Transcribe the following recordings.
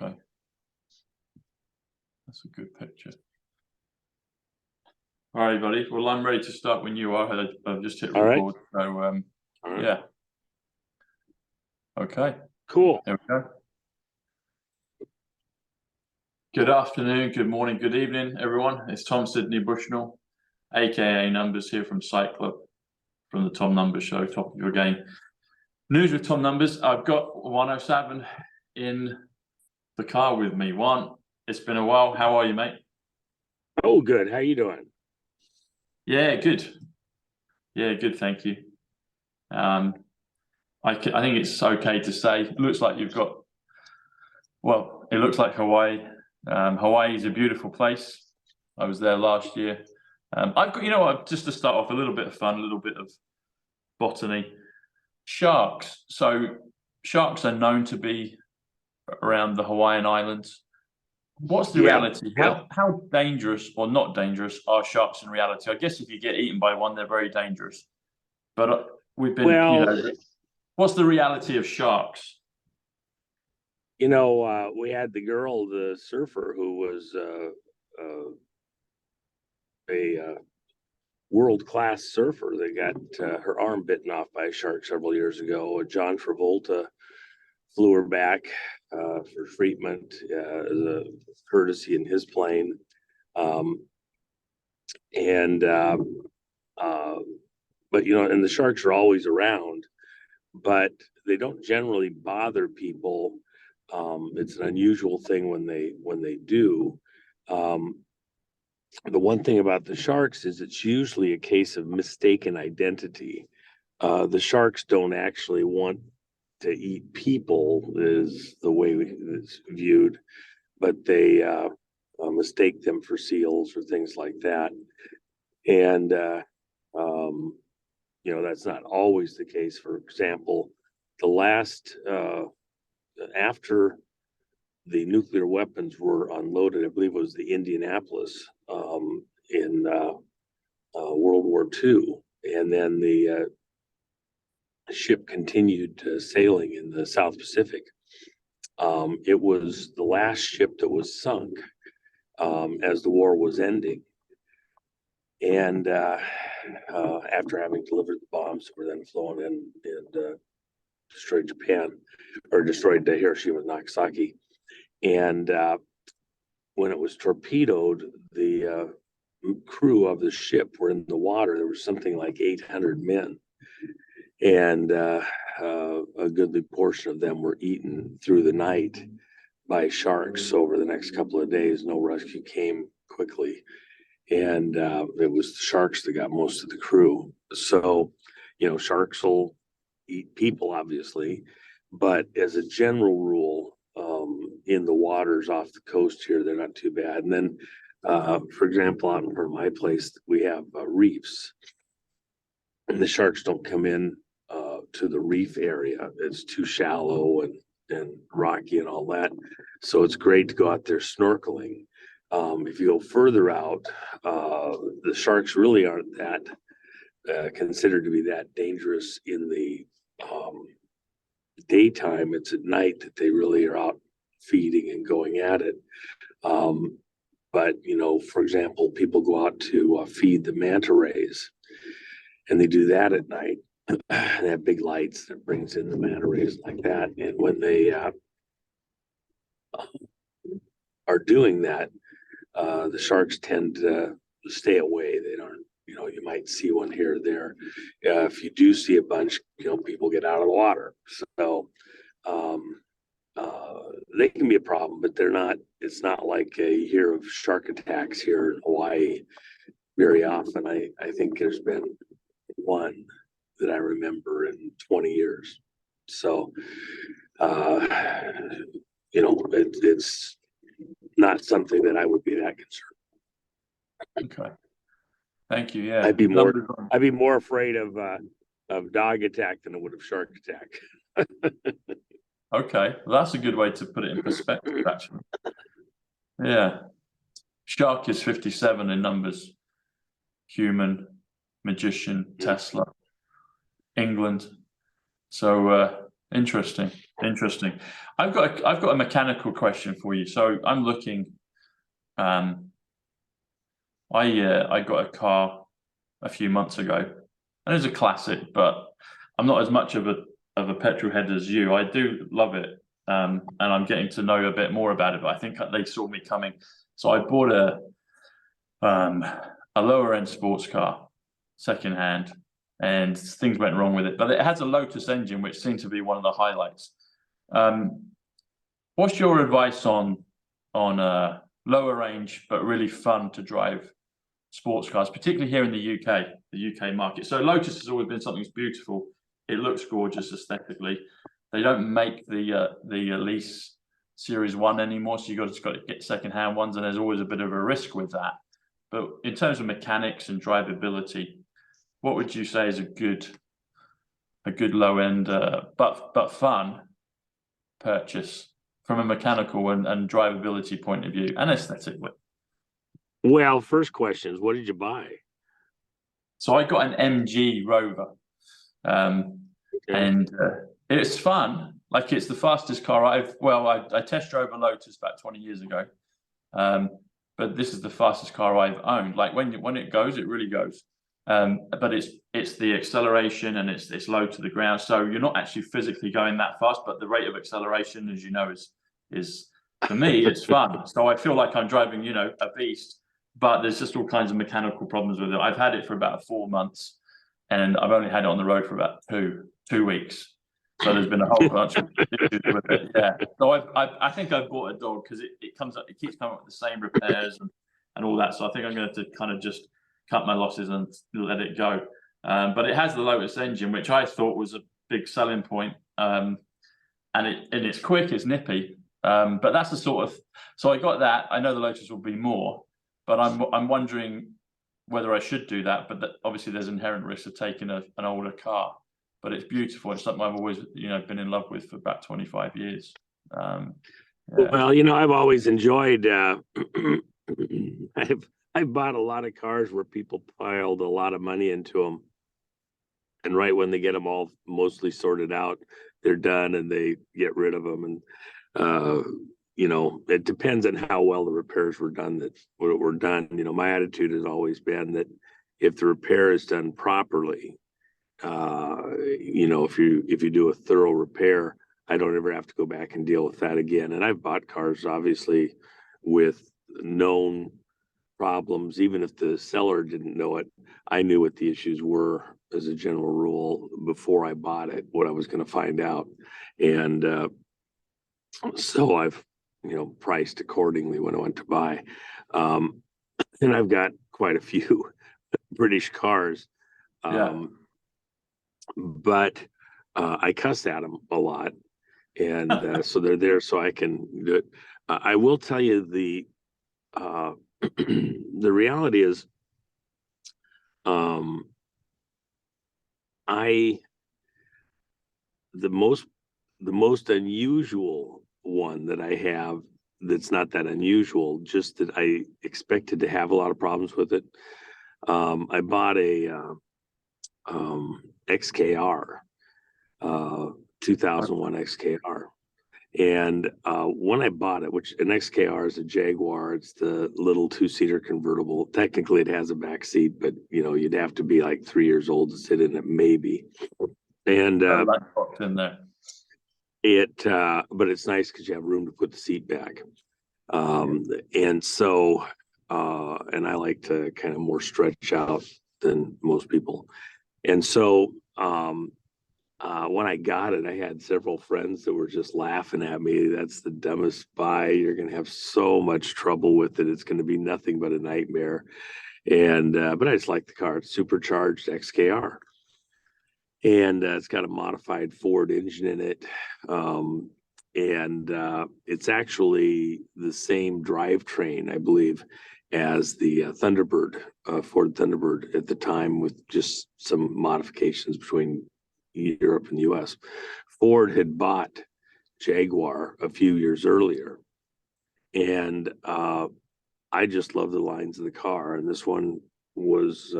Okay. That's a good picture. All right, buddy. Well, I'm ready to start when you are. I've just hit record. All right. So, yeah. Okay. Cool. There we go. Good afternoon, good morning, good evening, everyone. It's Tom Sydney Bushnell, aka Numbers, here from Psych.Club, from the Tom Numbers Show, topic of again. News with Tom Numbers. I've got 107 in the car with me. One, it's been a while. How are you, mate? Oh, good. How you doing? Yeah, good. Yeah, good. Thank you. I think it's okay to say. It looks like you've got. Well, it looks like Hawaii. Hawaii is a beautiful place. I was there last year. I've got, you know what, just to start off, a little bit of fun, a little bit of botany. Sharks. So sharks are known to be around the Hawaiian Islands. What's the reality? How dangerous or not dangerous are sharks in reality? I guess if you get eaten by one, they're very dangerous. But we've been, what's the reality of sharks? We had the girl, the surfer, who was a world-class surfer that got her arm bitten off by a shark several years ago. John Travolta flew her back for treatment as a courtesy in his plane. But and the sharks are always around, but they don't generally bother people. It's an unusual thing when they do. The one thing about the sharks is it's usually a case of mistaken identity. The sharks don't actually want to eat people, is the way it's viewed, but they mistake them for seals or things like that. And that's not always the case. For example, the last after the nuclear weapons were unloaded, I believe it was the Indianapolis in World War II, and then the ship continued sailing in the South Pacific. It was the last ship that was sunk as the war was ending, and after having delivered the bombs that were then flown in and destroyed Japan, or destroyed Hiroshima and Nagasaki. And when it was torpedoed, the crew of the ship were in the water. There was something like 800 men, and a goodly portion of them were eaten through the night by sharks. Over the next couple of days, no rescue came quickly, and it was the sharks that got most of the crew. So, sharks will eat people, obviously, but as a general rule, in the waters off the coast here, they're not too bad. And then, for example, out in front of my place, we have reefs, and the sharks don't come in to the reef area. It's too shallow and rocky and all that. So it's great to go out there snorkeling. If you go further out, the sharks really aren't that considered to be that dangerous in the daytime. It's at night that they really are out feeding and going at it. But for example, people go out to feed the manta rays, and they do that at night. They have big lights that brings in the manta rays like that. And when they are doing that, the sharks tend to stay away. They don't, you might see one here or there. If you do see a bunch, people get out of the water. So they can be a problem, but they're not. It's not like you hear of shark attacks here in Hawaii very often. I think there's been one that I remember in 20 years. So, it's not something that I would be that concerned. Okay. Thank you. Yeah. I'd be more afraid of dog attack than I would of shark attack. Okay, well, that's a good way to put it in perspective, actually. Yeah. Shark is 57 in numbers. Cumin, Magician, Tesla, England. So, Interesting. Interesting. I've got a mechanical question for you. So I'm looking. I got a car a few months ago, and it's a classic, but I'm not as much of a petrol head as you. I do love it, and I'm getting to know a bit more about it. But I think they saw me coming, so I bought a lower end sports car, secondhand, and things went wrong with it. But it has a Lotus engine, which seemed to be one of the highlights. What's your advice on lower range but really fun to drive sports cars, particularly here in the UK market? So Lotus has always been something that's beautiful. It looks gorgeous aesthetically. They don't make the Elise Series 1 anymore, so just got to get second-hand ones, and there's always a bit of a risk with that. But in terms of mechanics and drivability, what would you say is a good low end but fun purchase from a mechanical and drivability point of view and aesthetically? Well, first question is, what did you buy? So I got an MG Rover, and it's fun. Like, it's the fastest car I test drove a Lotus about 20 years ago, but this is the fastest car I've owned. Like, when it goes, it really goes. But it's the acceleration, and it's low to the ground, so you're not actually physically going that fast, but the rate of acceleration, as you know, is for me, it's fun. So I feel like I'm driving, a beast, but there's just all kinds of mechanical problems with it. I've had it for about 4 months, and I've only had it on the road for about two weeks. So there's been a whole bunch of issues with it. Yeah. So I think I've bought a dog, because it keeps coming up with the same repairs and all that. So I think I'm going to kind of just cut my losses and let it go. But it has the Lotus engine, which I thought was a big selling point. And it's quick, it's nippy. But that's the sort of, so I got that. I know the Lotus will be more, but I'm wondering whether I should do that. But obviously there's inherent risk of taking an older car. But it's beautiful. It's something I've always, been in love with for about 25 years. Yeah. Well, I've always enjoyed. I've bought a lot of cars where people piled a lot of money into them, and right when they get them all mostly sorted out, they're done and they get rid of them. And it depends on how well the repairs were done. My attitude has always been that if the repair is done properly, if you do a thorough repair, I don't ever have to go back and deal with that again. And I've bought cars, obviously, with known problems. Even if the seller didn't know it, I knew what the issues were as a general rule before I bought it, what I was going to find out. And so I've priced accordingly when I went to buy. And I've got quite a few British cars. But I cuss at them a lot, and so they're there so I can do it. I will tell you the reality is, the most unusual one that I have, that's not that unusual, just that I expected to have a lot of problems with it. I bought a XKR, 2001 XKR. And when I bought it, which an XKR is a Jaguar, it's the little two-seater convertible. Technically, it has a back seat, but you'd have to be like 3 years old to sit in it, maybe. And in there. But it's nice because you have room to put the seat back. And so, and I like to kind of more stretch out than most people. And so when I got it, I had several friends that were just laughing at me. That's the dumbest buy. You're going to have so much trouble with it. It's going to be nothing but a nightmare. And but I just like the car. It's supercharged XKR. And it's got a modified Ford engine in it. And it's actually the same drivetrain, I believe, as the Thunderbird, Ford Thunderbird at the time, with just some modifications between Europe and the US. Ford had bought Jaguar a few years earlier, and I just love the lines of the car. And this one was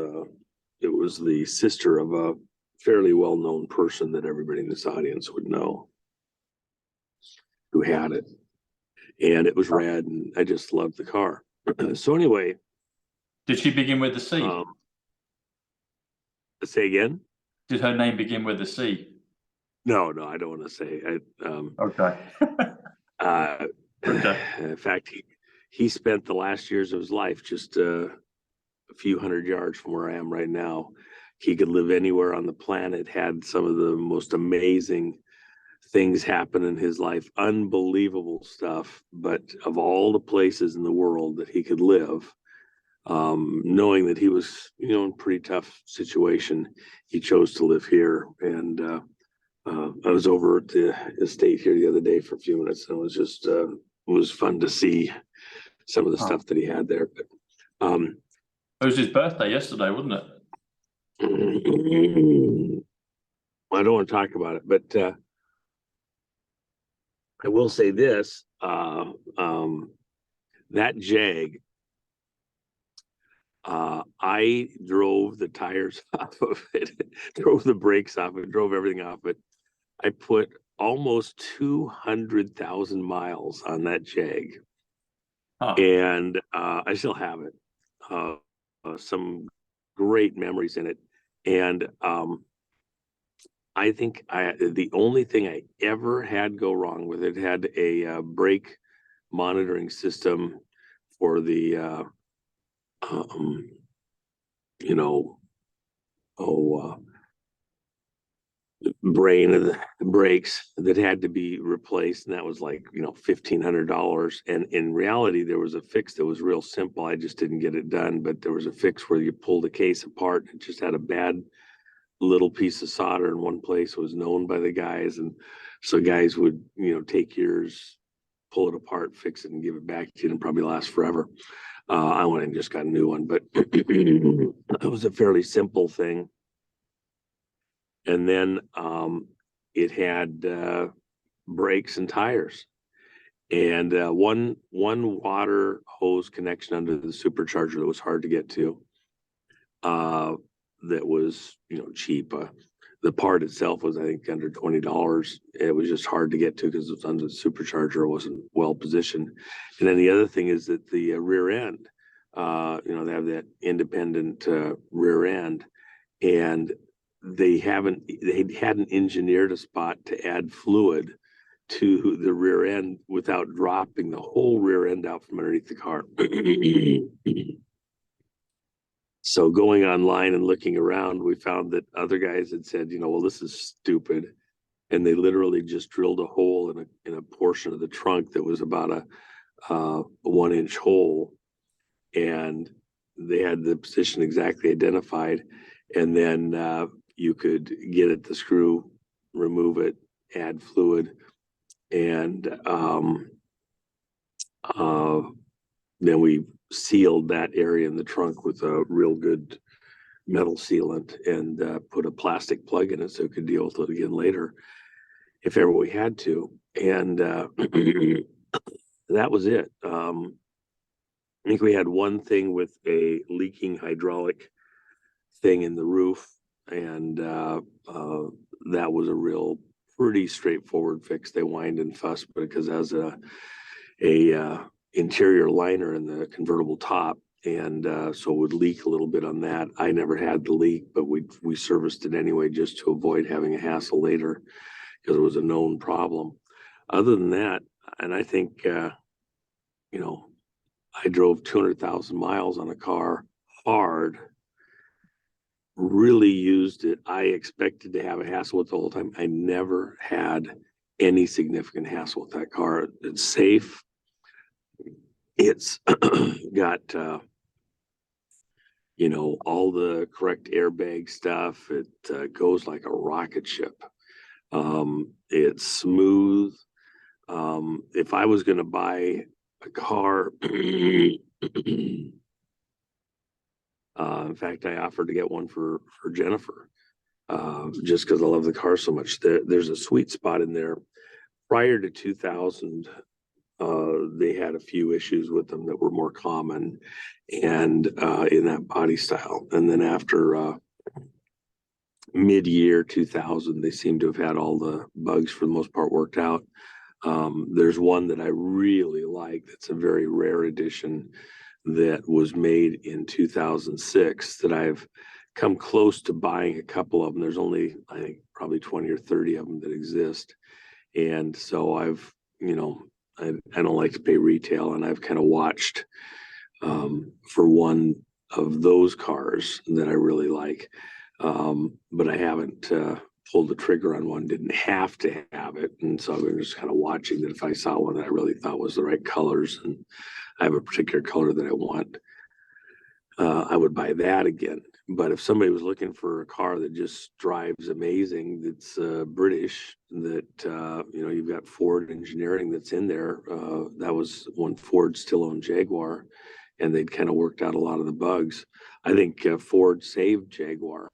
it was the sister of fairly well-known person that everybody in this audience would know who had it. And it was red, and I just loved the car. So anyway. Did she begin with the C? Say again? Did her name begin with the C? No, I don't want to say. Okay. Okay. In fact, he spent the last years of his life just a few hundred yards from where I am right now. He could live anywhere on the planet, had some of the most amazing things happen in his life, unbelievable stuff. But of all the places in the world that he could live, knowing that he was, in a pretty tough situation, he chose to live here. And I was over at the estate here the other day for a few minutes, and it was just it was fun to see some of the stuff that he had there. But it was his birthday yesterday, wasn't it? I don't want to talk about it, but I will say this: that Jag, I drove the tires off of it, drove the brakes off it, drove everything off it. I put almost 200,000 miles on that Jag, and I still have it. Some great memories in it, and I think the only thing I ever had go wrong with it had a brake monitoring system for the brain of the brakes that had to be replaced, and that was like $1,500. And in reality, there was a fix that was real simple. I just didn't get it done, but there was a fix where you pull the case apart. It just had a bad little piece of solder in one place. It was known by the guys, and so guys would take yours, pull it apart, fix it, and give it back to you, and probably last forever. I went and just got a new one, but it was a fairly simple thing. And then it had brakes and tires, and one water hose connection under the supercharger that was hard to get to. That was cheap. The part itself was, I think, under $20. It was just hard to get to because it was under the supercharger. It wasn't well positioned. And then the other thing is that the rear end, they have that independent rear end, and they hadn't engineered a spot to add fluid to the rear end without dropping the whole rear end out from underneath the car. So going online and looking around, we found that other guys had said, well, this is stupid. And they literally just drilled a hole in a portion of the trunk that was about a 1-inch hole. And they had the position exactly identified. And then you could get at the screw, remove it, add fluid. And then we sealed that area in the trunk with a real good metal sealant, and put a plastic plug in it so it could deal with it again later if ever we had to. And that was it. I think we had one thing with a leaking hydraulic thing in the roof, and that was a real pretty straightforward fix. They whined and fussed because as a interior liner in the convertible top, and so it would leak a little bit on that. I never had the leak, but we serviced it anyway just to avoid having a hassle later because it was a known problem. Other than that, and I think I drove 200,000 miles on a car hard, really used it. I expected to have a hassle with it the whole time. I never had any significant hassle with that car. It's safe. It's got all the correct airbag stuff. It goes like a rocket ship. It's smooth. If I was going to buy a car, in fact, I offered to get one for Jennifer, just because I love the car so much. There's a sweet spot in there. Prior to 2000, they had a few issues with them that were more common, and in that body style. And then after mid-year 2000. They seem to have had all the bugs for the most part worked out. There's one that I really like that's a very rare edition that was made in 2006 that I've come close to buying a couple of them. There's only, I think, probably 20 or 30 of them that exist. And so I've, I don't like to pay retail, and I've kind of watched for one of those cars that I really like. But I haven't pulled the trigger on one, didn't have to have it. And so I'm just kind of watching that if I saw one that I really thought was the right colors and I have a particular color that I want, I would buy that again. But if somebody was looking for a car that just drives amazing, that's British, that, you've got Ford engineering that's in there. That was when Ford still owned Jaguar, and they'd kind of worked out a lot of the bugs. I think Ford saved Jaguar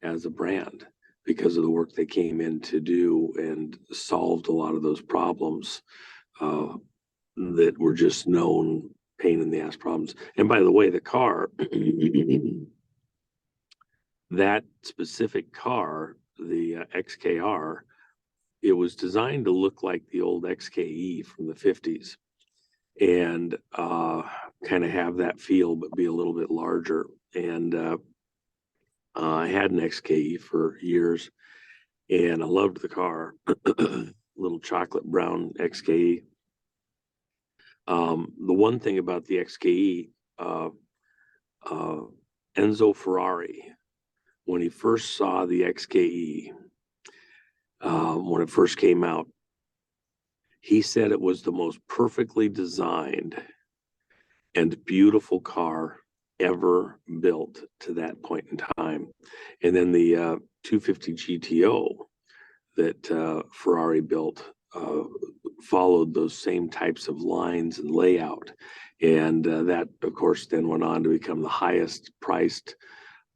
as a brand because of the work they came in to do and solved a lot of those problems that were just known pain in the ass problems. And by the way, the car, that specific car, the XKR, it was designed to look like the old XKE from the 50s and kind of have that feel, but be a little bit larger. And I had an XKE for years, and I loved the car. Little chocolate brown XKE. The one thing about the XKE, Enzo Ferrari, when he first saw the XKE, when it first came out, he said it was the most perfectly designed and beautiful car ever built to that point in time. And then the 250 GTO that Ferrari built followed those same types of lines and layout. And that, of course, then went on to become the highest priced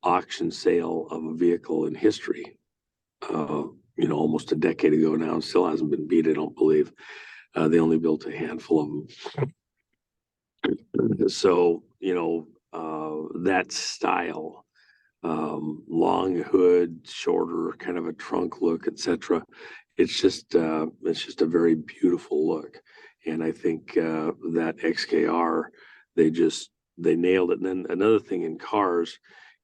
auction sale of a vehicle in history. Almost a decade ago now, and still hasn't been beat, I don't believe. They only built a handful of them. So, that style, long hood, shorter, kind of a trunk look, etc. It's just a very beautiful look. And I think that XKR, they nailed it. And then another thing in cars,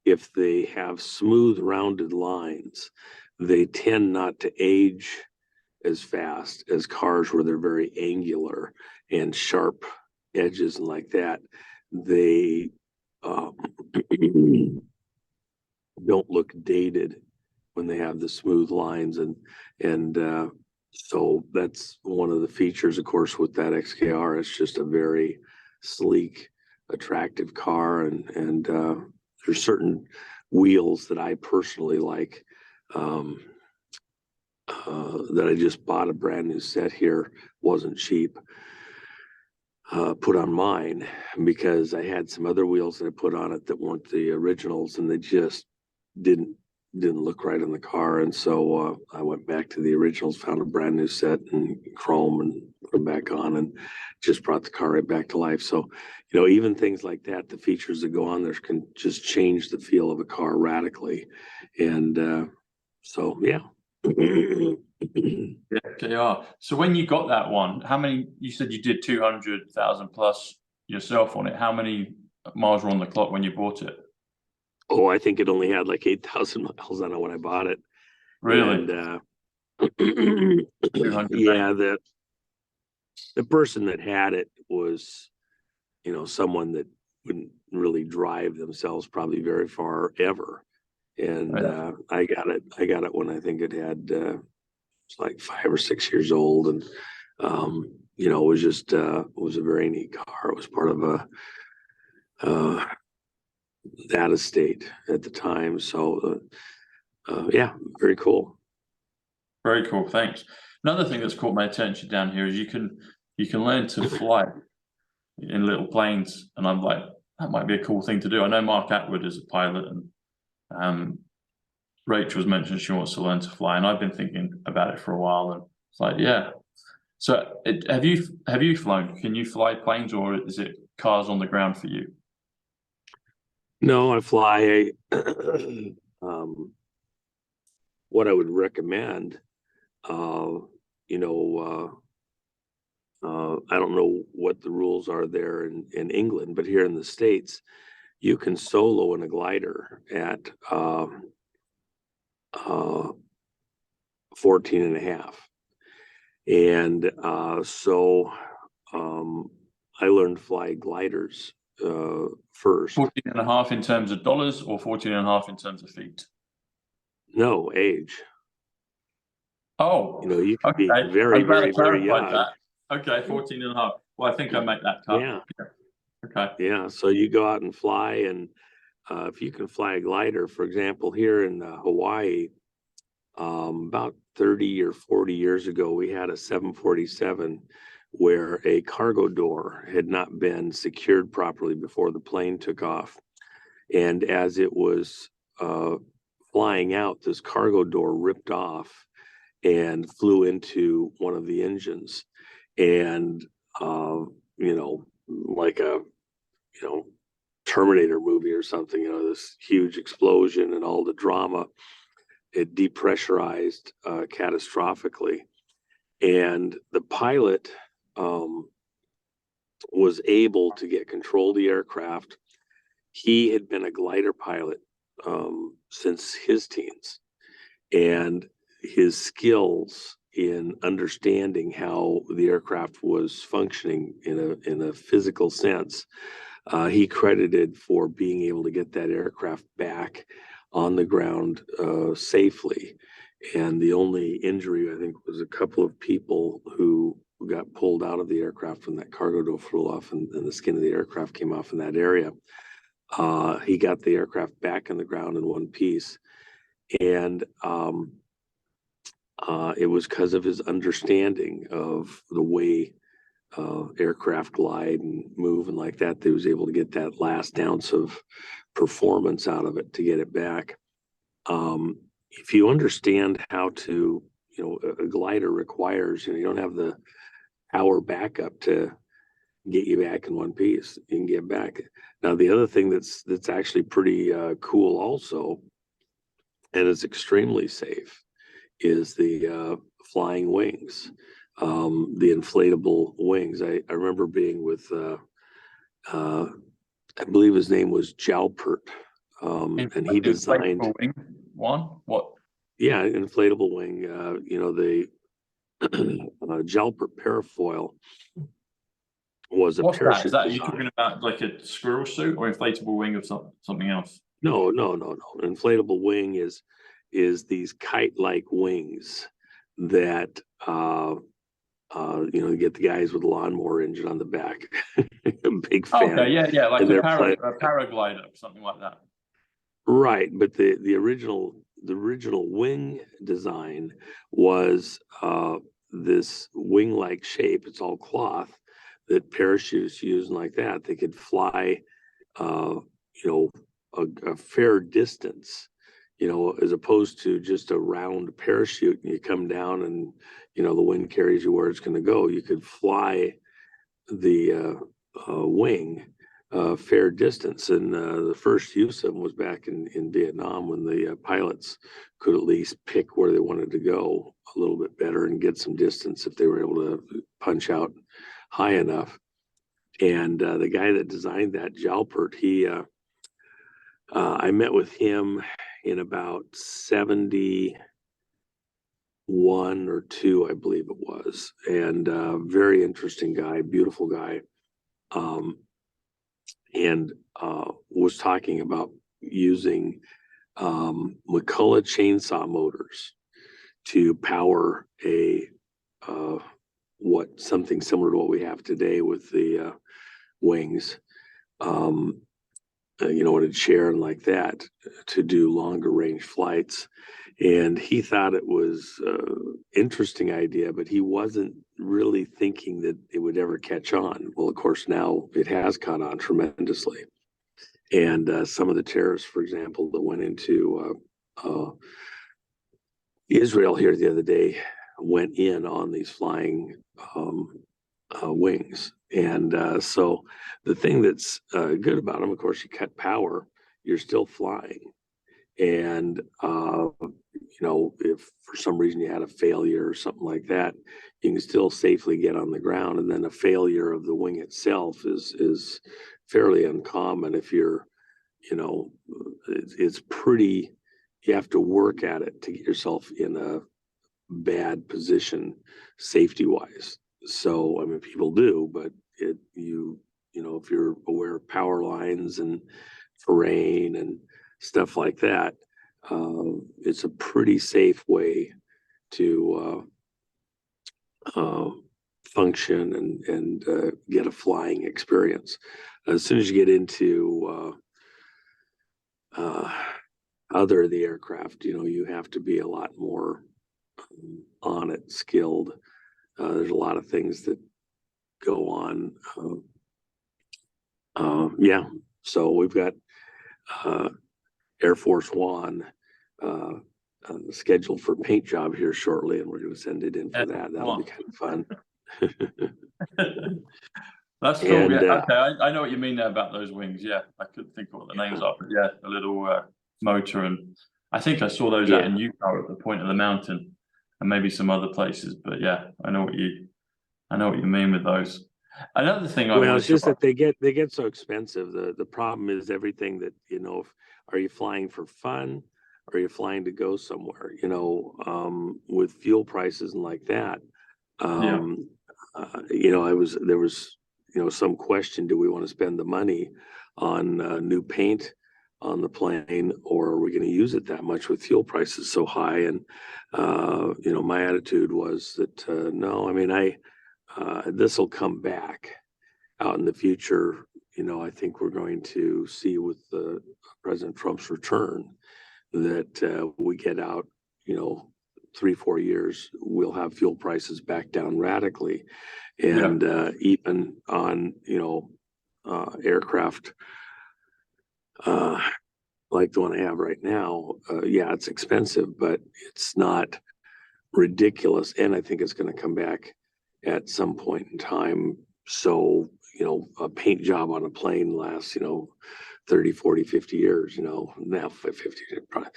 if they have smooth, rounded lines, they tend not to age as fast as cars where they're very angular and sharp edges and like that. They don't look dated when they have the smooth lines, and so that's one of the features, of course, with that XKR. It's just a very sleek, attractive car, and there's certain wheels that I personally like. That I just bought a brand new set here, wasn't cheap, put on mine because I had some other wheels that I put on it that weren't the originals, and they just didn't look right in the car. And so I went back to the originals, found a brand new set in chrome and put them back on, and just brought the car right back to life. So, even things like that, the features that go on there can just change the feel of a car radically. And so, yeah. Yeah, KR. So when you got that one, how many, you said you did 200,000 plus yourself on it. How many miles were on the clock when you bought it? Oh, I think it only had like 8,000 miles on it when I bought it. Really? And 200. Yeah, the person that had it was, someone that wouldn't really drive themselves probably very far ever. And I got it when I think it had it's like 5 or 6 years old, and it was just it was a very neat car. It was part of that estate at the time. So yeah, very cool. Very cool. Thanks. Another thing that's caught my attention down here is you can learn to fly in little planes, and I'm like, that might be a cool thing to do. I know Mark Atwood is a pilot, and Rachel was mentioning she wants to learn to fly, and I've been thinking about it for a while, and it's like, yeah. So have you flown? Can you fly planes, or is it cars on the ground for you? No, I fly what I would recommend, I don't know what the rules are there in England, but here in the States, you can solo in a glider at 14 and a half. And so I learned to fly gliders first. 14.5 in terms of dollars, or 14.5 in terms of feet? No, age. Oh, you can be okay. very, I'm glad very, I very clarified young. that. Okay, 14.5. Well, I think I make that cut. Yeah. Okay. Yeah. So you go out and fly, and if you can fly a glider, for example, here in Hawaii, about 30 or 40 years ago, we had a 747 where a cargo door had not been secured properly before the plane took off. And as it was flying out, this cargo door ripped off and flew into one of the engines. And, like a, Terminator movie or something, this huge explosion and all the drama, it depressurized catastrophically. And the pilot was able to get control of the aircraft. He had been a glider pilot since his teens, and his skills in understanding how the aircraft was functioning in a physical sense, he credited for being able to get that aircraft back on the ground safely. And the only injury, I think, was a couple of people who got pulled out of the aircraft when that cargo door flew off and the skin of the aircraft came off in that area. He got the aircraft back on the ground in one piece. And it was because of his understanding of the way aircraft glide and move and like that he was able to get that last ounce of performance out of it to get it back. If you understand how to, a glider requires, you don't have the power backup to get you back in one piece. You can get back. Now, the other thing that's actually pretty cool also, and is extremely safe, is the flying wings, the inflatable wings. I remember being with, I believe his name was Jalpert, and he designed wing one. What? Yeah, inflatable wing. The Jalpert parafoil was a What's parachute that? Is that, are you design. talking about like a squirrel suit or inflatable wing of something else? No. Inflatable wing is these kite-like wings that you get the guys with a lawnmower engine on the back. A big fan. Okay, yeah, like a paraglider paraglider, something like that. Right, but the original wing design was this wing-like shape. It's all cloth that parachutists use, and like that they could fly, a fair distance, as opposed to just a round parachute and you come down and the wind carries you where it's going to go. You could fly the wing fair distance, and the first use of them was back in Vietnam, when the pilots could at least pick where they wanted to go a little bit better and get some distance if they were able to punch out high enough. And the guy that designed that, Jalpert, I met with him in about 71 or 2, I believe it was, and very interesting guy, beautiful guy. And was talking about using McCulloch chainsaw motors to power something similar to what we have today with the wings, in a chair and like that, to do longer range flights. And he thought it was an interesting idea, but he wasn't really thinking that it would ever catch on. Well, of course, now it has caught on tremendously. And some of the terrorists, for example, that went into Israel here the other day, went in on these flying wings. And so the thing that's good about them, of course, you cut power, you're still flying. And if for some reason you had a failure or something like that, you can still safely get on the ground. And then a failure of the wing itself is fairly uncommon. If you're, it's pretty, you have to work at it to get yourself in a bad position safety wise. So, I mean, people do, but if you're aware of power lines and terrain and stuff like that, it's a pretty safe way to function and get a flying experience. As soon as you get into other of the aircraft, you have to be a lot more on it, skilled. There's a lot of things that go on. So we've got Air Force One scheduled for paint job here shortly, and we're going to send it in for that. That'll be kind of fun. That's cool. And, okay, I know what you mean there about those wings. Yeah, I couldn't think of what the names are, but yeah, a little motor, and I think I saw those out in Utah at the point of the mountain, and maybe some other places. But yeah, I know what you mean with those. Another thing, it's just that they get so expensive. The problem is everything that are you flying for fun? Or are you flying to go somewhere? With fuel prices and like that. There was some question: do we want to spend the money on new paint on the plane, or are we going to use it that much with fuel prices so high? And my attitude was that no. I mean, this will come back out in the future. I think we're going to see with President Trump's return that we get out, 3-4 years, we'll have fuel prices back down radically. And even on, aircraft like the one I have right now, it's expensive, but it's not ridiculous. And I think it's going to come back at some point in time. So, a paint job on a plane lasts, 30, 40, 50 years, now 50, probably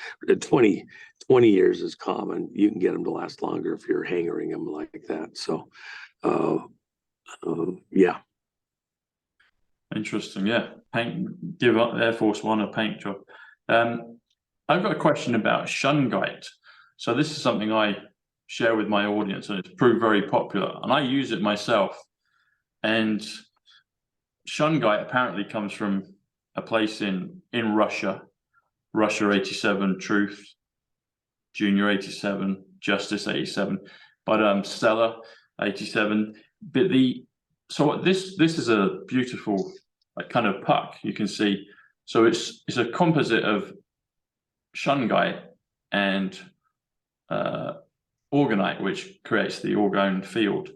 20 years is common. You can get them to last longer if you're hangering them like that. So, Interesting. Yeah. Give up Air Force One a paint job. I've got a question about Shungite. So this is something I share with my audience, and it's proved very popular, and I use it myself. And Shungite apparently comes from a place in Russia, Russia 87, Truth, Junior 87, Justice 87, but Stella 87. But this is a beautiful kind of puck, you can see. So it's a composite of Shungite and Orgonite, which creates the orgone field.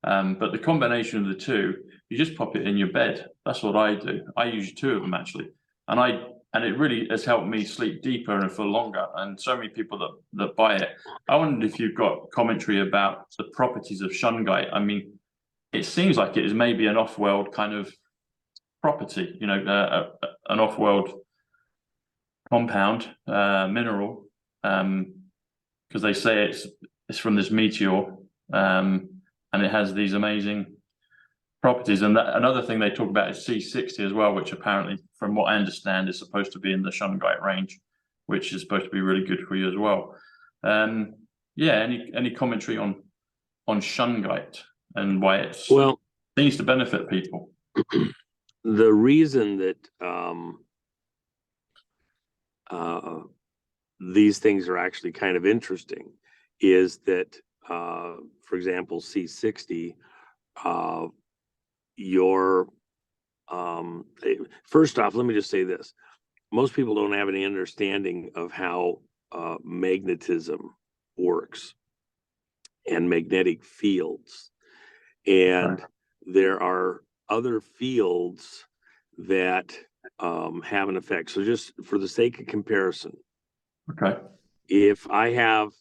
But the combination of the two, you just pop it in your bed. That's what I do. I use 2 of them actually, and it really has helped me sleep deeper and for longer. And so many people that buy it. I wondered if you've got commentary about the properties of Shungite. I mean, it seems like it is maybe an off-world kind of property, an off-world compound mineral, because they say it's from this meteor, and it has these amazing properties. And another thing they talk about is C60 as well, which apparently, from what I understand, is supposed to be in the Shungite range, which is supposed to be really good for you as well. Any commentary on Shungite and why it seems to benefit people? The reason that these things are actually kind of interesting is that, for example, C60, first off, let me just say this. Most people don't have any understanding of how magnetism works and magnetic fields. And there are other fields that have an effect. So just for the sake of comparison, if I have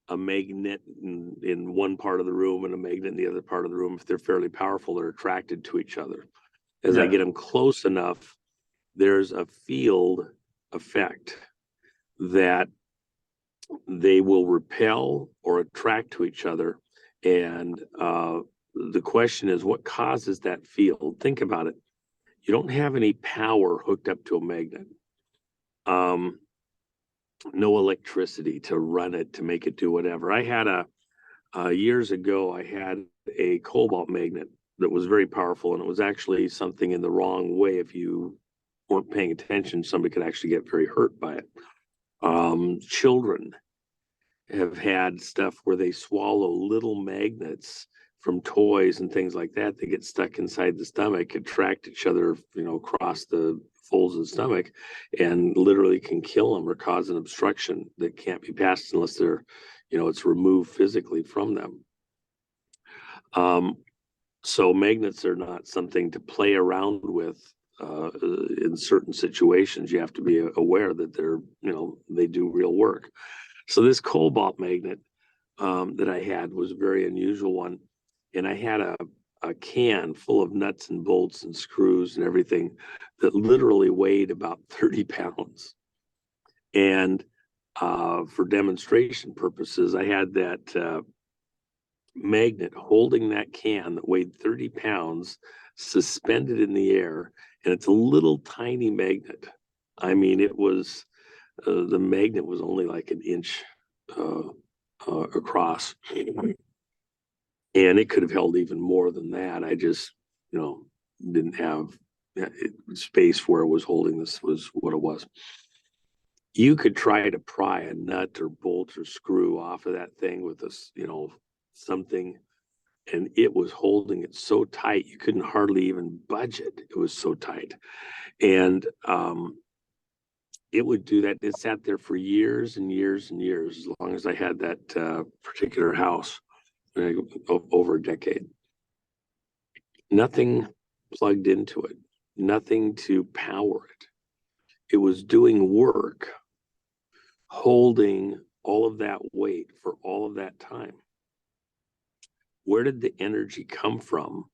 a magnet in one part of the room and a magnet in the other part of the room, if they're fairly powerful, they're attracted to each other. As I get them close enough, there's a field effect that they will repel or attract to each other. And the question is, what causes that field? Think about it. You don't have any power hooked up to a magnet. No electricity to run it, to make it do whatever. I had years ago, I had a cobalt magnet that was very powerful, and it was actually something in the wrong way. If you weren't paying attention, somebody could actually get very hurt by it. Children have had stuff where they swallow little magnets from toys and things like that. They get stuck inside the stomach, attract each other, across the folds of the stomach, and literally can kill them or cause an obstruction that can't be passed unless they're, it's removed physically from them. So magnets are not something to play around with in certain situations. You have to be aware that they're, they do real work. So this cobalt magnet that I had was a very unusual one. And I had a can full of nuts and bolts and screws and everything that literally weighed about 30 pounds. And for demonstration purposes, I had that magnet holding that can that weighed 30 pounds suspended in the air. And it's a little tiny magnet. I mean, it was, the magnet was only like an inch across. And it could have held even more than that. I just, didn't have space where it was holding. This was what it was. You could try to pry a nut or bolt or screw off of that thing with this, something, and it was holding it so tight you couldn't hardly even budge it. It was so tight. And it would do that. It sat there for years and years and years, as long as I had that particular house. Over a decade. Nothing plugged into it, nothing to power it. It was doing work, holding all of that weight for all of that time. Where did the energy come from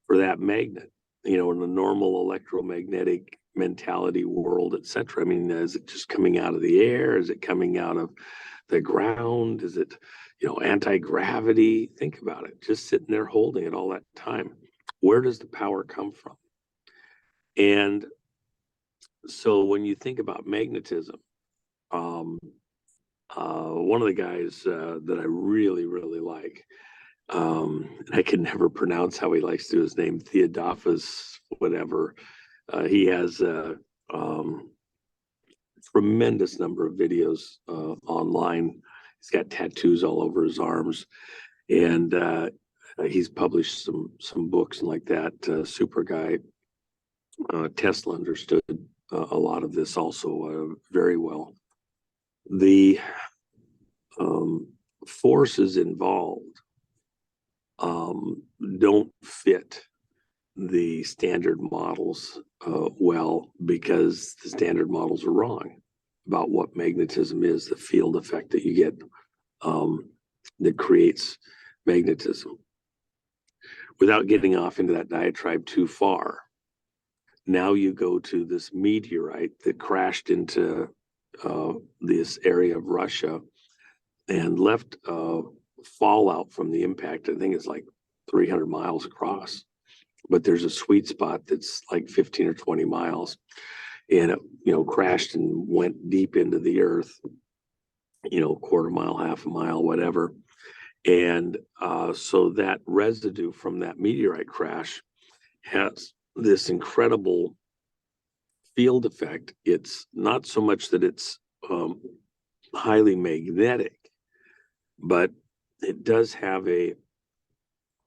for that magnet? In the normal electromagnetic mentality world, etc. I mean, is it just coming out of the air? Is it coming out of the ground? Is it, anti-gravity? Think about it. Just sitting there holding it all that time. Where does the power come from? And so when you think about magnetism, one of the guys that I really, really like, I can never pronounce how he likes to do his name, Theodophus, whatever. He has a tremendous number of videos online. He's got tattoos all over his arms, and he's published some books and like that. Super guy. Tesla understood a lot of this also very well. The forces involved don't fit the standard models well, because the standard models are wrong about what magnetism is, the field effect that you get that creates magnetism. Without getting off into that diatribe too far, now you go to this meteorite that crashed into this area of Russia and left fallout from the impact. I think it's like 300 miles across, but there's a sweet spot that's like 15 or 20 miles, and it, crashed and went deep into the earth, quarter mile, half a mile, whatever. And so that residue from that meteorite crash has this incredible field effect. It's not so much that it's highly magnetic, but it does have a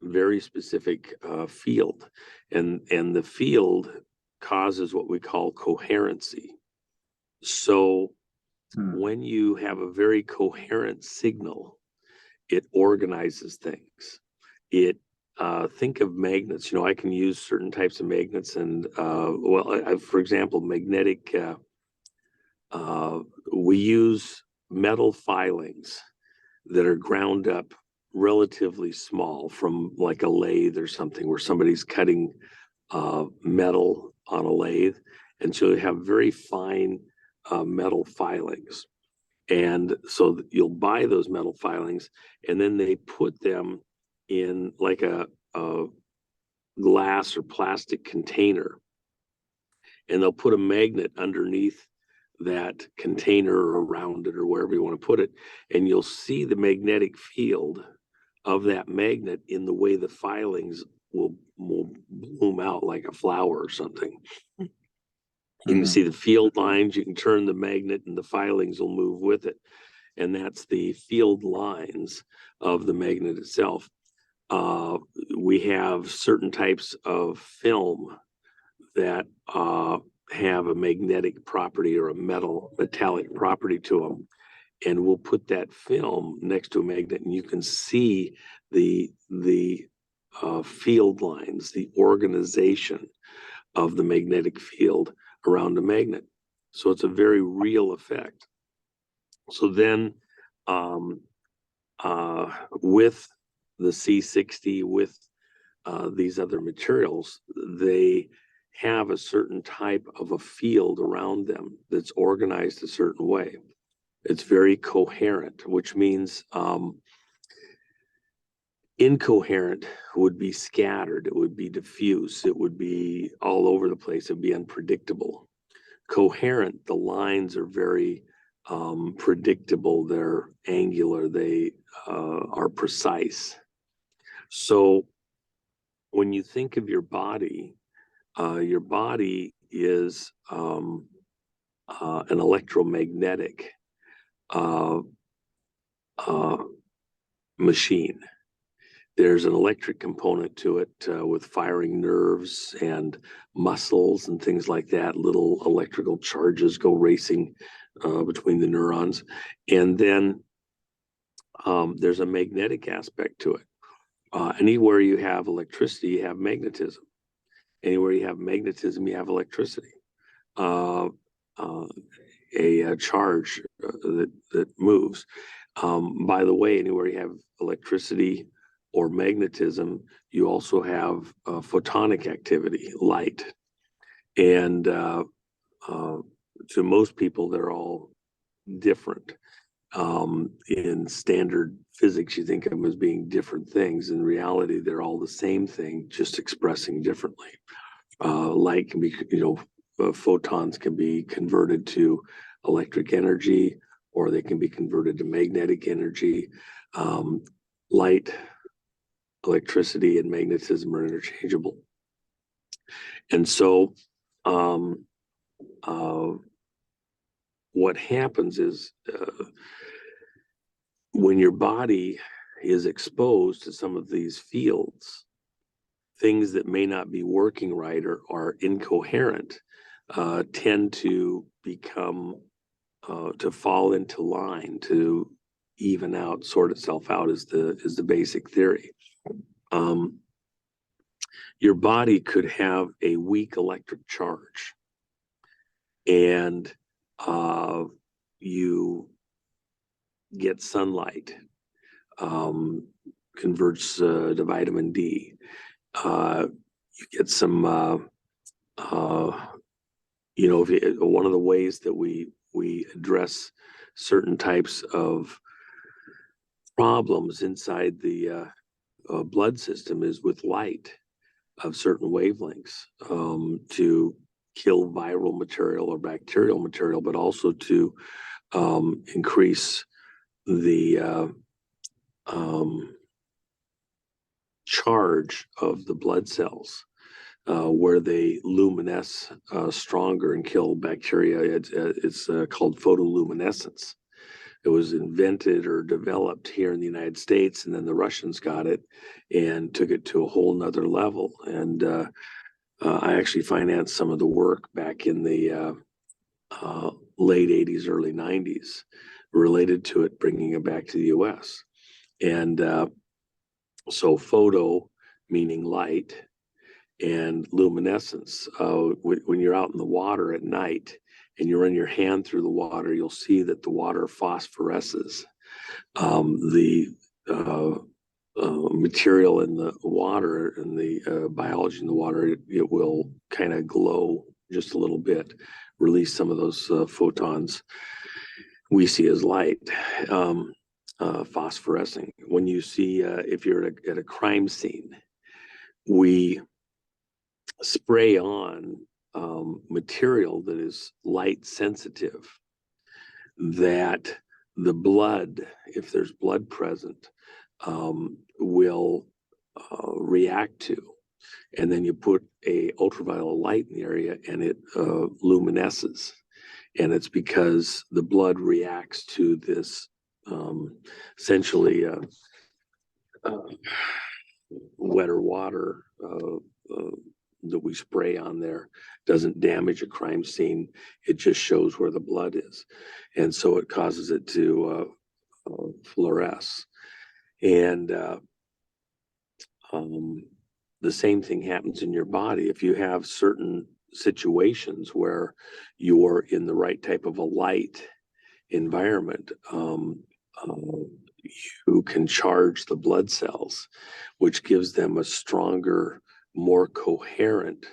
very specific field, and the field causes what we call coherency. So when you have a very coherent signal, it organizes things. It think of magnets. I can use certain types of magnets, and for example, magnetic. We use metal filings that are ground up relatively small from like a lathe or something, where somebody's cutting metal on a lathe, and so you have very fine metal filings. And so you'll buy those metal filings, and then they put them in like a glass or plastic container, and they'll put a magnet underneath that container or around it or wherever you want to put it, and you'll see the magnetic field of that magnet in the way the filings will bloom out like a flower or something. You can see the field lines, you can turn the magnet and the filings will move with it. And that's the field lines of the magnet itself. We have certain types of film that have a magnetic property or a metallic property to them. And we'll put that film next to a magnet, and you can see the field lines, the organization of the magnetic field around a magnet. So it's a very real effect. So then with the C60, with these other materials, they have a certain type of a field around them that's organized a certain way. It's very coherent, which means incoherent would be scattered, it would be diffuse, it would be all over the place, it'd be unpredictable. Coherent, the lines are very predictable, they're angular, they are precise. So when you think of your body is an electromagnetic machine. There's an electric component to it with firing nerves and muscles and things like that. Little electrical charges go racing between the neurons. And then there's a magnetic aspect to it. Anywhere you have electricity, you have magnetism. Anywhere you have magnetism, you have electricity. A charge that moves. By the way, anywhere you have electricity or magnetism, you also have photonic activity, light. And to most people, they're all different. In standard physics, you think of them as being different things. In reality, they're all the same thing, just expressing differently. Light can be, photons can be converted to electric energy, or they can be converted to magnetic energy. Light, electricity, and magnetism are interchangeable. And so what happens is when your body is exposed to some of these fields, things that may not be working right or are incoherent tend to become, to fall into line, to even out, sort itself out is the basic theory. Your body could have a weak electric charge, and you get sunlight, converts to vitamin D. You get some, one of the ways that we address certain types of problems inside the blood system is with light of certain wavelengths to kill viral material or bacterial material, but also to increase the charge of the blood cells, where they luminesce stronger and kill bacteria. It's called photoluminescence. It was invented or developed here in the United States, and then the Russians got it and took it to a whole nother level. And I actually financed some of the work back in the late 80s, early 90s related to it, bringing it back to the US. And so photo meaning light, and luminescence. When you're out in the water at night and you run your hand through the water, you'll see that the water phosphoresces. The material in the water and the biology in the water, it will kind of glow just a little bit, release some of those photons we see as light, phosphorescing. When you see, if you're at a crime scene, we spray on material that is light sensitive, that the blood, if there's blood present, will react to. And then you put a ultraviolet light in the area and it luminesces. And it's because the blood reacts to this essentially wetter water that we spray on there. Doesn't damage a crime scene. It just shows where the blood is. And so it causes it to fluoresce. And the same thing happens in your body. If you have certain situations where you're in the right type of a light environment, you can charge the blood cells, which gives them a stronger, more coherent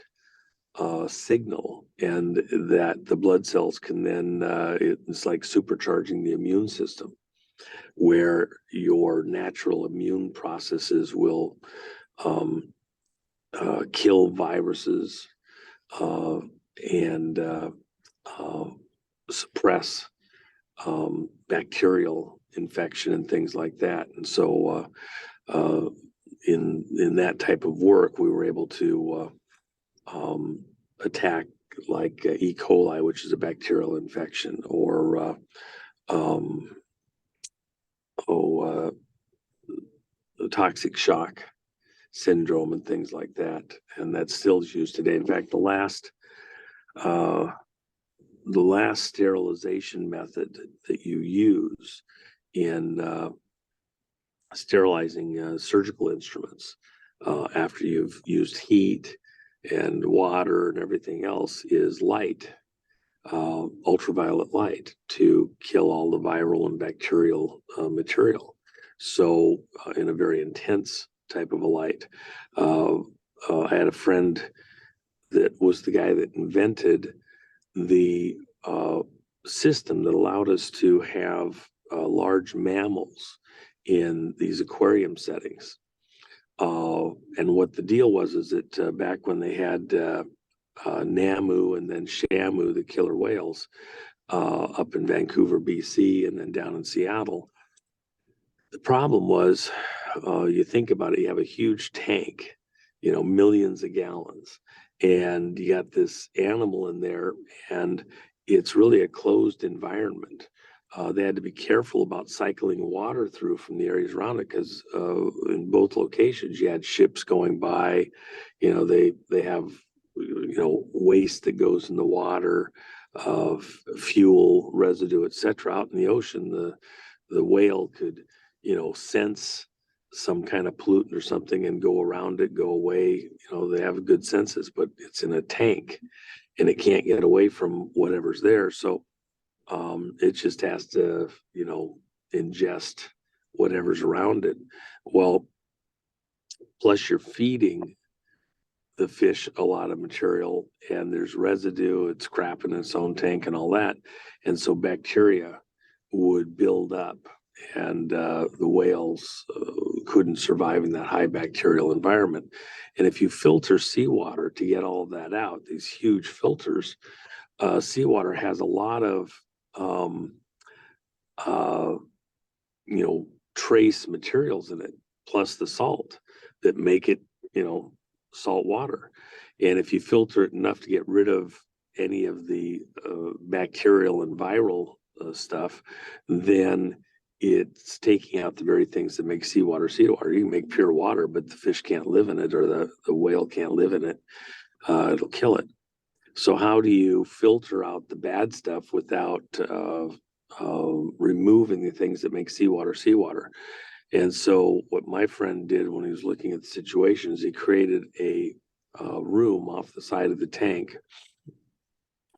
signal, and that the blood cells can then, it's like supercharging the immune system, where your natural immune processes will kill viruses and suppress bacterial infection and things like that. And so in that type of work, we were able to attack like E. coli, which is a bacterial infection, or toxic shock syndrome and things like that. And that's still used today. In fact, the last sterilization method that you use in sterilizing surgical instruments after you've used heat and water and everything else is light, ultraviolet light, to kill all the viral and bacterial material. So in a very intense type of a light. I had a friend that was the guy that invented the system that allowed us to have large mammals in these aquarium settings. And what the deal was is that back when they had Namu and then Shamu, the killer whales, up in Vancouver, BC, and then down in Seattle, the problem was, you think about it, you have a huge tank, millions of gallons, and you got this animal in there, and it's really a closed environment. They had to be careful about cycling water through from the areas around it, because in both locations you had ships going by. They have waste that goes in the water, fuel residue, etc. Out in the ocean, the whale could sense some kind of pollutant or something and go around it, go away. They have good senses, but it's in a tank and it can't get away from whatever's there. So it just has to, ingest whatever's around it. Well, plus you're feeding the fish a lot of material, and there's residue, it's crap in its own tank and all that. And so bacteria would build up, and the whales couldn't survive in that high bacterial environment. And if you filter seawater to get all of that out, these huge filters, seawater has a lot of trace materials in it, plus the salt that make it, salt water. And if you filter it enough to get rid of any of the bacterial and viral stuff, then it's taking out the very things that make seawater seawater. You can make pure water, but the fish can't live in it, or the whale can't live in it. It'll kill it. So how do you filter out the bad stuff without removing the things that make seawater seawater? And so what my friend did when he was looking at the situation is he created a room off the side of the tank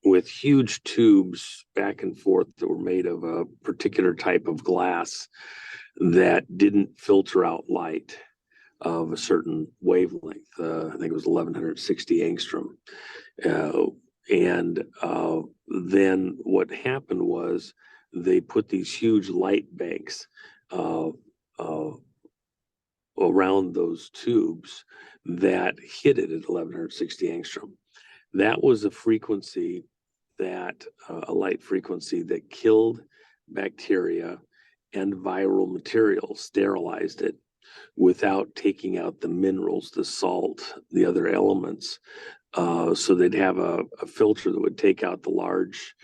with huge tubes back and forth that were made of a particular type of glass that didn't filter out light of a certain wavelength. I think it was 1160 angstrom. then what happened was they put these huge light banks around those tubes that hit it at 1160 angstrom. That was a frequency that, a light frequency that killed bacteria and viral material, sterilized it without taking out the minerals, the salt, the other elements. So they'd have a filter that would take out the large,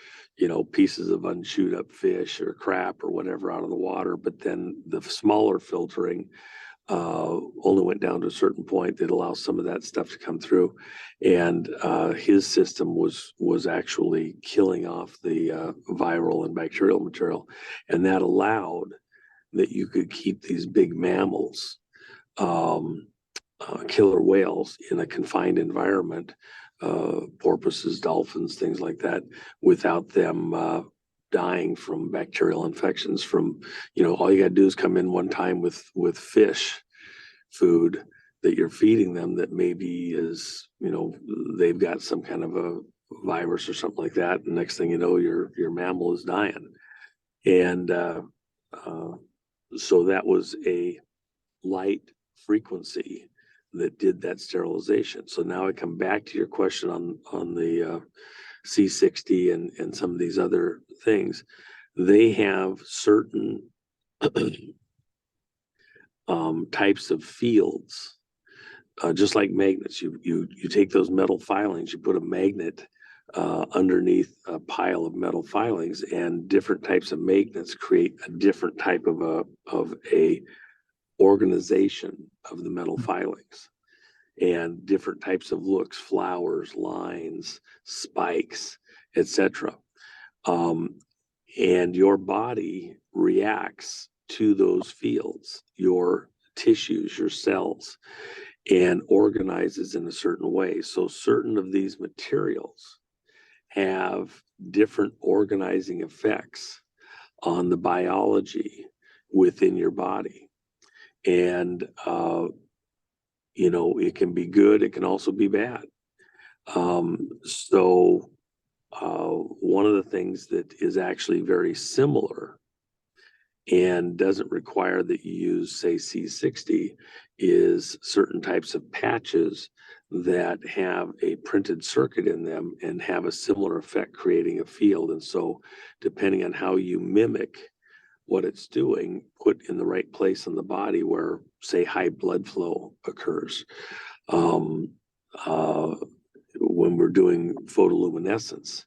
pieces of unchewed up fish or crap or whatever out of the water. But then the smaller filtering only went down to a certain point that allowed some of that stuff to come through. And his system was actually killing off the viral and bacterial material. And that allowed that you could keep these big mammals, killer whales, in a confined environment, porpoises, dolphins, things like that, without them dying from bacterial infections from, all you got to do is come in one time with fish food that you're feeding them that maybe is, they've got some kind of a virus or something like that. And next thing you know, your mammal is dying. And so that was a light frequency that did that sterilization. So now I come back to your question on the C60 and some of these other things. They have certain types of fields, just like magnets. You take those metal filings, you put a magnet underneath a pile of metal filings, and different types of magnets create a different type of a organization of the metal filings, and different types of looks, flowers, lines, spikes, etc. And your body reacts to those fields, your tissues, your cells, and organizes in a certain way. So certain of these materials have different organizing effects on the biology within your body. And, it can be good, it can also be bad. So one of the things that is actually very similar and doesn't require that you use, say, C60, is certain types of patches that have a printed circuit in them and have a similar effect, creating a field. And so depending on how you mimic what it's doing, put in the right place in the body where, say, high blood flow occurs. When we're doing photoluminescence,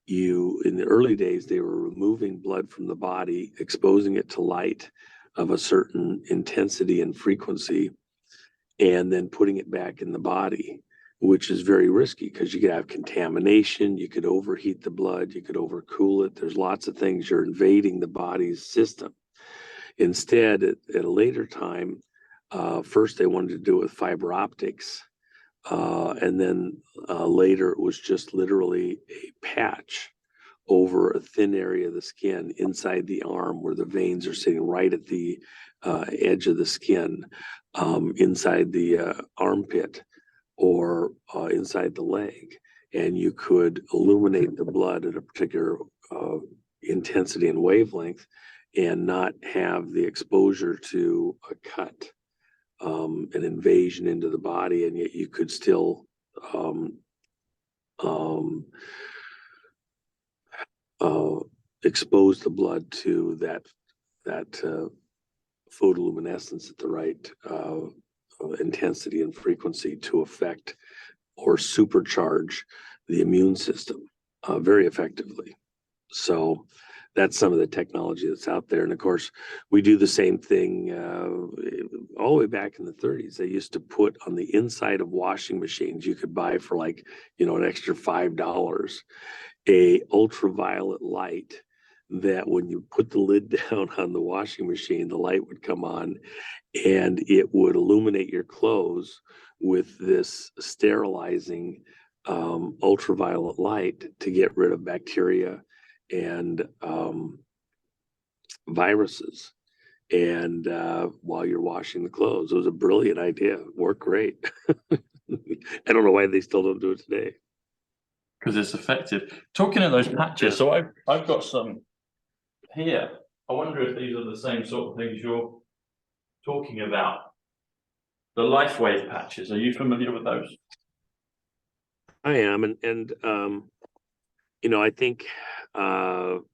in the early days, they were removing blood from the body, exposing it to light of a certain intensity and frequency, and then putting it back in the body, which is very risky because you could have contamination, you could overheat the blood, you could overcool it. There's lots of things. You're invading the body's system. Instead, at a later time, first they wanted to do it with fiber optics, and then later it was just literally a patch over a thin area of the skin inside the arm where the veins are sitting right at the edge of the skin, inside the armpit, or inside the leg. And you could illuminate the blood at a particular intensity and wavelength and not have the exposure to a cut, an invasion into the body, and yet you could still expose the blood to that photoluminescence at the right intensity and frequency to affect or supercharge the immune system very effectively. So that's some of the technology that's out there. And of course, we do the same thing all the way back in the 30s. They used to put on the inside of washing machines, you could buy for like, an extra $5, a ultraviolet light that when you put the lid down on the washing machine, the light would come on and it would illuminate your clothes with this sterilizing ultraviolet light to get rid of bacteria and viruses. And while you're washing the clothes, it was a brilliant idea. It worked great. I don't know why they still don't do it today. because it's effective. Talking of those patches, so I've got some here. I wonder if these are the same sort of things you're talking about. The life wave patches, are you familiar with those? I am, and you know, I think some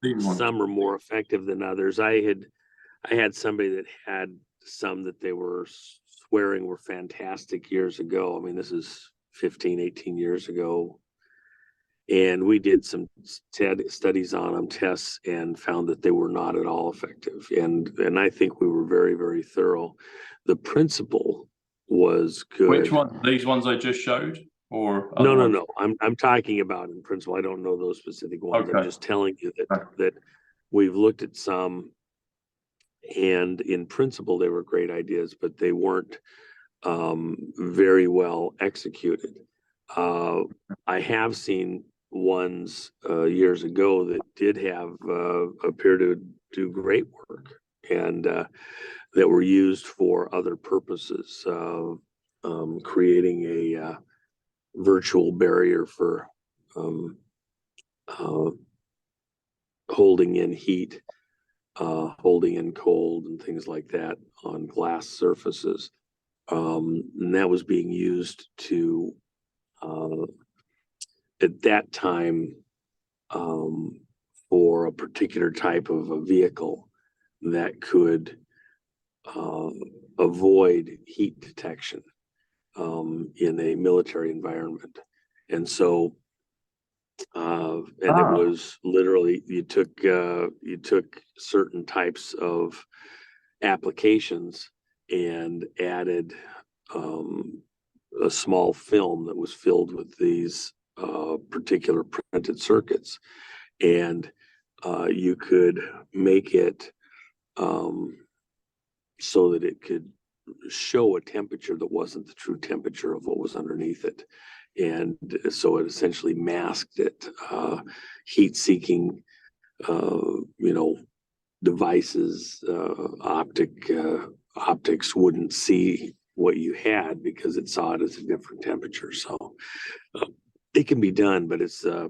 are more effective than others. I had somebody that had some that they were swearing were fantastic years ago. I mean, this is 15, 18 years ago. And we did some studies on them, tests, and found that they were not at all effective. And I think we were very, very thorough. The principle was good. Which one? These ones I just showed? Or no. I'm talking about in principle. I don't know those specific ones. Okay. I'm just telling you that we've looked at some, and in principle they were great ideas, but they weren't very well executed. I have seen ones years ago that did have appear to do great work, and that were used for other purposes, creating a virtual barrier for holding in heat, holding in cold, and things like that on glass surfaces. And that was being used to at that time for a particular type of a vehicle that could avoid heat detection in a military environment. And so it was literally you took certain types of applications and added a small film that was filled with these particular printed circuits, and you could make it so that it could show a temperature that wasn't the true temperature of what was underneath it. And so it essentially masked it. Heat-seeking, devices, optics wouldn't see what you had because it saw it as a different temperature. So it can be done, but it's I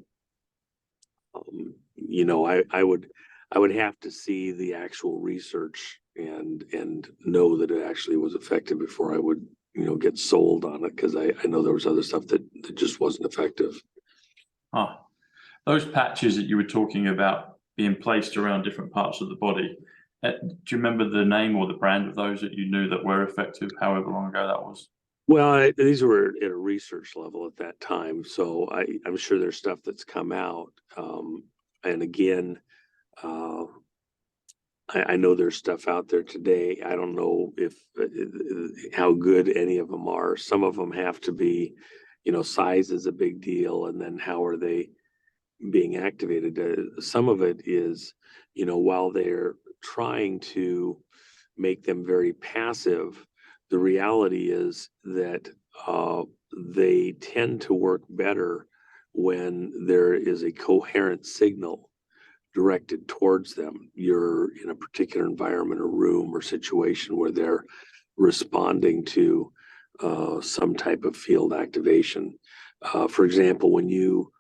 would have to see the actual research and know that it actually was effective before I would get sold on it, because I know there was other stuff that just wasn't effective. Those patches that you were talking about being placed around different parts of the body, do you remember the name or the brand of those that you knew that were effective, however long ago that was? Well, these were at a research level at that time, so I'm sure there's stuff that's come out. And again, I know there's stuff out there today. I don't know if how good any of them are. Some of them have to be, size is a big deal, and then how are they being activated? Some of it is, while they're trying to make them very passive, the reality is that they tend to work better when there is a coherent signal directed towards them. You're in a particular environment or room or situation where they're responding to some type of field activation. For example, when you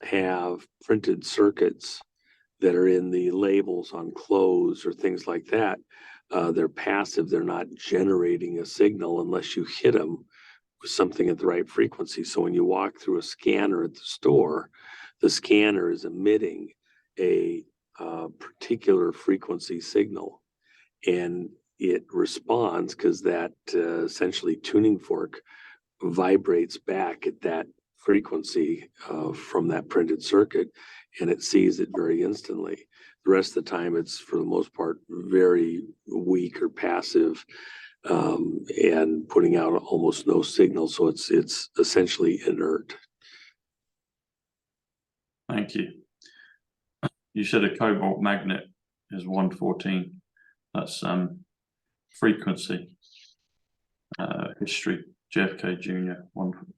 have printed circuits that are in the labels on clothes or things like that, they're passive. They're not generating a signal unless you hit them with something at the right frequency. So when you walk through a scanner at the store, the scanner is emitting a particular frequency signal, and it responds because that essentially tuning fork vibrates back at that frequency from that printed circuit, and it sees it very instantly. The rest of the time, it's for the most part very weak or passive, and putting out almost no signal. So it's essentially inert. Thank you. You said a cobalt magnet is 114. That's frequency. History, JFK Jr.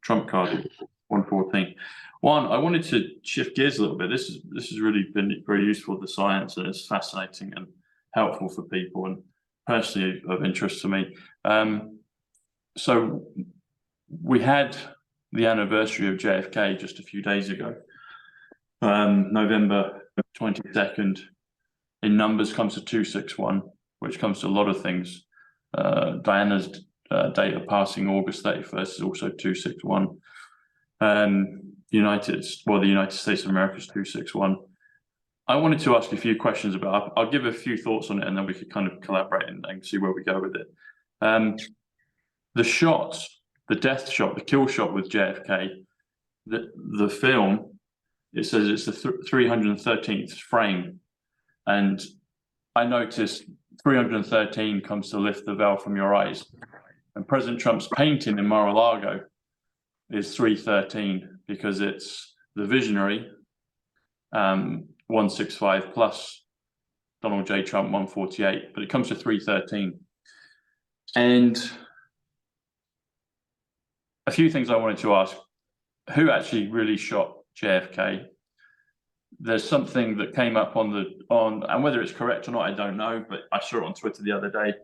Trump card 114. I wanted to shift gears a little bit. This has really been very useful, the science, and it's fascinating and helpful for people, and personally of interest to me. So we had the anniversary of JFK just a few days ago, November 22nd. In numbers comes to 261, which comes to a lot of things. Diana's date of passing, August 31st, is also 261. The United States of America is 261. I wanted to ask a few questions about. I'll give a few thoughts on it, and then we could kind of collaborate and see where we go with it. The shots, the death shot, the kill shot with JFK, the film, it says it's the 313th frame, and I noticed 313 comes to lift the veil from your eyes, and President Trump's painting in Mar-a-Lago is 313 because it's the visionary 165 plus Donald J. Trump 148, but it comes to 313. And a few things I wanted to ask: who actually really shot JFK? There's something that came up and whether it's correct or not, I don't know, but I saw it on Twitter the other day,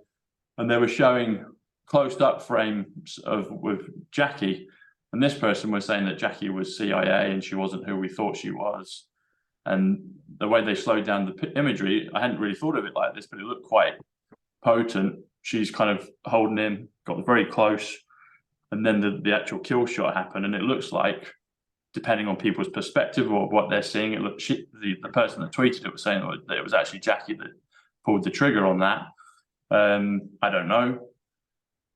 and they were showing closed up frames with Jackie, and this person was saying that Jackie was CIA and she wasn't who we thought she was. And the way they slowed down the imagery, I hadn't really thought of it like this, but it looked quite potent. She's kind of holding him, got very close, and then the actual kill shot happened, and it looks like, depending on people's perspective or what they're seeing, it looked the person that tweeted it was saying that it was actually Jackie that pulled the trigger on that. I don't know,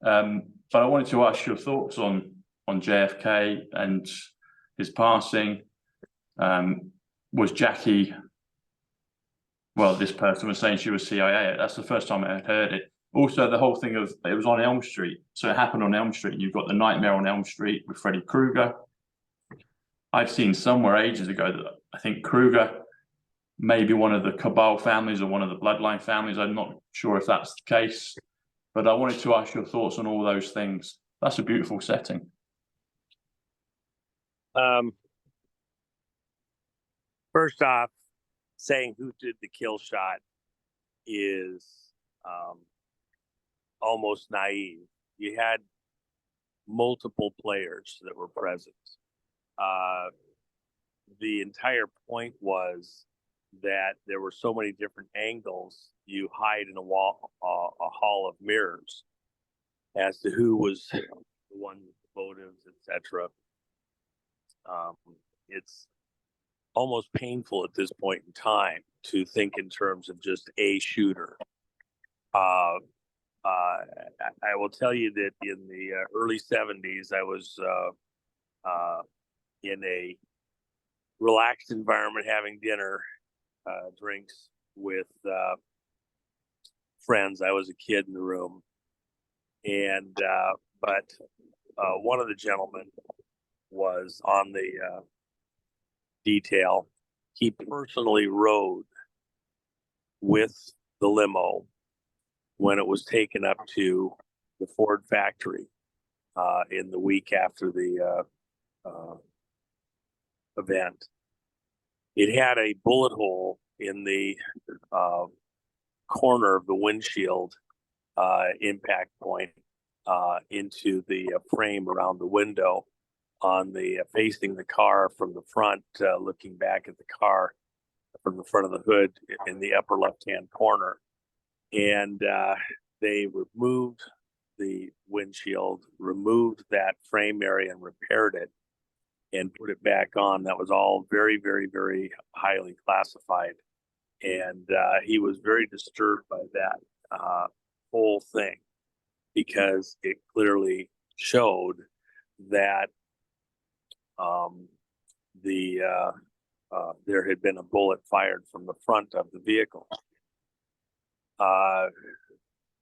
but I wanted to ask your thoughts on JFK and his passing. Was Jackie? Well, this person was saying she was CIA. That's the first time I had heard it. Also, the whole thing of it was on Elm Street, so it happened on Elm Street. You've got the Nightmare on Elm Street with Freddy Krueger. I've seen somewhere ages ago that I think Krueger may be one of the Cabal families or one of the Bloodline families. I'm not sure if that's the case, but I wanted to ask your thoughts on all those things. That's a beautiful setting. First off, saying who did the kill shot is almost naive. You had multiple players that were present. The entire point was that there were so many different angles. You hide in a hall of mirrors as to who was the one with the motives, etc. It's almost painful at this point in time to think in terms of just a shooter. I will tell you that in the early 70s, I was in a relaxed environment, having dinner, drinks with friends. I was a kid in the room, and but one of the gentlemen was on the detail. He personally rode with the limo when it was taken up to the Ford factory in the week after the event. It had a bullet hole in the corner of the windshield impact point into the frame around the window on the facing the car from the front, looking back at the car from the front of the hood in the upper left-hand corner. And they removed the windshield, removed that frame area and repaired it and put it back on. That was all very, very, very highly classified. And he was very disturbed by that whole thing, because it clearly showed that there had been a bullet fired from the front of the vehicle.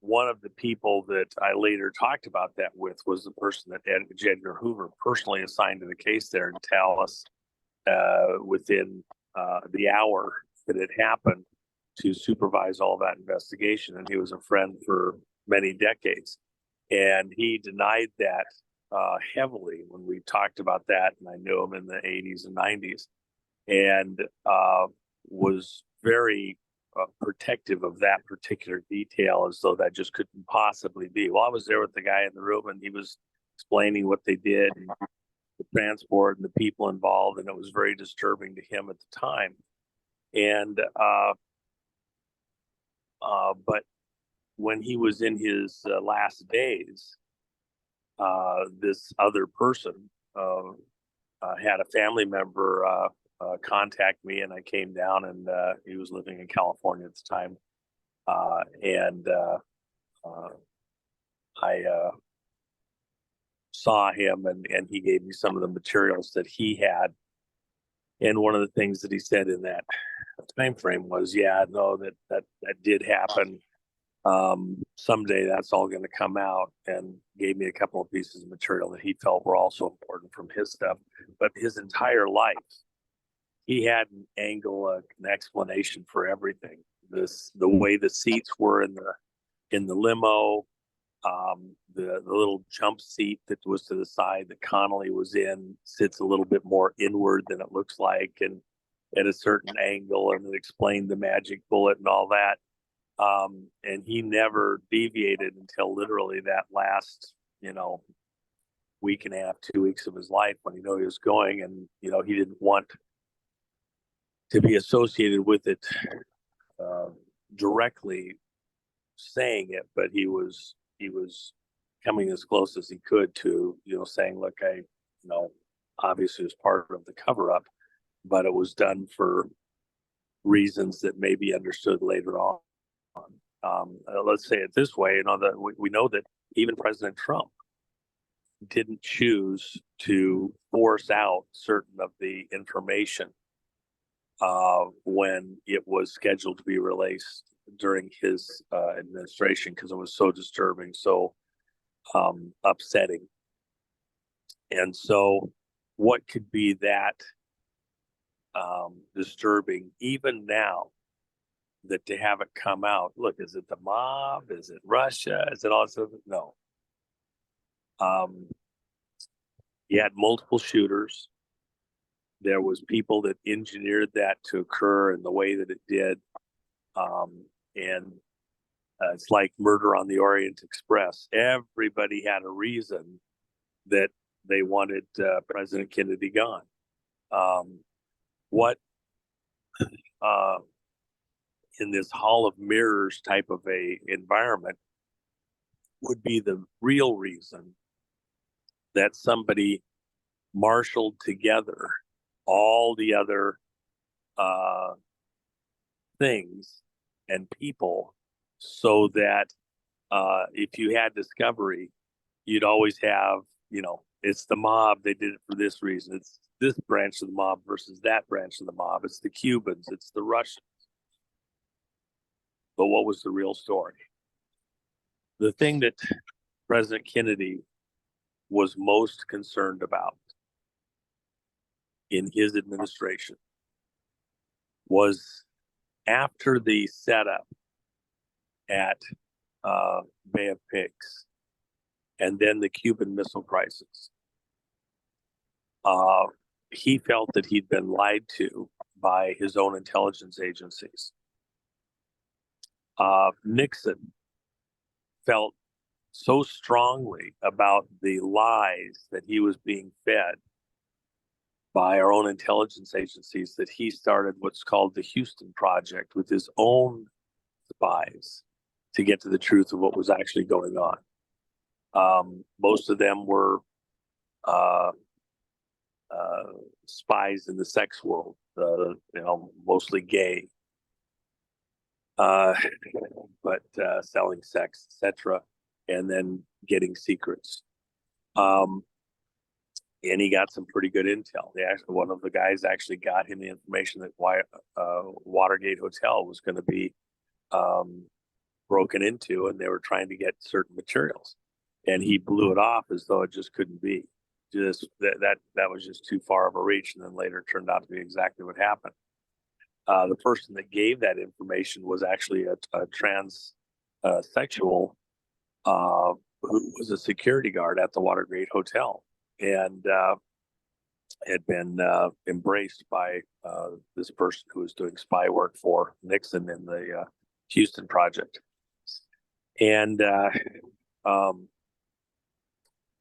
One of the people that I later talked about that with was the person that J. Edgar Hoover personally assigned to the case there in Dallas within the hour that it happened, to supervise all that investigation. And he was a friend for many decades. And he denied that heavily when we talked about that. And I knew him in the 80s and 90s, and was very protective of that particular detail, as though that just couldn't possibly be. Well, I was there with the guy in the room, and he was explaining what they did. And the transport and the people involved, and it was very disturbing to him at the time. And but when he was in his last days, this other person had a family member contact me, and I came down, and he was living in California at the time, and I saw him, and he gave me some of the materials that he had. And one of the things that he said in that time frame was, "Yeah, no, that did happen. Someday that's all going to come out," and gave me a couple of pieces of material that he felt were also important from his stuff. But his entire life, he had an angle, an explanation for everything. The way the seats were in the limo, the little jump seat that was to the side that Connolly was in sits a little bit more inward than it looks like, and at a certain angle, and it explained the magic bullet and all that. And he never deviated until literally that last, week and a half, 2 weeks of his life, when he knew he was going, and he didn't want to be associated with it directly saying it, but he was coming as close as he could to saying, "Look, I obviously was part of the cover up, but it was done for reasons that may be understood later on." Let's say it this way, that we know that even President Trump didn't choose to force out certain of the information when it was scheduled to be released during his administration, because it was so disturbing, so upsetting. And so what could be that disturbing even now, that to have it come out? Look, is it the mob? Is it Russia? Is it also? No. He had multiple shooters. There was people that engineered that to occur in the way that it did. And it's like Murder on the Orient Express. Everybody had a reason that they wanted President Kennedy gone. What in this hall of mirrors type of a environment would be the real reason that somebody marshaled together all the other things and people, so that if you had discovery, you'd always have, it's the mob, they did it for this reason. It's this branch of the mob versus that branch of the mob. It's the Cubans, it's the Russians. But what was the real story? The thing that President Kennedy was most concerned about in his administration was, after the setup at Bay of Pigs and then the Cuban Missile Crisis, he felt that he'd been lied to by his own intelligence agencies. Nixon felt so strongly about the lies that he was being fed by our own intelligence agencies that he started what's called the Houston Project with his own spies to get to the truth of what was actually going on. Most of them were spies in the sex world, mostly gay, but selling sex, etc., and then getting secrets. And he got some pretty good intel. One of the guys actually got him the information that Watergate Hotel was going to be broken into, and they were trying to get certain materials, and he blew it off as though it just couldn't be. Just that was just too far of a reach, and then later turned out to be exactly what happened. The person that gave that information was actually a transsexual who was a security guard at the Watergate Hotel, and had been embraced by this person who was doing spy work for Nixon in the Houston Project. And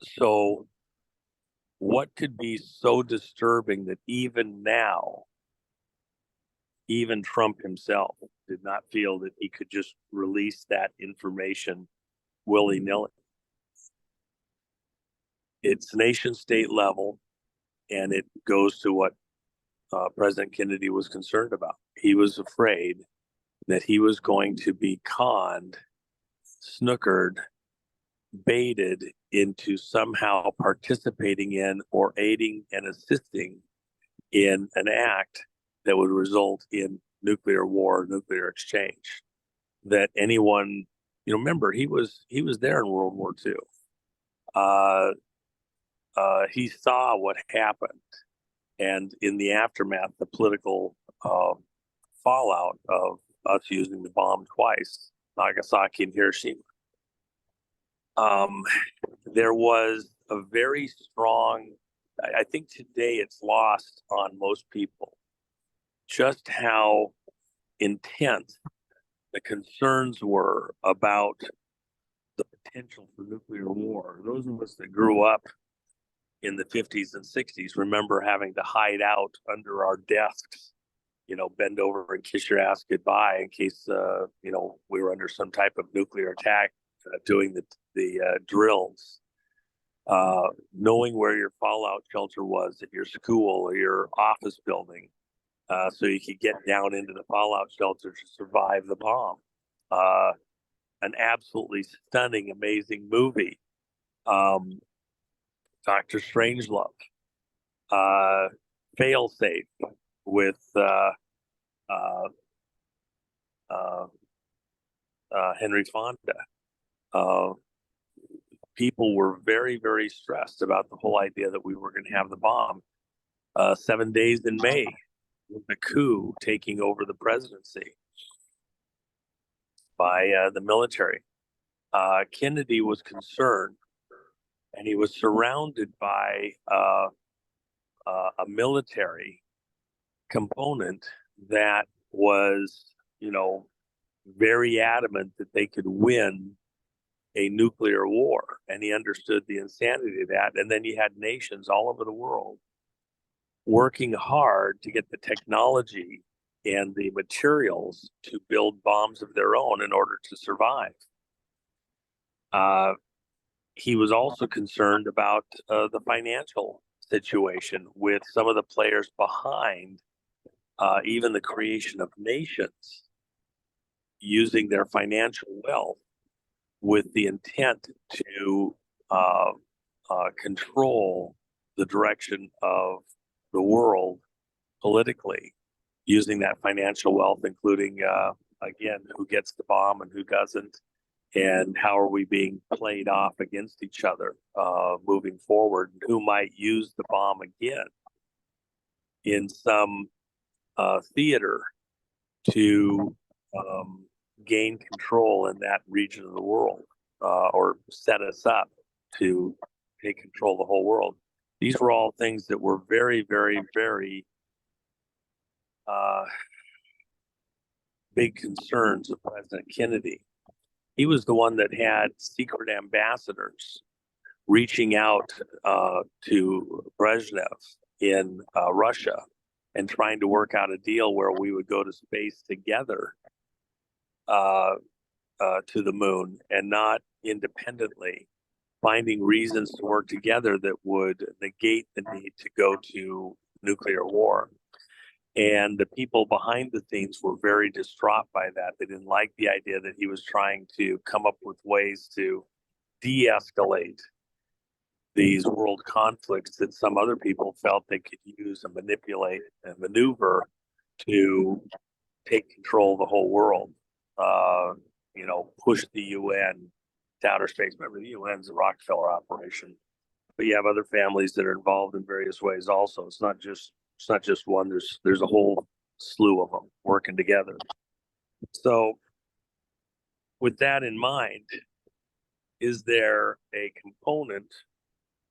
so what could be so disturbing that even now, even Trump himself did not feel that he could just release that information willy-nilly? It's nation state level, and it goes to what President Kennedy was concerned about. He was afraid that he was going to be conned, snookered, baited into somehow participating in or aiding and assisting in an act that would result in nuclear war, nuclear exchange. That anyone, remember, he was there in World War II. He saw what happened, and in the aftermath, the political fallout of us using the bomb twice, Nagasaki and Hiroshima. There was a very strong, I think today it's lost on most people, just how intense the concerns were about the potential for nuclear war. Those of us that grew up in the 50s and 60s remember having to hide out under our desks, bend over and kiss your ass goodbye in case, we were under some type of nuclear attack, doing the drills. Knowing where your fallout shelter was at your school or your office building, so you could get down into the fallout shelter to survive the bomb. An absolutely stunning, amazing movie. Dr. Strangelove, Failsafe with Henry Fonda. People were very, very stressed about the whole idea that we were going to have the bomb. 7 days in May, the coup taking over the presidency by the military. Kennedy was concerned, and he was surrounded by a military component that was, very adamant that they could win a nuclear war, and he understood the insanity of that. And then you had nations all over the world working hard to get the technology and the materials to build bombs of their own in order to survive. He was also concerned about the financial situation with some of the players behind even the creation of nations using their financial wealth with the intent to control the direction of the world politically, using that financial wealth, including, again, who gets the bomb and who doesn't, and how are we being played off against each other moving forward, and who might use the bomb again in some theater to gain control in that region of the world, or set us up to take control of the whole world. These were all things that were very, very, very big concerns of President Kennedy. He was the one that had secret ambassadors reaching out to Brezhnev in Russia and trying to work out a deal where we would go to space together to the moon and not independently, finding reasons to work together that would negate the need to go to nuclear war. And the people behind the scenes were very distraught by that. They didn't like the idea that he was trying to come up with ways to de-escalate these world conflicts that some other people felt they could use and manipulate and maneuver to take control of the whole world. Push the UN to outer space. Remember, the UN's a Rockefeller operation, but you have other families that are involved in various ways also. It's not just one. There's a whole slew of them working together. So with that in mind, is there a component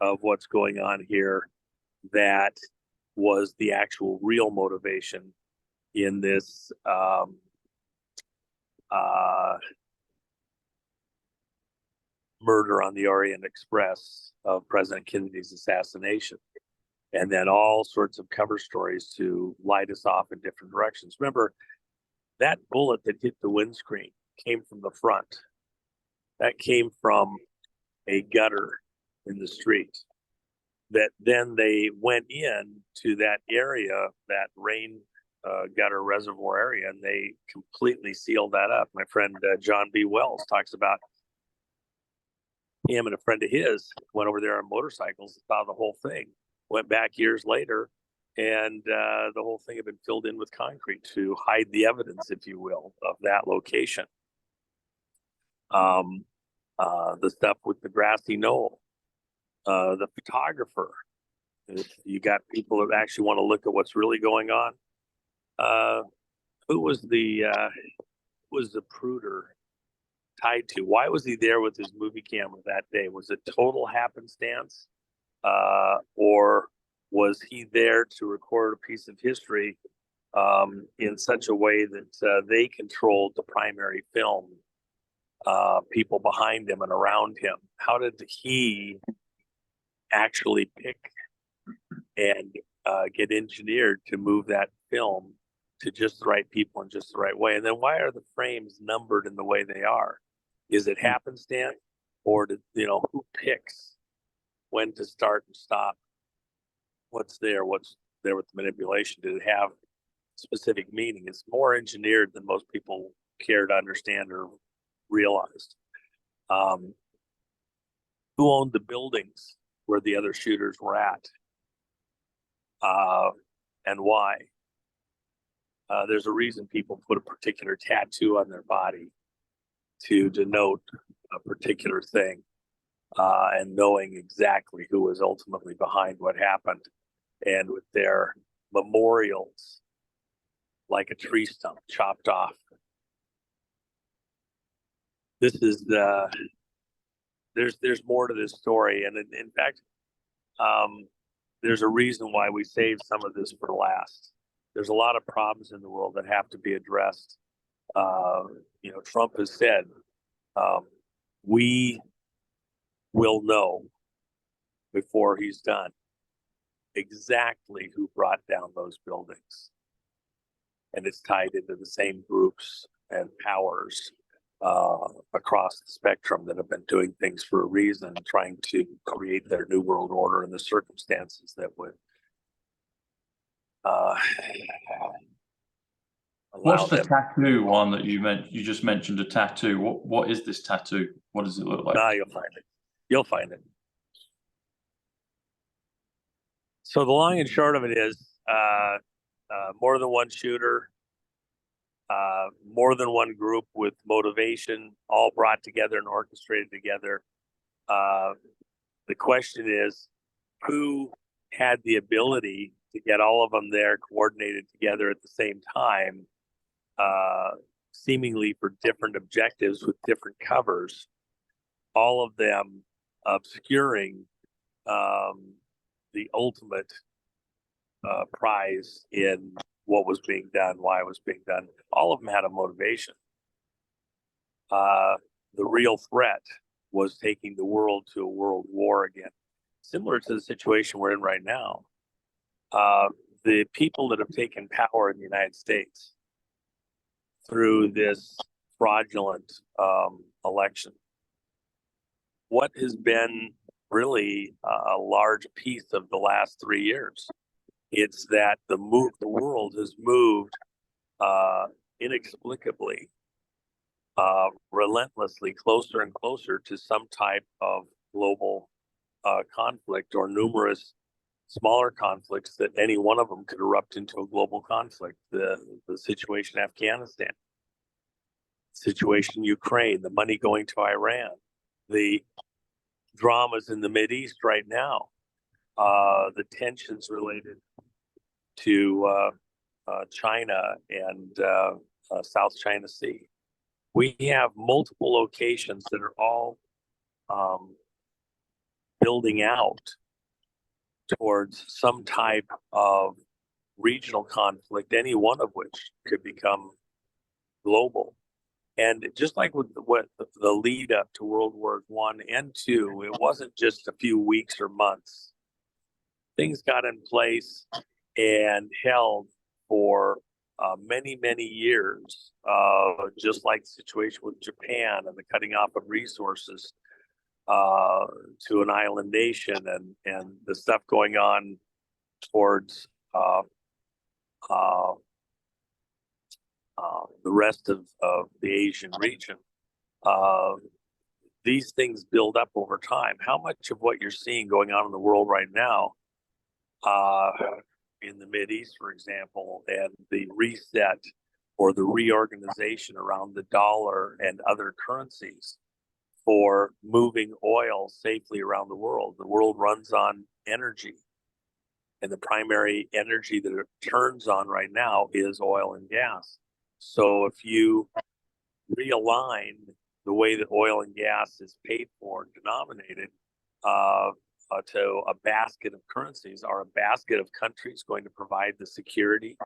of what's going on here that was the actual real motivation in this murder on the Orient Express of President Kennedy's assassination, and then all sorts of cover stories to light us off in different directions. Remember, that bullet that hit the windscreen came from the front. That came from a gutter in the street. That then they went in to that area, that rain gutter reservoir area, and they completely sealed that up. My friend John B. Wells talks about him and a friend of his went over there on motorcycles and saw the whole thing. Went back years later, and the whole thing had been filled in with concrete to hide the evidence, if you will, of that location. The stuff with the grassy knoll, the photographer. You got people that actually want to look at what's really going on. Who was the Pruder tied to? Why was he there with his movie camera that day? Was it total happenstance, or was he there to record a piece of history in such a way that they controlled the primary film, people behind him and around him? How did he actually pick and get engineered to move that film to just the right people in just the right way? And then why are the frames numbered in the way they are? Is it happenstance, or who picks when to start and stop? What's there with the manipulation? Did it have specific meaning? It's more engineered than most people care to understand or realize. Who owned the buildings where the other shooters were at, and why? There's a reason people put a particular tattoo on their body to denote a particular thing, and knowing exactly who was ultimately behind what happened, and with their memorials like a tree stump chopped off. This is there's more to this story, and in fact, there's a reason why we saved some of this for last. There's a lot of problems in the world that have to be addressed. Trump has said, we will know before he's done exactly who brought down those buildings. And it's tied into the same groups and powers across the spectrum that have been doing things for a reason, trying to create their new world order in the circumstances that would what's the tattoo one that you just mentioned? A tattoo. What is this tattoo? What does it look like? You'll find it. So the long and short of it is, more than one shooter, more than one group with motivation, all brought together and orchestrated together. The question is, who had the ability to get all of them there coordinated together at the same time, seemingly for different objectives with different covers, all of them obscuring the ultimate prize in what was being done, why it was being done. All of them had a motivation. The real threat was taking the world to a world war again, similar to the situation we're in right now. The people that have taken power in the United States through this fraudulent election, what has been really a large piece of the last 3 years? It's that the world has moved inexplicably, relentlessly closer and closer to some type of global conflict, or numerous smaller conflicts that any one of them could erupt into a global conflict. The situation in Afghanistan, situation in Ukraine, the money going to Iran, the dramas in the Mideast right now, the tensions related to China and South China Sea. We have multiple locations that are all building out towards some type of regional conflict, any one of which could become global. And just like with what the lead up to World War I and II, it wasn't just a few weeks or months. Things got in place and held for many, many years, just like the situation with Japan and the cutting off of resources to an island nation, and the stuff going on towards the rest of the Asian region. These things build up over time. How much of what you're seeing going on in the world right now, in the Mideast, for example, and the reset or the reorganization around the dollar and other currencies for moving oil safely around the world. The world runs on energy, and the primary energy that it turns on right now is oil and gas. So if you realign the way that oil and gas is paid for and denominated to a basket of currencies, are a basket of countries going to provide the security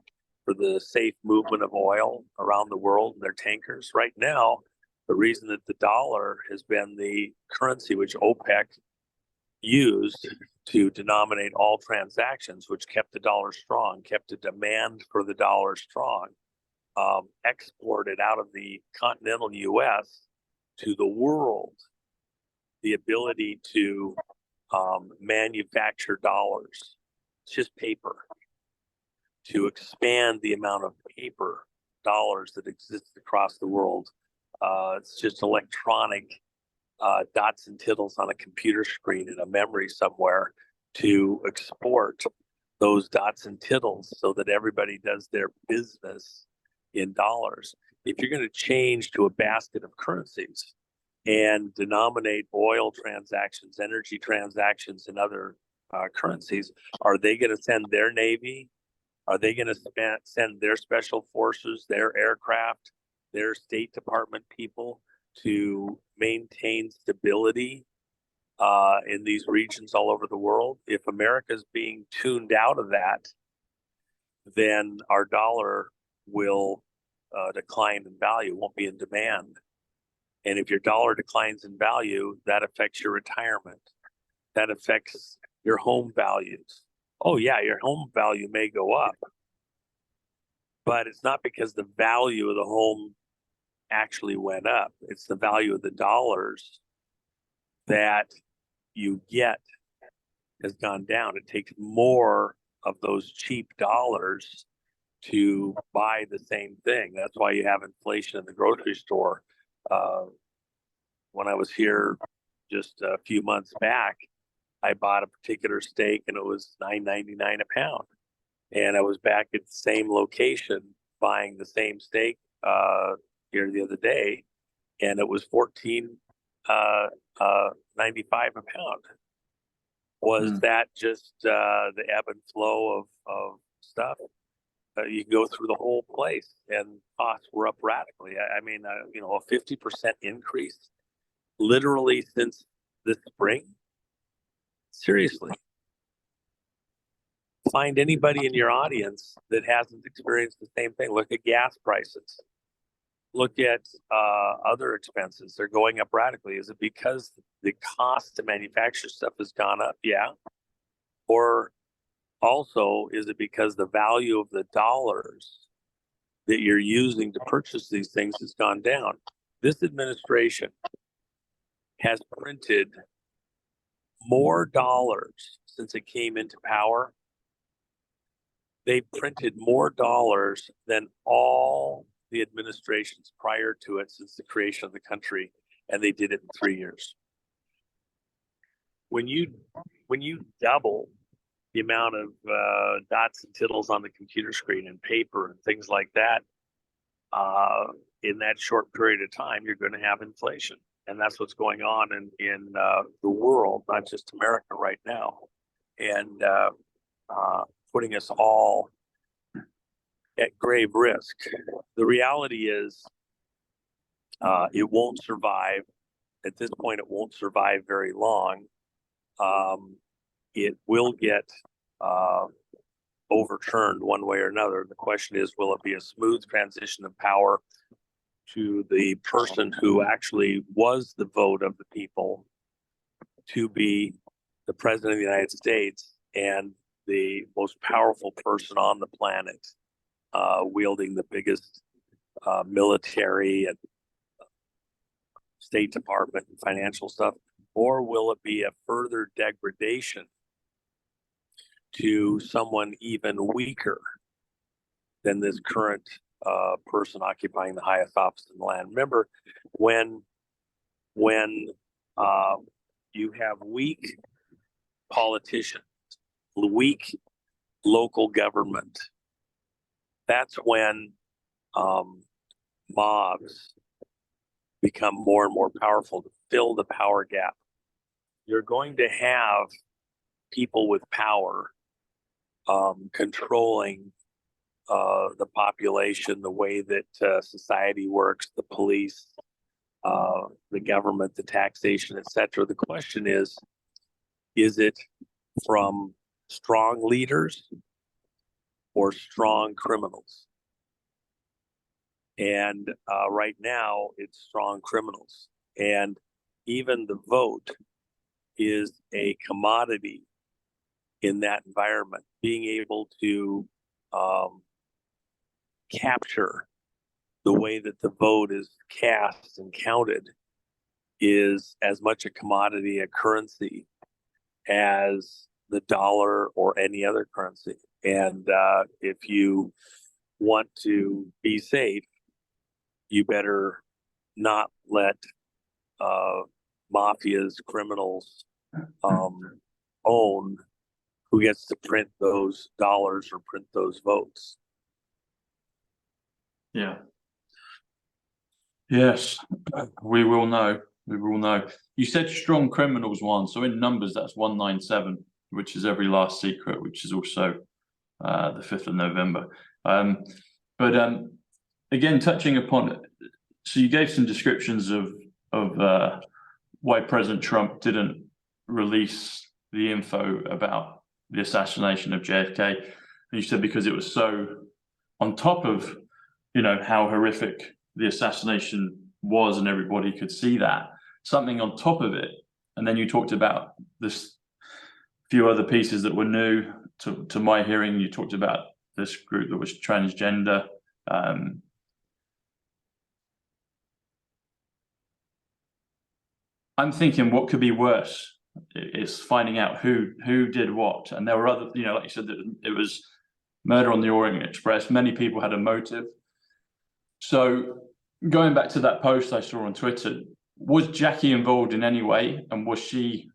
for the safe movement of oil around the world in their tankers? Right now, the reason that the dollar has been the currency which OPEC used to denominate all transactions, which kept the dollar strong, kept a demand for the dollar strong, exported out of the continental US to the world the ability to manufacture dollars. It's just paper. To expand the amount of paper dollars that exists across the world. It's just electronic dots and tittles on a computer screen in a memory somewhere to export those dots and tittles so that everybody does their business in dollars. If you're going to change to a basket of currencies and denominate oil transactions, energy transactions, and other currencies, are they going to send their Navy? Are they going to send their special forces, their aircraft, their State Department people to maintain stability in these regions all over the world? If America's being tuned out of that, then our dollar will decline in value, won't be in demand. And if your dollar declines in value, that affects your retirement. That affects your home values. Oh yeah, your home value may go up, but it's not because the value of the home actually went up. It's the value of the dollars that you get has gone down. It takes more of those cheap dollars to buy the same thing. That's why you have inflation in the grocery store. When I was here just a few months back, I bought a particular steak and it was $9.99 a pound. And I was back at the same location buying the same steak here the other day, and it was $14.95 a pound. Was that just the ebb and flow of stuff? You can go through the whole place, and costs were up radically. I mean, a 50% increase, literally since this spring. Seriously, find anybody in your audience that hasn't experienced the same thing. Look at gas prices. Look at other expenses. They're going up radically. Is it because the cost to manufacture stuff has gone up? Yeah. Or also, is it because the value of the dollars that you're using to purchase these things has gone down? This administration has printed more dollars since it came into power. They printed more dollars than all the administrations prior to it since the creation of the country, and they did it in 3 years. When you double the amount of dots and tittles on the computer screen and paper and things like that, in that short period of time, you're going to have inflation. And that's what's going on in the world, not just America right now, and putting us all at grave risk. The reality is it won't survive. At this point, it won't survive very long. It will get overturned one way or another. The question is, will it be a smooth transition of power to the person who actually was the vote of the people to be the president of the United States and the most powerful person on the planet, wielding the biggest military and State Department and financial stuff? Or will it be a further degradation to someone even weaker than this current person occupying the highest office in the land? Remember, when you have weak politicians, weak local government, that's when mobs become more and more powerful to fill the power gap. You're going to have people with power controlling the population, the way that society works, the police, the government, the taxation, etc. The question is it from strong leaders or strong criminals? And right now, it's strong criminals. And even the vote is a commodity in that environment. Being able to capture the way that the vote is cast and counted is as much a commodity, a currency, as the dollar or any other currency. And if you want to be safe, you better not let mafias, criminals own who gets to print those dollars or print those votes. Yeah. Yes, we will know. We will know. You said strong criminals one, so in numbers that's 197, which is every last secret, which is also the 5th of November. But again, touching upon it, so you gave some descriptions of why President Trump didn't release the info about the assassination of JFK. And you said because it was so on top of, you know, how horrific the assassination was and everybody could see that, something on top of it. And then you talked about this few other pieces that were new to my hearing. You talked about this group that was transgender. I'm thinking what could be worse is finding out who did what. And there were other, you know, like you said, that it was murder on the Orient Express. Many people had a motive. So going back to that post I saw on Twitter, was Jackie involved in any way? And was she,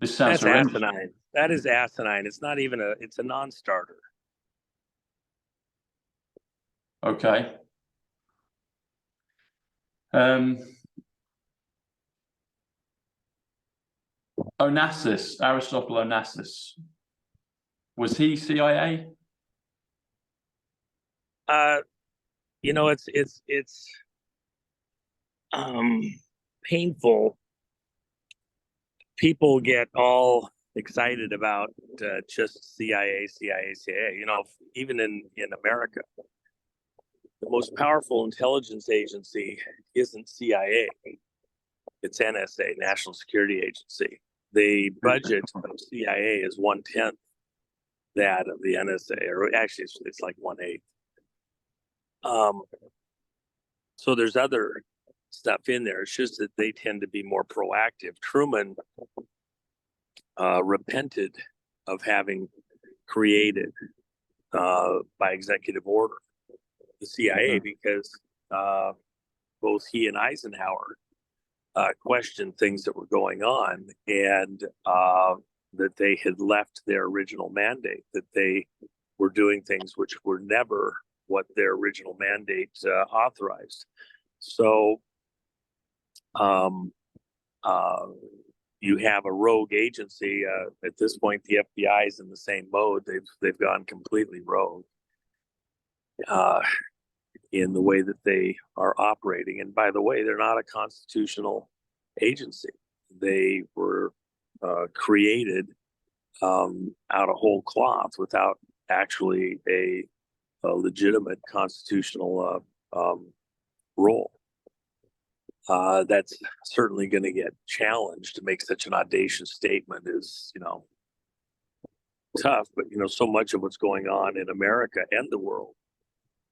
this sounds That's horrendous. asinine. That is asinine. It's not even it's a non-starter. Okay. Onassis, Aristotle Onassis, was he CIA? You know, it's painful. People get all excited about just CIA. You know, even in America, the most powerful intelligence agency isn't CIA. It's NSA, National Security Agency. The budget of CIA is 1/10 that of the NSA, or actually it's like 1/8. So there's other stuff in there. It's just that they tend to be more proactive. Truman repented of having created by executive order the CIA because both he and Eisenhower questioned things that were going on, and that they had left their original mandate, that they were doing things which were never what their original mandate authorized. So you have a rogue agency. At this point, the FBI is in the same mode. They've gone completely rogue in the way that they are operating. And by the way, they're not a constitutional agency. They were created out of whole cloth without actually a legitimate constitutional role. That's certainly going to get challenged. To make such an audacious statement is, tough, but so much of what's going on in America and the world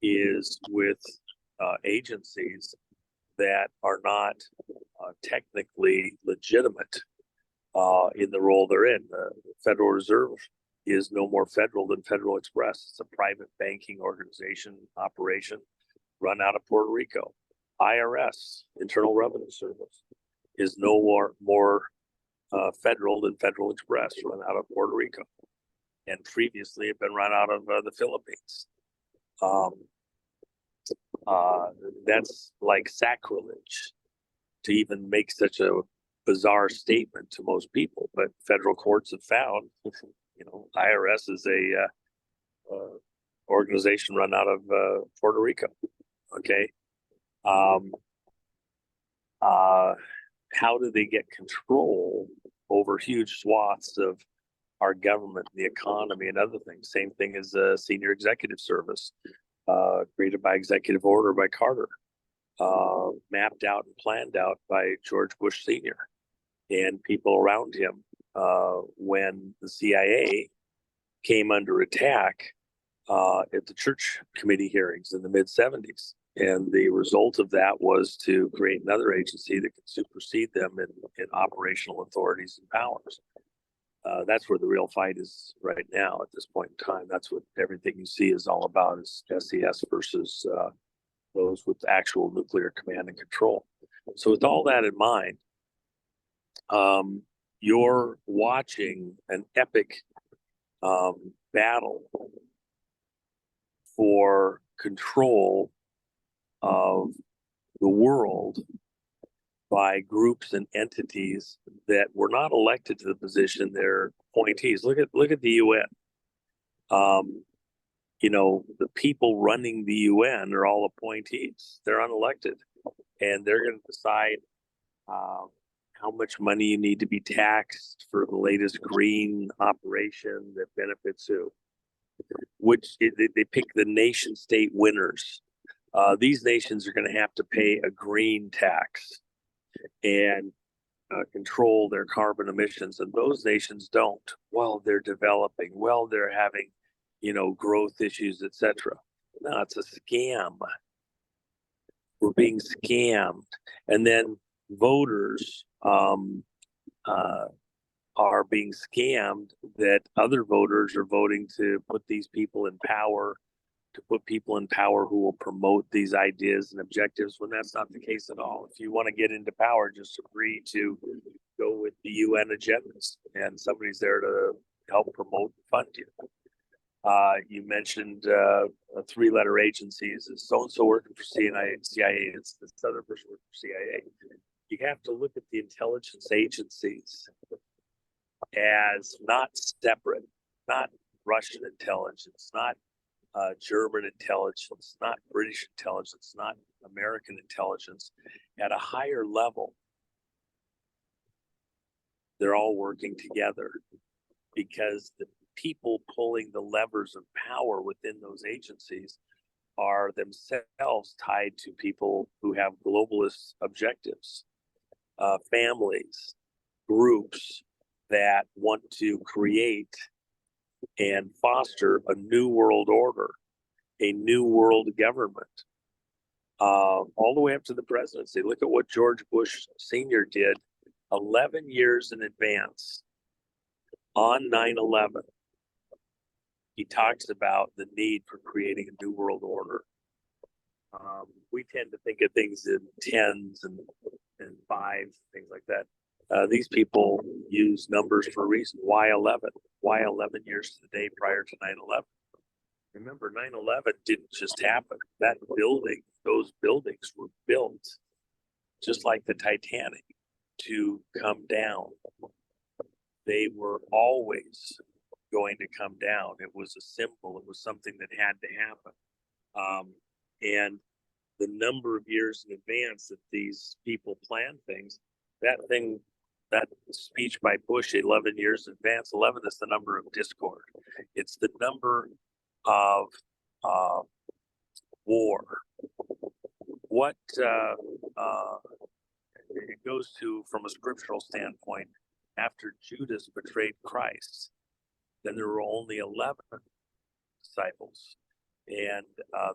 is with agencies that are not technically legitimate in the role they're in. The Federal Reserve is no more federal than Federal Express. It's a private banking organization operation run out of Puerto Rico. IRS, Internal Revenue Service, is no more federal than Federal Express, run out of Puerto Rico, and previously had been run out of the Philippines. That's like sacrilege to even make such a bizarre statement to most people, but federal courts have found, IRS is a organization run out of Puerto Rico. Okay. How do they get control over huge swaths of our government, the economy, and other things? Same thing as a senior executive service, created by executive order by Carter, mapped out and planned out by George Bush Sr. and people around him when the CIA came under attack at the church committee hearings in the mid-70s. And the result of that was to create another agency that could supersede them in operational authorities and powers. That's where the real fight is right now at this point in time. That's what everything you see is all about, is SES versus those with actual nuclear command and control. So with all that in mind, you're watching an epic battle for control of the world by groups and entities that were not elected to the position. They're appointees. Look at the UN. The people running the UN are all appointees. They're unelected, and they're going to decide how much money you need to be taxed for the latest green operation that benefits who. They pick the nation state winners. These nations are going to have to pay a green tax and control their carbon emissions, and those nations don't. Well, they're developing. Well, they're having, growth issues, etc. No, it's a scam. We're being scammed, and then voters are being scammed that other voters are voting to put these people in power, to put people in power who will promote these ideas and objectives, when that's not the case at all. If you want to get into power, just agree to go with the UN agendas, and somebody's there to help promote and fund you. You mentioned three-letter agencies. Is so-and-so working for CIA? It's this other person working for CIA. You have to look at the intelligence agencies as not separate, not Russian intelligence, not German intelligence, not British intelligence, not American intelligence. At a higher level, they're all working together, because the people pulling the levers of power within those agencies are themselves tied to people who have globalist objectives, families, groups that want to create and foster a new world order, a new world government, all the way up to the presidency. Look at what George Bush Sr. did 11 years in advance. On 9/11, he talks about the need for creating a new world order. We tend to think of things in tens and fives, things like that. These people use numbers for a reason. Why 11? Why 11 years to the day prior to 9/11? Remember, 9/11 didn't just happen. That building, those buildings were built just like the Titanic to come down. They were always going to come down. It was a symbol. It was something that had to happen. And the number of years in advance that these people plan things, that speech by Bush 11 years in advance, 11 is the number of discord. It's the number of war. What it goes to, from a scriptural standpoint, after Judas betrayed Christ, then there were only 11 disciples, and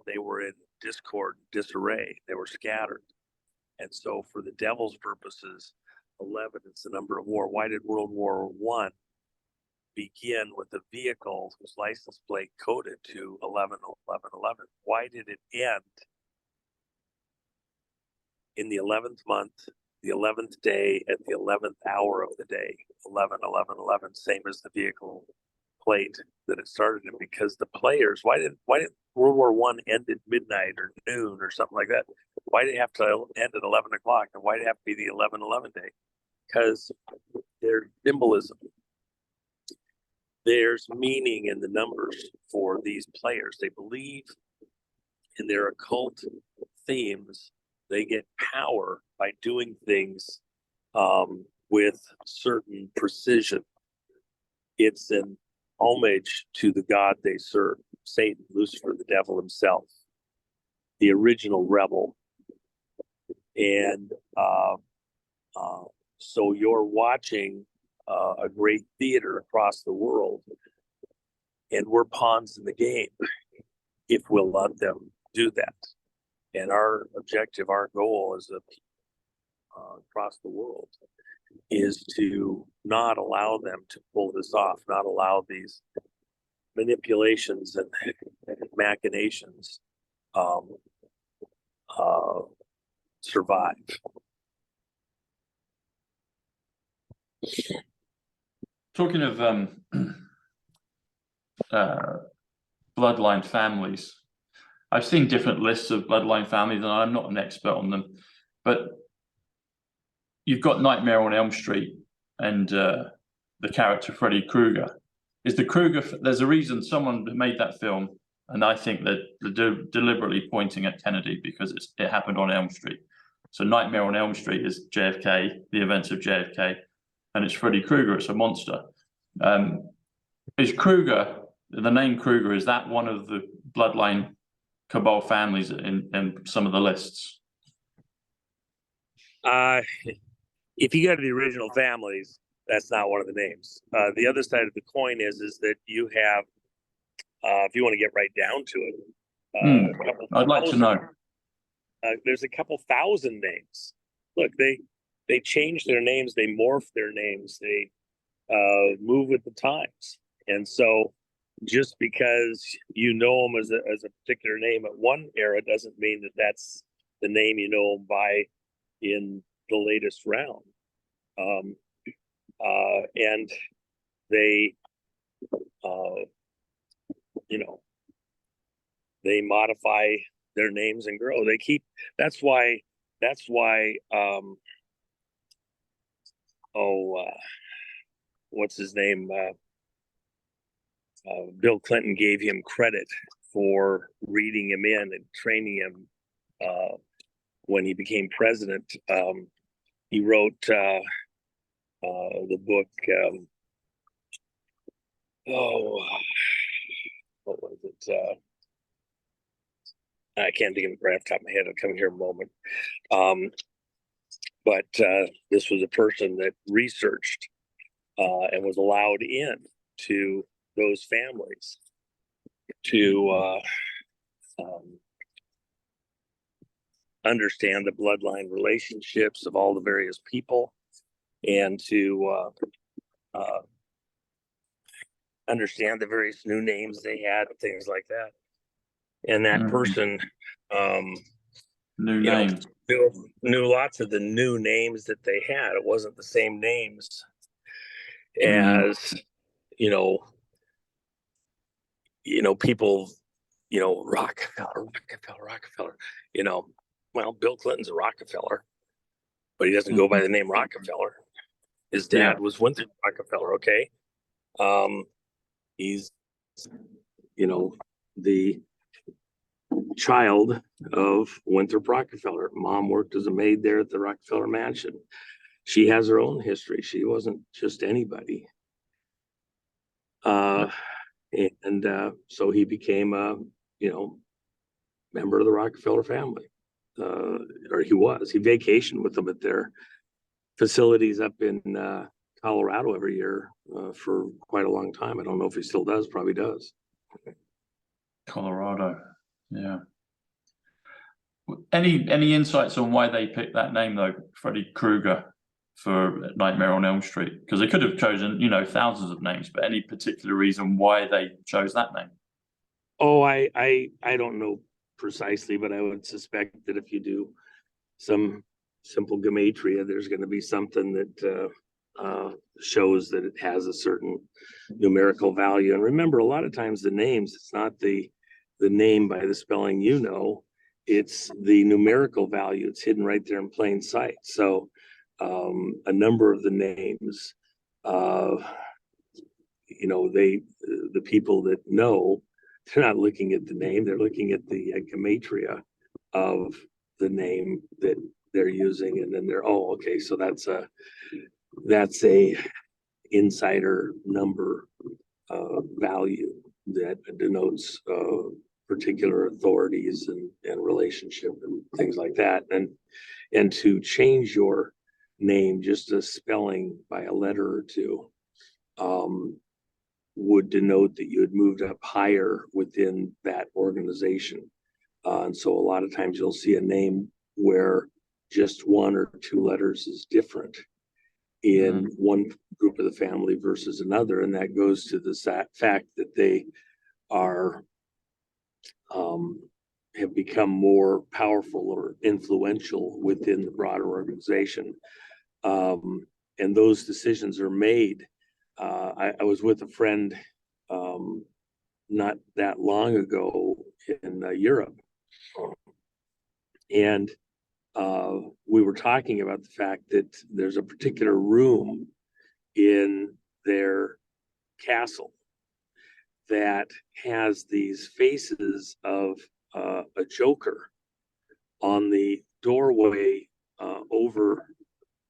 they were in discord, disarray. They were scattered. And so for the devil's purposes, 11 is the number of war. Why did World War I begin with a vehicle whose license plate coded to 11, 11, 11? Why did it end in the 11th month, the 11th day, at the 11th hour of the day? 11, 11, 11, same as the vehicle plate that it started in. Because the players, why did World War I end at midnight or noon or something like that? Why did it have to end at 11 o'clock? And why did it have to be the 11-11 day? Because there's symbolism. There's meaning in the numbers for these players. They believe in their occult themes. They get power by doing things with certain precision. It's an homage to the God they serve, Satan, Lucifer, the devil himself, the original rebel. And so you're watching a great theater across the world, and we're pawns in the game if we'll let them do that. And our objective, our goal as across the world, is to not allow them to pull this off, not allow these manipulations and machinations survive. Talking of bloodline families, I've seen different lists of bloodline families, and I'm not an expert on them, but you've got Nightmare on Elm Street and the character Freddy Krueger. Is the Krueger? There's a reason someone made that film, and I think that they're deliberately pointing at Kennedy because it happened on Elm Street. So Nightmare on Elm Street is JFK, the events of JFK, and it's Freddy Krueger. It's a monster. Is Krueger, the name Krueger, is that one of the bloodline cabal families in some of the lists? If you go to the original families, that's not one of the names. The other side of the coin is that you have, if you want to get right down to it, I'd like to know. There's a couple thousand names. Look, they change their names, they morph their names, they move with the times. And so just because you know them as a particular name at one era doesn't mean that that's the name you know them by in the latest round. And they, they modify their names and grow. They keep, that's why, what's his name? Bill Clinton gave him credit for reading him in and training him when he became president. He wrote the book, what was it? I can't think of it right off the top of my head. I'll come here in a moment. But this was a person that researched and was allowed in to those families to understand the bloodline relationships of all the various people, and to understand the various new names they had, things like that. And that person names. Knew lots of the new names that they had. It wasn't the same names as people, Rockefeller, well, Bill Clinton's a Rockefeller, but he doesn't go by the name Rockefeller. His dad was Winthrop Rockefeller. Okay. He's, the child of Winthrop Rockefeller. Mom worked as a maid there at the Rockefeller Mansion. She has her own history. She wasn't just anybody. So he became a, member of the Rockefeller family. or he vacationed with them at their facilities up in Colorado every year for quite a long time. I don't know if he still does, probably does. Colorado, yeah. Any insights on why they picked that name though, Freddy Krueger, for Nightmare on Elm Street? Because they could have chosen, you know, thousands of names, but any particular reason why they chose that name? Oh, I don't know precisely, but I would suspect that if you do some simple gematria, there's going to be something that shows that it has a certain numerical value. And remember, a lot of times the names, it's not the name by the spelling, you know, it's the numerical value. It's hidden right there in plain sight. So a number of the names, you know, the people that know, they're not looking at the name, they're looking at the gematria of the name that they're using, and then they're, oh, okay, so that's a insider number value that denotes particular authorities and relationship and things like that. And to change your name just a spelling by a letter or two would denote that you had moved up higher within that organization. And so a lot of times you'll see a name where just one or two letters is different in one group of the family versus another. And that goes to the fact that they are have become more powerful or influential within the broader organization. And those decisions are made. I was with a friend not that long ago in Europe, and we were talking about the fact that there's a particular room in their castle that has these faces of a joker on the doorway over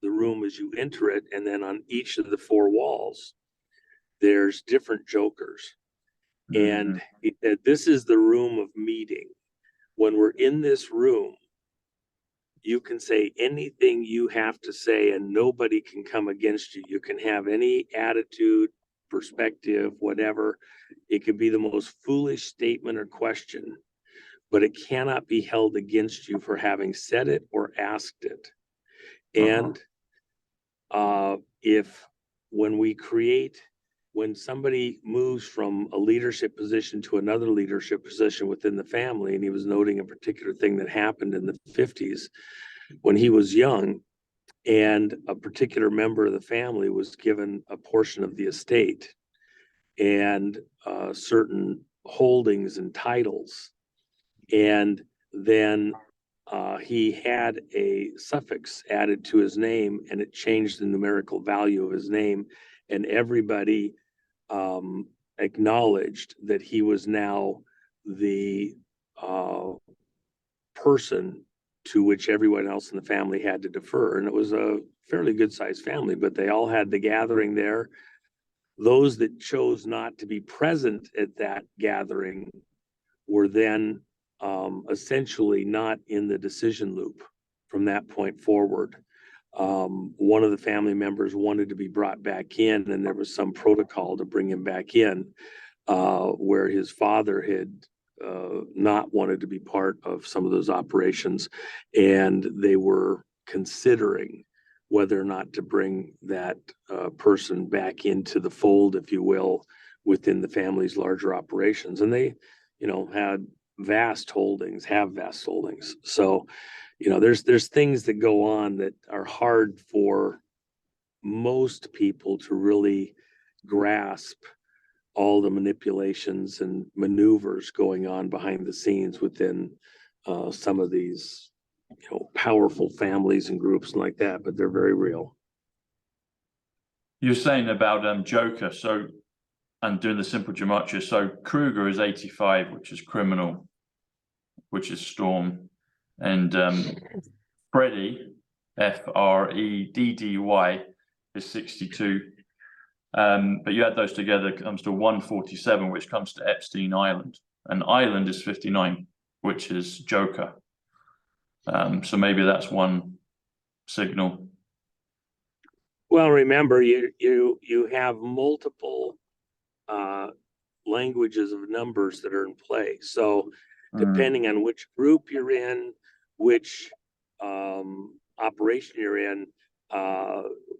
the room as you enter it, and then on each of the four walls there's different jokers. And he said, this is the room of meeting. When we're in this room, you can say anything you have to say and nobody can come against you. You can have any attitude, perspective, whatever. It could be the most foolish statement or question, but it cannot be held against you for having said it or asked it. And when somebody moves from a leadership position to another leadership position within the family, and he was noting a particular thing that happened in the 50s when he was young, and a particular member of the family was given a portion of the estate and certain holdings and titles. And then he had a suffix added to his name, and it changed the numerical value of his name. And everybody acknowledged that he was now the person to which everyone else in the family had to defer. And it was a fairly good sized family, but they all had the gathering there. Those that chose not to be present at that gathering were then essentially not in the decision loop from that point forward. One of the family members wanted to be brought back in, and there was some protocol to bring him back in, where his father had not wanted to be part of some of those operations, and they were considering whether or not to bring that person back into the fold, if you will, within the family's larger operations. And they, had vast holdings, have vast holdings. So, there's things that go on that are hard for most people to really grasp all the manipulations and maneuvers going on behind the scenes within some of these, powerful families and groups like that, but they're very real. You're saying about Joker, so, and doing the simple gematria. So Kruger is 85, which is criminal, which is storm. And Freddy, Freddy, is 62. But you add those together, it comes to 147, which comes to Epstein Island. And Island is 59, which is Joker. So maybe that's one signal. Well, remember, you have multiple languages of numbers that are in play. So depending on which group you're in, which operation you're in,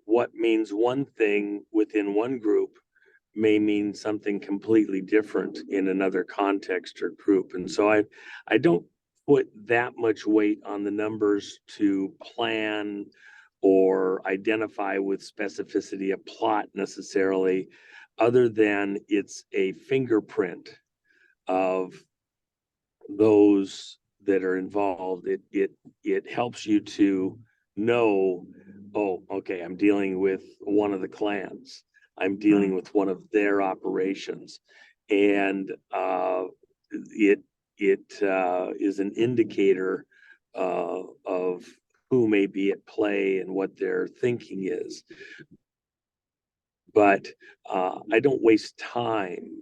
what means one thing within one group may mean something completely different in another context or group. And so I don't put that much weight on the numbers to plan or identify with specificity a plot necessarily, other than it's a fingerprint of those that are involved. It helps you to know, oh, okay, I'm dealing with one of the clans. I'm dealing with one of their operations, and it is an indicator of who may be at play and what their thinking is. But I don't waste time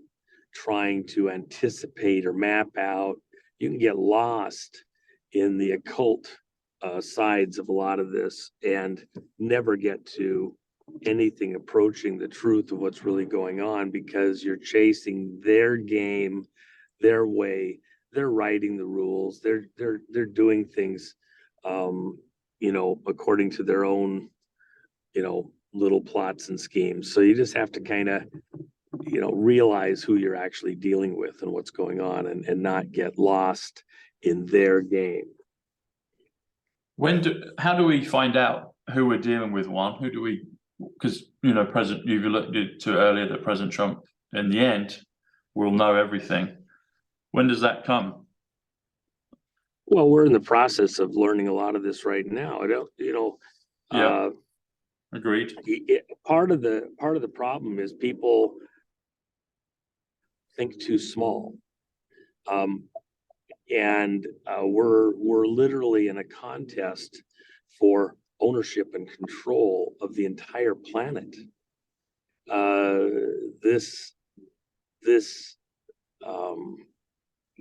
trying to anticipate or map out. You can get lost in the occult sides of a lot of this and never get to anything approaching the truth of what's really going on, because you're chasing their game, their way. They're writing the rules. They're doing things, according to their own, little plots and schemes. So you just have to kind of, realize who you're actually dealing with and what's going on, and not get lost in their game. How do we find out who we're dealing with? Who do we, because, you've alluded to earlier that President Trump, in the end, will know everything. When does that come? Well, we're in the process of learning a lot of this right now. Agreed. Part of the problem is people think too small. And we're literally in a contest for ownership and control of the entire planet. This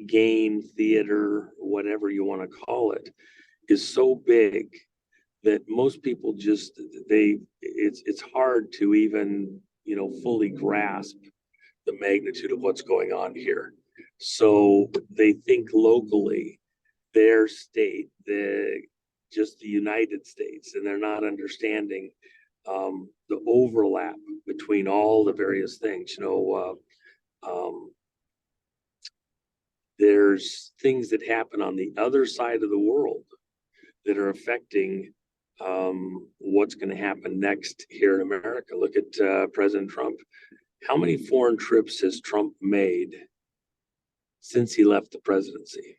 game, theater, whatever you want to call it, is so big that most people it's hard to even fully grasp the magnitude of what's going on here. So they think locally, their state, just the United States, and they're not understanding the overlap between all the various things. There's things that happen on the other side of the world that are affecting what's going to happen next here in America. Look at President Trump. How many foreign trips has Trump made since he left the presidency?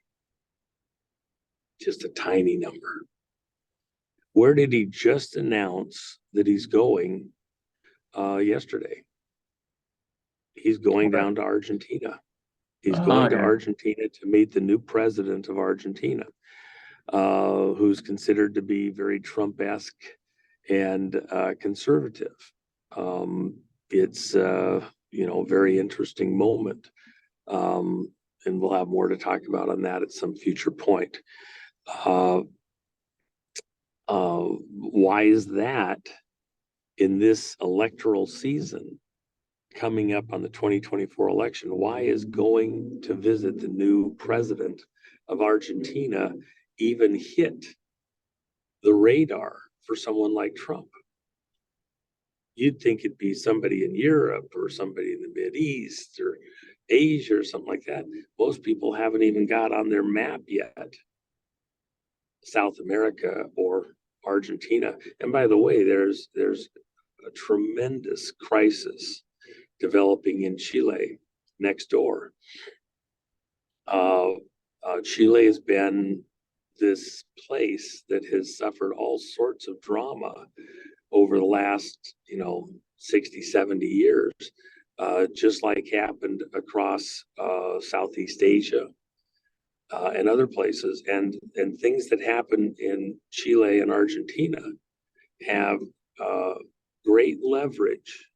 Just a tiny number. Where did he just announce that he's going yesterday? He's going down to Argentina. He's going to Argentina to meet the new president of Argentina, who's considered to be very Trump-esque and conservative. It's very interesting moment. And we'll have more to talk about on that at some future point. Why is that in this electoral season coming up on the 2024 election? Why is going to visit the new president of Argentina even hit the radar for someone like Trump? You'd think it'd be somebody in Europe or somebody in the Mideast or Asia or something like that. Most people haven't even got on their map yet South America or Argentina. And by the way, there's a tremendous crisis developing in Chile next door. Chile has been this place that has suffered all sorts of drama over the last 60, 70 years, just like happened across Southeast Asia and other places. And things that happen in Chile and Argentina have great leverage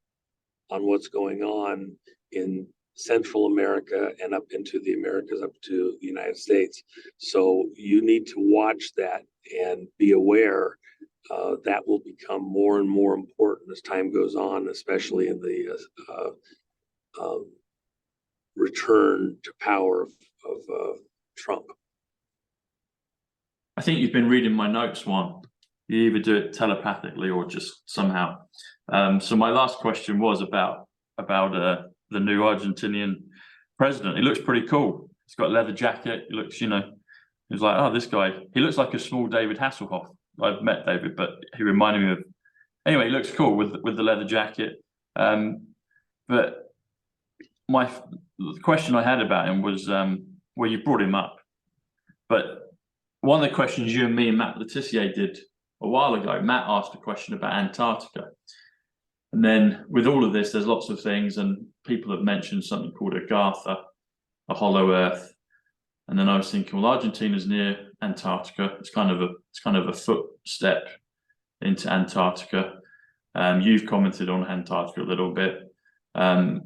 on what's going on in Central America and up into the Americas, up to the United States. So you need to watch that and be aware that will become more and more important as time goes on, especially in the return to power of Trump. I think you've been reading my notes, Juan. You either do it telepathically or just somehow. So my last question was about the new Argentinian president. He looks pretty cool. He's got a leather jacket. He looks, he was like, oh, this guy, he looks like a small David Hasselhoff. I've met David, but he reminded me of, anyway, he looks cool with the leather jacket. But the question I had about him was, well, you brought him up, but one of the questions you and me and Matt Letitia did a while ago, Matt asked a question about Antarctica. And then with all of this, there's lots of things, and people have mentioned something called Agartha, a hollow earth. And then I was thinking, well, Argentina's near Antarctica. It's kind of a footstep into Antarctica. You've commented on Antarctica a little bit. And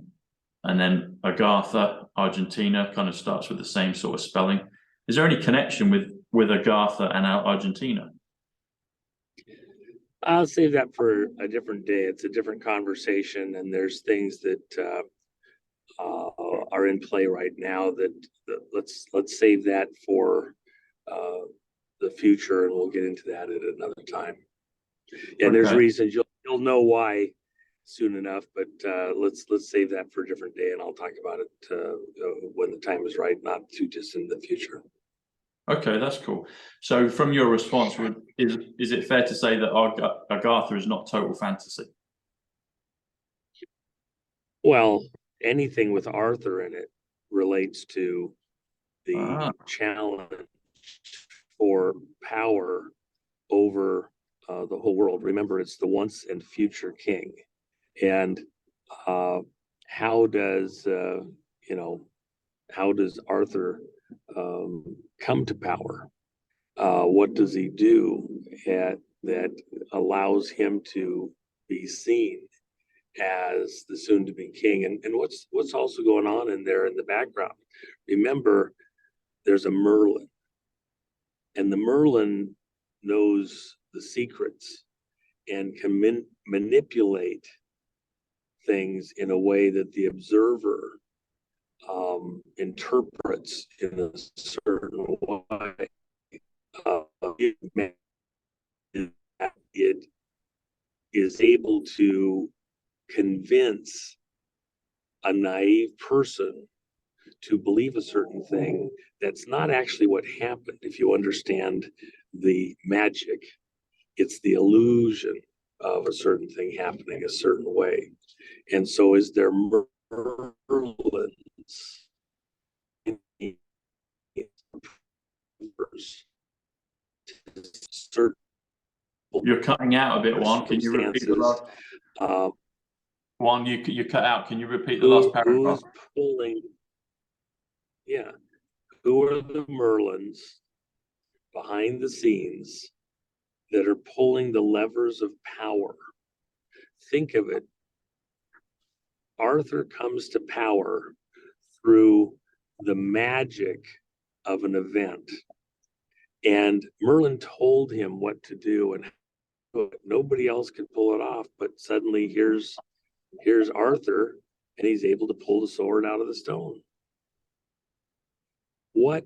then Agartha, Argentina, kind of starts with the same sort of spelling. Is there any connection with Agartha and Argentina? I'll save that for a different day. It's a different conversation, and there's things that are in play right now that let's save that for the future, and we'll get into that at another time. And okay. There's reasons you'll know why soon enough, but let's save that for a different day, and I'll talk about it when the time is right, not too distant in the future. Okay, that's cool. So from your response, is it fair to say that Agartha is not total fantasy? Well, anything with Arthur in it relates to the challenge for power over the whole world. Remember, it's the once and future king. And how does Arthur come to power? What does he do that allows him to be seen as the soon-to-be king? And what's also going on in there in the background? Remember, there's a Merlin, and the Merlin knows the secrets and can manipulate things in a way that the observer interprets in a certain way. It is able to convince a naive person to believe a certain thing that's not actually what happened. If you understand the magic, it's the illusion of a certain thing happening a certain way. And so is there Merlins in certain. You're cutting out a bit, Juan. Can you repeat the last? Juan, you cut out. Can you repeat the last paragraph? Who's pulling? Yeah. Who are the Merlins behind the scenes that are pulling the levers of power? Think of it. Arthur comes to power through the magic of an event. And Merlin told him what to do, and nobody else could pull it off. But suddenly here's Arthur, and he's able to pull the sword out of the stone. What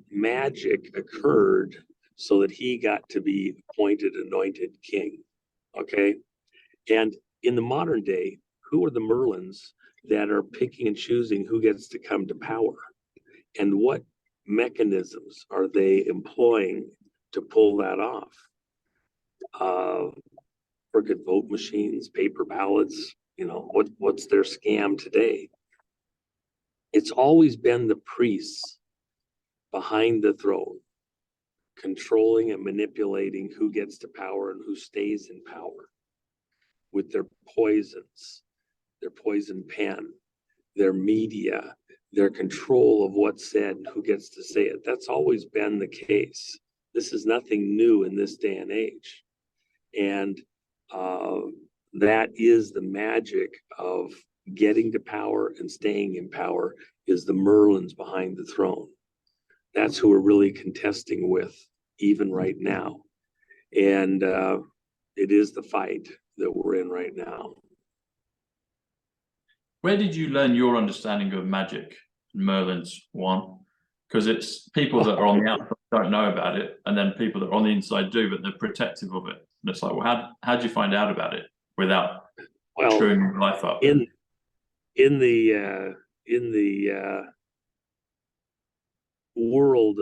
magic occurred so that he got to be appointed, anointed king? Okay. And in the modern day, who are the Merlins that are picking and choosing who gets to come to power? And what mechanisms are they employing to pull that off? Crooked vote machines, paper ballots, what's their scam today? It's always been the priests behind the throne, controlling and manipulating who gets to power and who stays in power with their poisons, their poison pen, their media, their control of what's said and who gets to say it. That's always been the case. This is nothing new in this day and age. And that is the magic of getting to power and staying in power is the Merlins behind the throne. That's who we're really contesting with even right now. And it is the fight that we're in right now. Where did you learn your understanding of magic and Merlin's one? Because it's people that are on the outside don't know about it, and then people that are on the inside do, but they're protective of it. And it's like, well, how did you find out about it without screwing your life up? In the world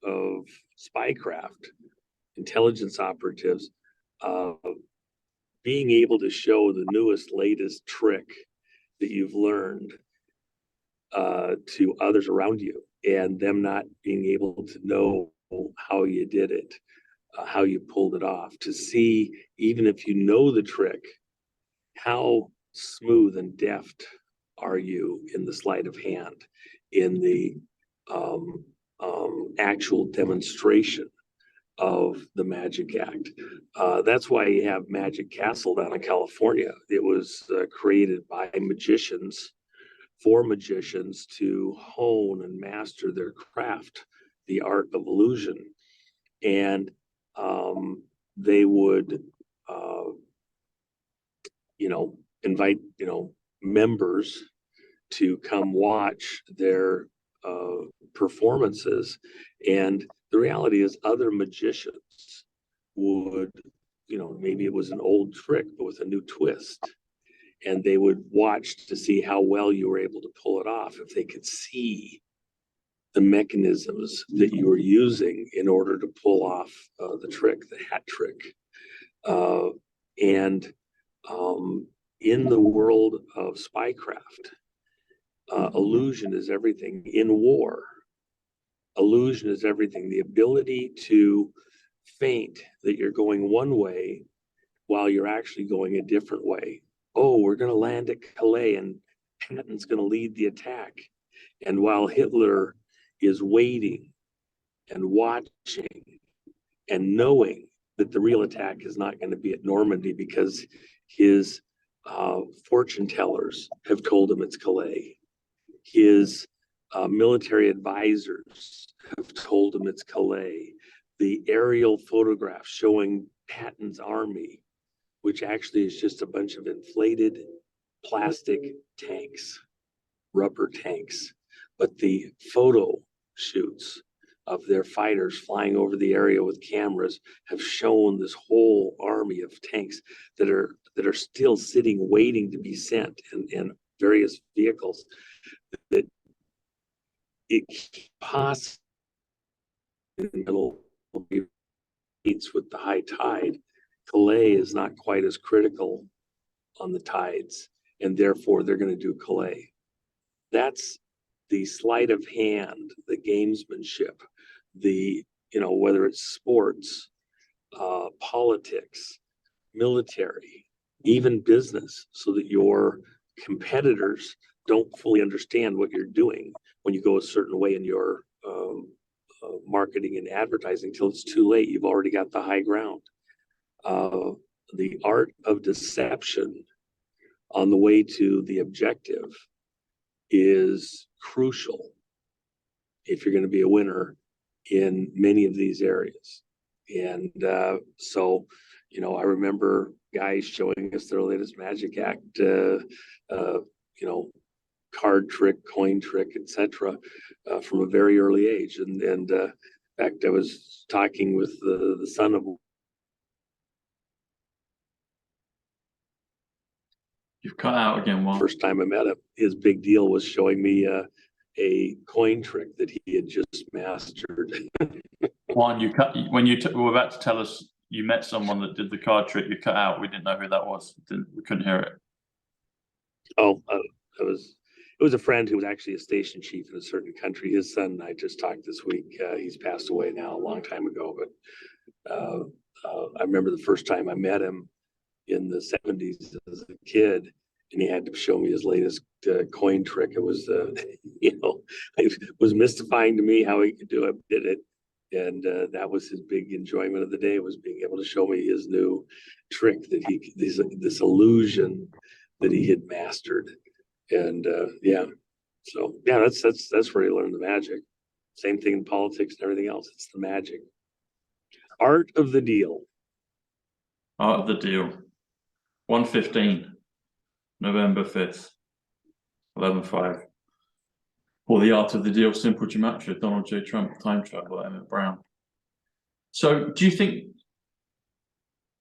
of spycraft, intelligence operatives, being able to show the newest, latest trick that you've learned to others around you, and them not being able to know how you did it, how you pulled it off, to see, even if you know the trick, how smooth and deft are you in the sleight of hand, in the actual demonstration of the magic act. That's why you have Magic Castle down in California. It was created by magicians, for magicians to hone and master their craft, the art of illusion. And they would, invite, members to come watch their performances. And the reality is, other magicians would, maybe it was an old trick, but with a new twist. And they would watch to see how well you were able to pull it off, if they could see the mechanisms that you were using in order to pull off the trick, the hat trick. And in the world of spycraft, illusion is everything. In war, illusion is everything. The ability to feint that you're going one way while you're actually going a different way. Oh, we're going to land at Calais and Patton's going to lead the attack. And while Hitler is waiting and watching and knowing that the real attack is not going to be at Normandy, because his fortune tellers have told him it's Calais. His military advisors have told him it's Calais. The aerial photographs showing Patton's army, which actually is just a bunch of inflated plastic tanks, rubber tanks. But the photo shoots of their fighters flying over the area with cameras have shown this whole army of tanks that are still sitting, waiting to be sent, and various vehicles that it possibly in the middle meets with the high tide. Calais is not quite as critical on the tides, and therefore they're going to do Calais. That's the sleight of hand, the gamesmanship, the, whether it's sports, politics, military, even business, so that your competitors don't fully understand what you're doing when you go a certain way in your marketing and advertising. Till it's too late, you've already got the high ground. The art of deception on the way to the objective is crucial if you're going to be a winner in many of these areas. And so, I remember guys showing us their latest magic act, card trick, coin trick, etc., from a very early age. And in fact, I was talking with the son of. You've cut out again, Juan. First time I met him, his big deal was showing me a coin trick that he had just mastered. Juan, you cut when you were about to tell us you met someone that did the card trick. You cut out. We didn't know who that was. We couldn't hear it. Oh, it was a friend who was actually a station chief in a certain country. His son and I just talked this week. He's passed away now a long time ago, but I remember the first time I met him in the 70s as a kid, and he had to show me his latest coin trick. It was, it was mystifying to me how he could do it, did it. And that was his big enjoyment of the day, was being able to show me his new trick, that this illusion that he had mastered. And yeah, so yeah, that's where he learned the magic. Same thing in politics and everything else. It's the magic. Art of the deal. Art of the Deal. 1:15, November 5th, 11:05. Or The Art of the Deal, Simple Gematria, Donald J. Trump, Time Travel, Emmett Brown. So do you think,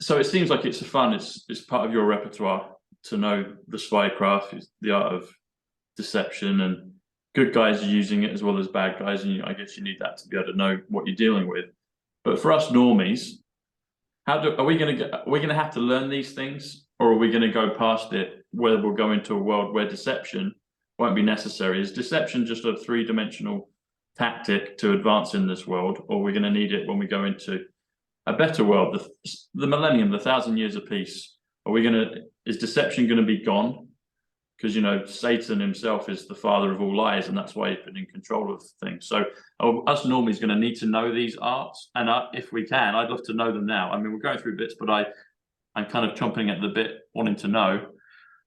so it seems like it's it's part of your repertoire to know the spycraft, the art of deception, and good guys are using it as well as bad guys, and I guess you need that to be able to know what you're dealing with. But for us normies, are we going to have to learn these things, or are we going to go past it, where we'll go into a world where deception won't be necessary? Is deception just a three-dimensional tactic to advance in this world, or are we going to need it when we go into a better world, the millennium, the 1,000 years of peace? Is deception going to be gone? Because, you know, Satan himself is the father of all lies, and that's why he's been in control of things. So us normies going to need to know these arts, and if we can, I'd love to know them now. I mean, we're going through bits, but I'm kind of chomping at the bit, wanting to know,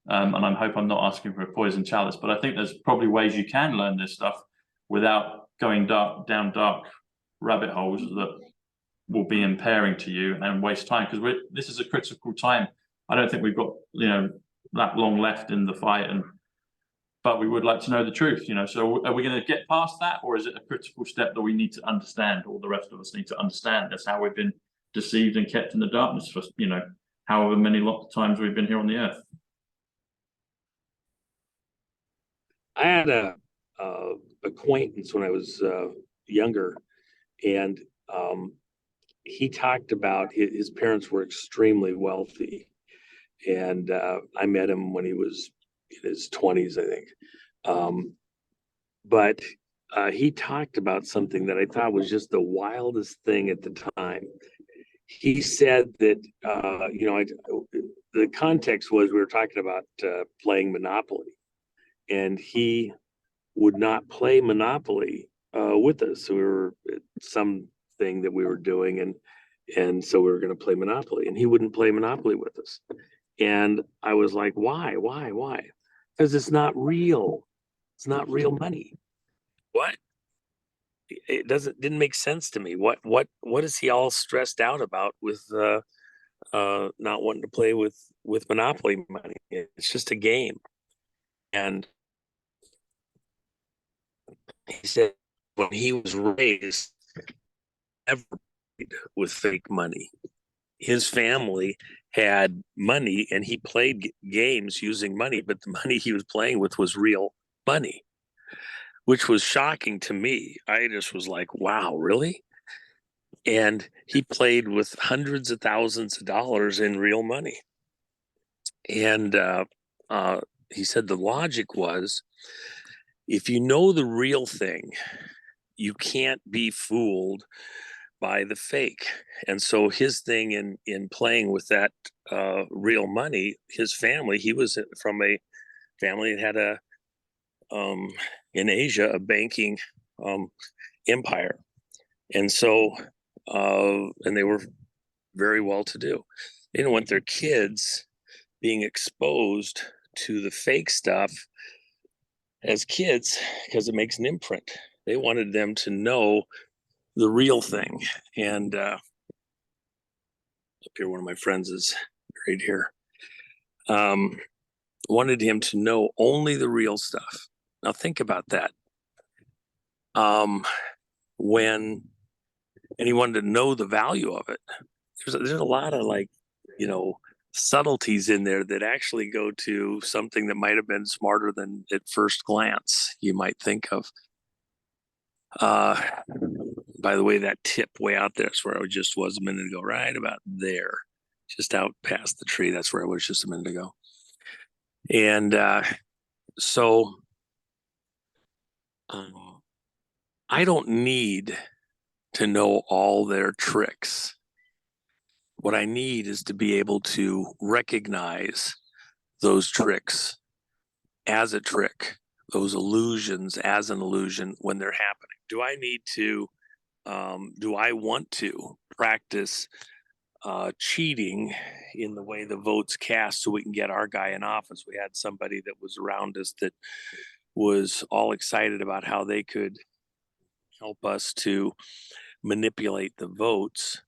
and I hope I'm not asking for a poison chalice, but I think there's probably ways you can learn this stuff without going down dark rabbit holes that will be impairing to you and waste time, because this is a critical time. I don't think we've got, you know, that long left in the fight, but we would like to know the truth, you know. So are we going to get past that, or is it a critical step that we need to understand, or the rest of us need to understand? That's how we've been deceived and kept in the darkness for, you know, however many times we've been here on the earth. I had a acquaintance when I was younger, and he talked about his parents were extremely wealthy, and I met him when he was in his 20s, I think. But he talked about something that I thought was just the wildest thing at the time. He said that, you know, the context was we were talking about playing Monopoly, and he would not play Monopoly with us. So we were at something that we were doing, and so we were going to play Monopoly, and he wouldn't play Monopoly with us. And I was like, why? Because it's not real. It's not real money. What? It didn't make sense to me. What is he all stressed out about with not wanting to play with Monopoly money? It's just a game. And he said when he was raised, never played with fake money. His family had money, and he played games using money, but the money he was playing with was real money, which was shocking to me. I just was like, wow, really? And he played with hundreds of thousands of dollars in real money. And he said the logic was, if you know the real thing, you can't be fooled by the fake. And so his thing in playing with that real money, his family, he was from a family that had in Asia, a banking empire. And so, and they were very well to do. They didn't want their kids being exposed to the fake stuff as kids because it makes an imprint. They wanted them to know the real thing. And up here, one of my friends is right here. Wanted him to know only the real stuff. Now think about that. And he wanted to know the value of it. There's a lot of, like, you know, subtleties in there that actually go to something that might have been smarter than at first glance you might think of. By the way, that tip way out there is where I just was a minute ago, right about there, just out past the tree. That's where I was just a minute ago. And so I don't need to know all their tricks. What I need is to be able to recognize those tricks as a trick, those illusions as an illusion when they're happening. Do I need to, do I want to practice cheating in the way the votes cast so we can get our guy in office. We had somebody that was around us that was all excited about how they could help us to manipulate the votes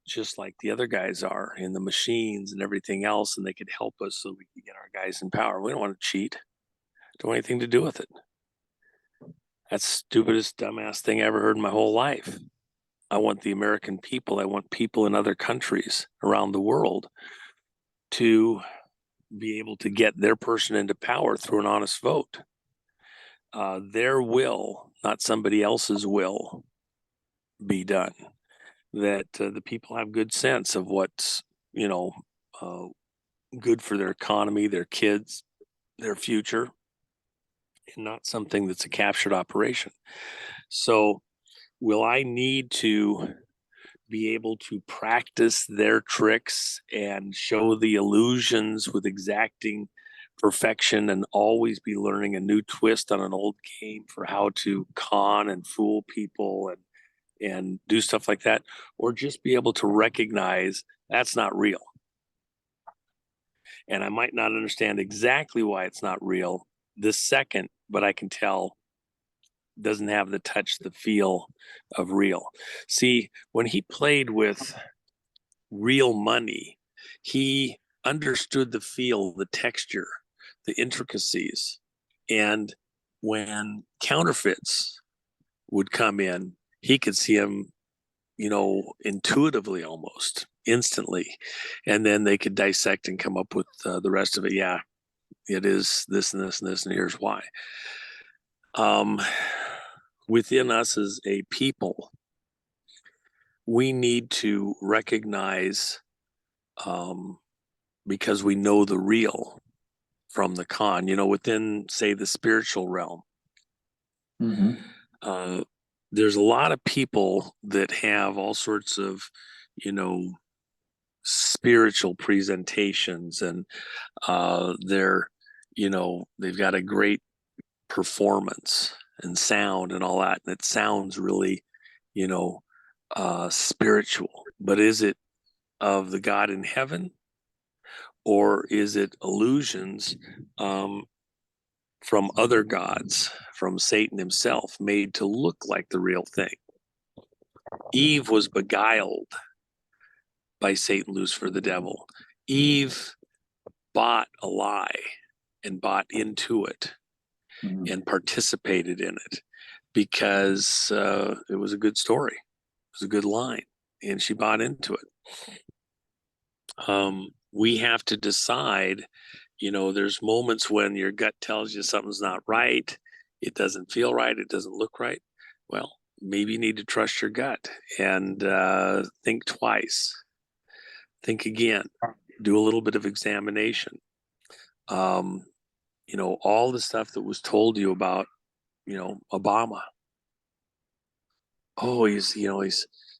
just like the other guys are in the machines and everything else, and they could help us so we could get our guys in power. We don't want to cheat. Don't want anything to do with it. That's the stupidest, dumbass thing I ever heard in my whole life. I want the American people, I want people in other countries around the world to be able to get their person into power through an honest vote. Their will, not somebody else's will, be done. That the people have good sense of what's, good for their economy, their kids, their future, and not something that's a captured operation. So will I need to be able to practice their tricks and show the illusions with exacting perfection and always be learning a new twist on an old game for how to con and fool people and do stuff like that, or just be able to recognize that's not real? And I might not understand exactly why it's not real this second, but I can tell doesn't have the touch, the feel of real. See, when he played with real money, he understood the feel, the texture, the intricacies. And when counterfeits would come in, he could see them, intuitively, almost instantly. And then they could dissect and come up with the rest of it. Yeah, it is this and this and this, and here's why. Within us as a people, we need to recognize, because we know the real from the con, within, say, the spiritual realm. There's a lot of people that have all sorts of, spiritual presentations, and they've got a great performance and sound and all that, and it sounds really, spiritual. But is it of the God in heaven, or is it illusions from other gods, from Satan himself, made to look like the real thing? Eve was beguiled by Satan, Lucifer, the devil. Eve bought a lie and bought into it and participated in it because it was a good story. It was a good line, and she bought into it. We have to decide, there's moments when your gut tells you something's not right. It doesn't feel right. It doesn't look right. Well, maybe you need to trust your gut and think twice. Think again. Do a little bit of examination. All the stuff that was told you about, Obama. Oh, he's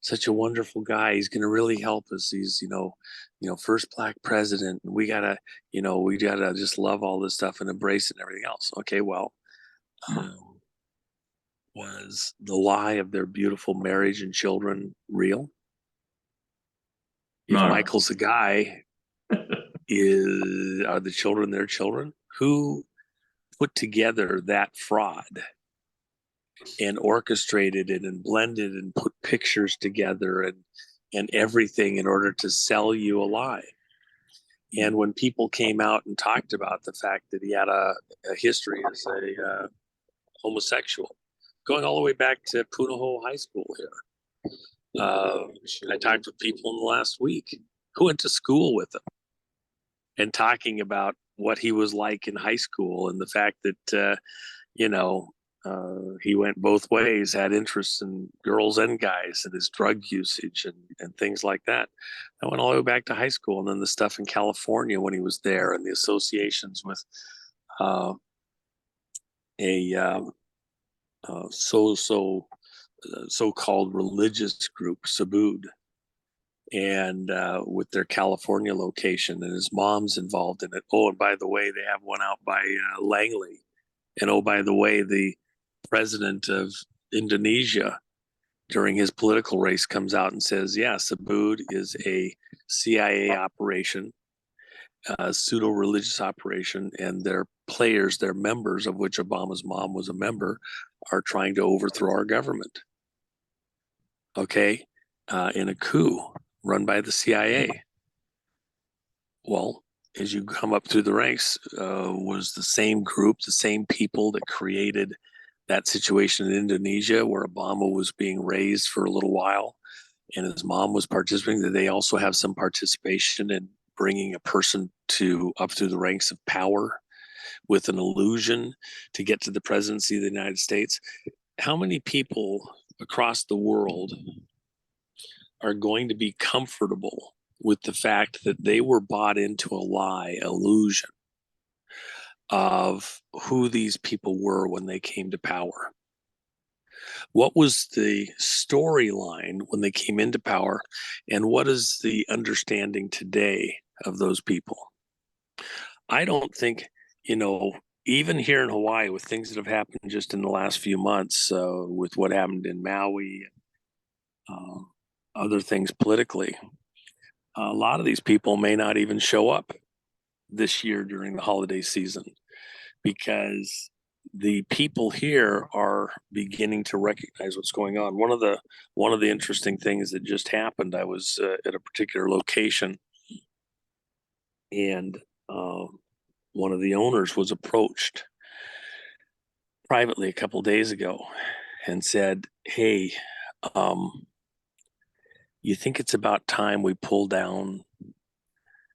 such a wonderful guy. He's going to really help us. He's, first black president. We gotta just love all this stuff and embrace it and everything else. Okay, well, was the lie of their beautiful marriage and children real? If Michael's a guy, are the children their children? Who put together that fraud and orchestrated it and blended and put pictures together and everything in order to sell you a lie? And when people came out and talked about the fact that he had a history as a homosexual, going all the way back to Punahou High School here, I talked with people in the last week who went to school with him and talking about what he was like in high school and the fact that, he went both ways, had interests in girls and guys, and his drug usage and things like that. I went all the way back to high school, and then the stuff in California when he was there, and the associations with so-called religious group, Subud, and with their California location, and his mom's involved in it. Oh, and by the way, they have one out by Langley. And oh, by the way, the president of Indonesia during his political race comes out and says, yeah, Sabood is a CIA operation, a pseudo-religious operation, and their players, their members, of which Obama's mom was a member, are trying to overthrow our government. Okay, in a coup run by the CIA. Well, as you come up through the ranks, was the same group, the same people that created that situation in Indonesia where Obama was being raised for a little while and his mom was participating. Did they also have some participation in bringing a person up through the ranks of power with an illusion to get to the presidency of the United States? How many people across the world are going to be comfortable with the fact that they were bought into a lie, illusion of who these people were when they came to power? What was the storyline when they came into power? And what is the understanding today of those people? I don't think, even here in Hawaii, with things that have happened just in the last few months, with what happened in Maui, other things politically, a lot of these people may not even show up this year during the holiday season because the people here are beginning to recognize what's going on. One of the interesting things that just happened, I was at a particular location, and one of the owners was approached privately a couple days ago and said, hey, you think it's about time we pull down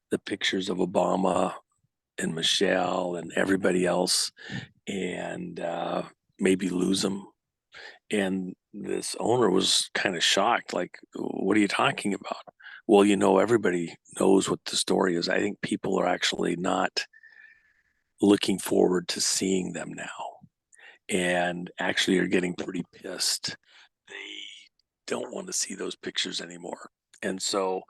the pictures of Obama and Michelle and everybody else and maybe lose them? And this owner was kind of shocked, like, what are you talking about? Well, everybody knows what the story is. I think people are actually not looking forward to seeing them now and actually are getting pretty pissed. They don't want to see those pictures anymore. And so